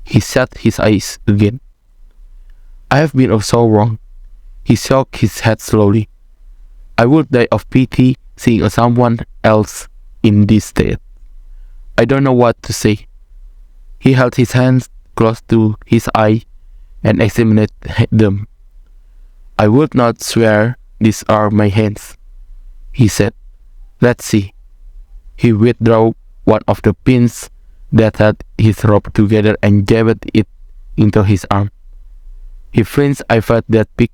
He shut his eyes again. "I have been so wrong." He shook his head slowly. "I would die of pity seeing someone else in this state. I don't know what to say." He held his hands close to his eye and examined them. "I would not swear these are my hands," he said. "Let's see." He withdrew one of the pins that had his rope together and jabbed it into his arm. He flinched. "I felt that big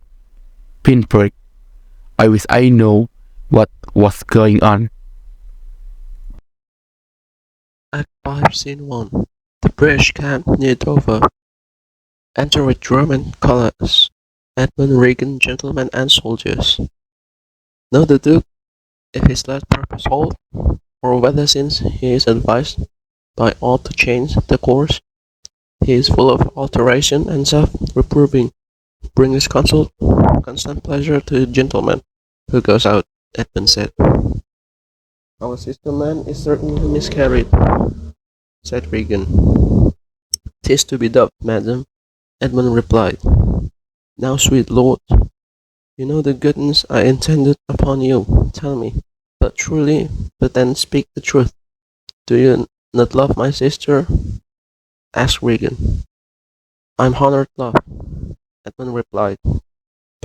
pinprick. I wish I know what was going on." Act 5, Scene 1. The British camp near Dover. Enter with German colours. Edmund, Regan, gentlemen and soldiers. Know the Duke, if his last purpose hold, or whether since he is advised by all to change the course, he is full of alteration and self-reproving, bring this constant pleasure to the gentleman who goes out, Edmund said. "Our sister man is certainly miscarried," said Regan. "'Tis to be dubbed, madam," Edmund replied. "Now, sweet lord, you know the goodness I intended upon you. Tell me, but truly, but then speak the truth. Do you not love my sister?" asked Regan. "I'm honored love," Edmund replied.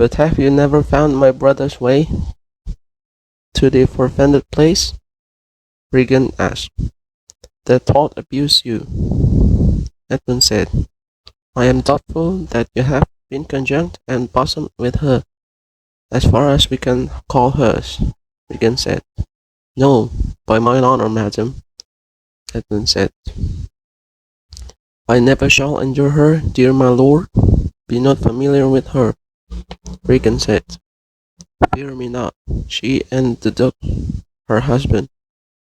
"But have you never found my brother's way to the forfeited place?" Regan asked. "The thought abused you," Edmund said. "I am doubtful that you have been conjunct and bosomed with her, as far as we can call hers," Regan said. "No, by mine honour, madam," Edmund said. "I never shall endure her, dear my lord. Be not familiar with her," Regan said. "Fear me not. She and the Duke, her husband,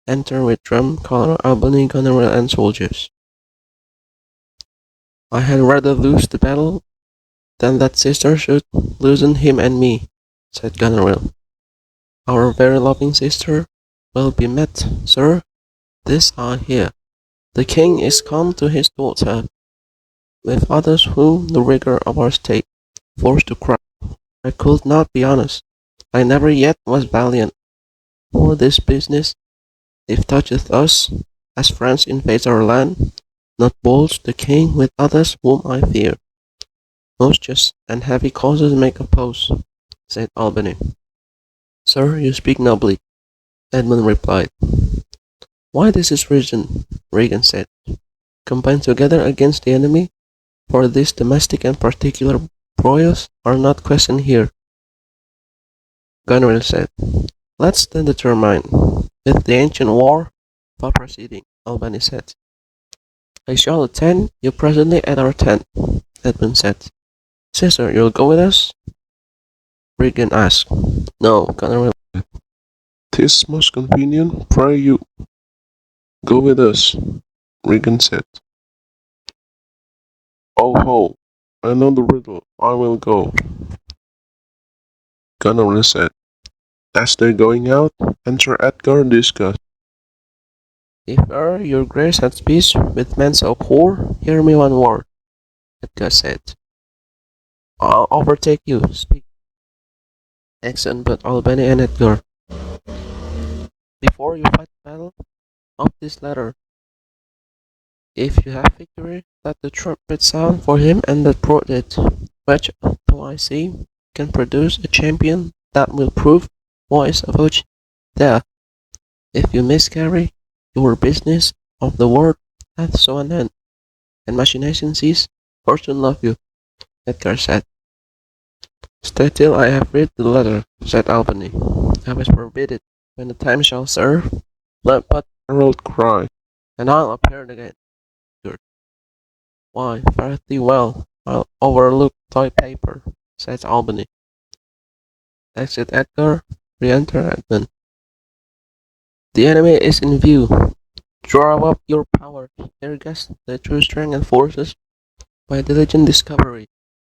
enter with drum, colour, Albany, gunnery, and soldiers." I had rather lose the battle than that sister should loosen him and me, said Goneril. Our very loving sister will be met, sir. This I hear. The king is come to his daughter, with others whom the rigour of our state forced to cry. I could not be honest. I never yet was valiant. For this business, if toucheth us, as France invades our land, not bold the king with others whom I fear. Most just and heavy causes make oppose, said Albany. Sir, you speak nobly, Edmund replied. Why this is reason, Regan said. Combine together against the enemy, for these domestic and particular broils are not questioned here. Goneril said, let's then determine, with the ancient war for proceeding, Albany said. I shall attend you presently at our tent, Edmund said. Sister, you'll go with us? Regan asked. No, Goneril. 'Tis most convenient, pray you. Go with us, Regan said. Oh ho, I know the riddle, I will go, Goneril said. As they're going out, enter Edgar discussed. If your grace has peace with men so poor, hear me one word, Edgar said. I'll overtake you, speak. Akhsan but Albany and Edgar. Before you fight the battle, of this letter. If you have victory, let the trumpet sound for him and that brought it, which, though I see, can produce a champion that will prove voice of which there. If you miscarry, your business of the world hath so an end, and machination cease, fortune love you, Edgar said. Stay till I have read the letter, said Albany. I was forbid it. When the time shall serve, let but Herald cry, and I'll appear again. Good. Why, fare thee well, I'll overlook thy paper, said Albany. Exit Edgar, re-enter Edmund. The enemy is in view. Draw up your power, dear guest, the true strength and forces, by diligent discovery.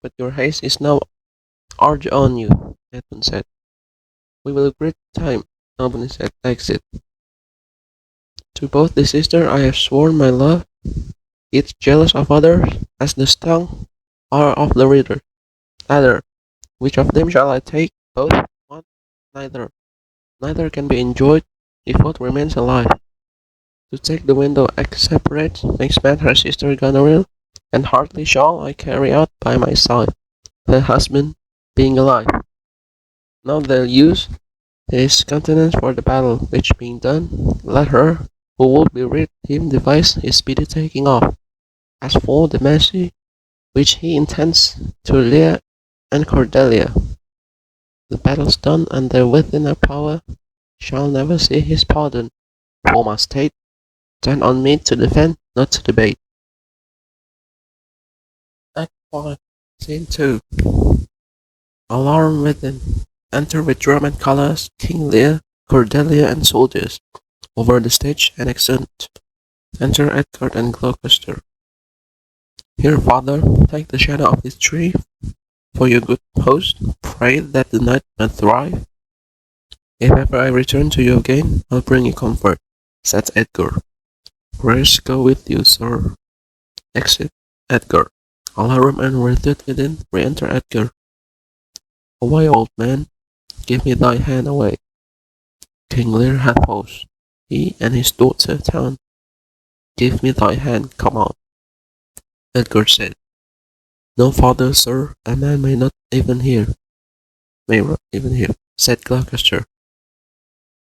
But your haste is now urged on you, Edmund said. We will greet time, Albany said. Exit. To both the sister I have sworn my love, each jealous of others, as the stung are of the reader. Other, which of them shall I take? Both? One? Neither. Neither can be enjoyed if both remains alive. To take the window separate makes mad her sister Goneril, and hardly shall I carry out by my side, her husband being alive. Now they'll use his countenance for the battle, which being done, let her who would be rid him devise his speedy taking off. As for the mercy which he intends to Lear and Cordelia, the battle's done, and they within our power shall never see his pardon. For my state, stand on me to defend, not to debate. Act 5, Scene 2. Alarm within. Enter with drum and colors, King Lear, Cordelia, and soldiers. Over the stage, an exeunt. Enter Edgar and Gloucester. Here, father, take the shadow of this tree for your good host. Pray that the night may thrive. If ever I return to you again, I'll bring you comfort, said Edgar. Prayers go with you, sir. Exit Edgar. Alarm and retreat within, re-enter Edgar. Away, old man, give me thy hand away. King Lear hath host, he and his daughter town. Give me thy hand, come on. Edgar said, no farther, sir, a man may not even hear. Said Gloucester.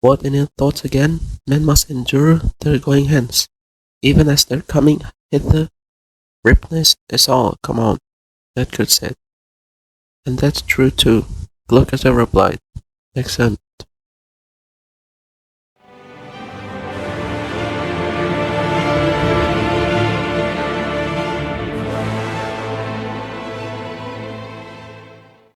What in your thoughts again? Men must endure their going hence, even as their coming hither. Ripness is all, come on, Edgar said. And that's true too, Gloucester replied. Excellent.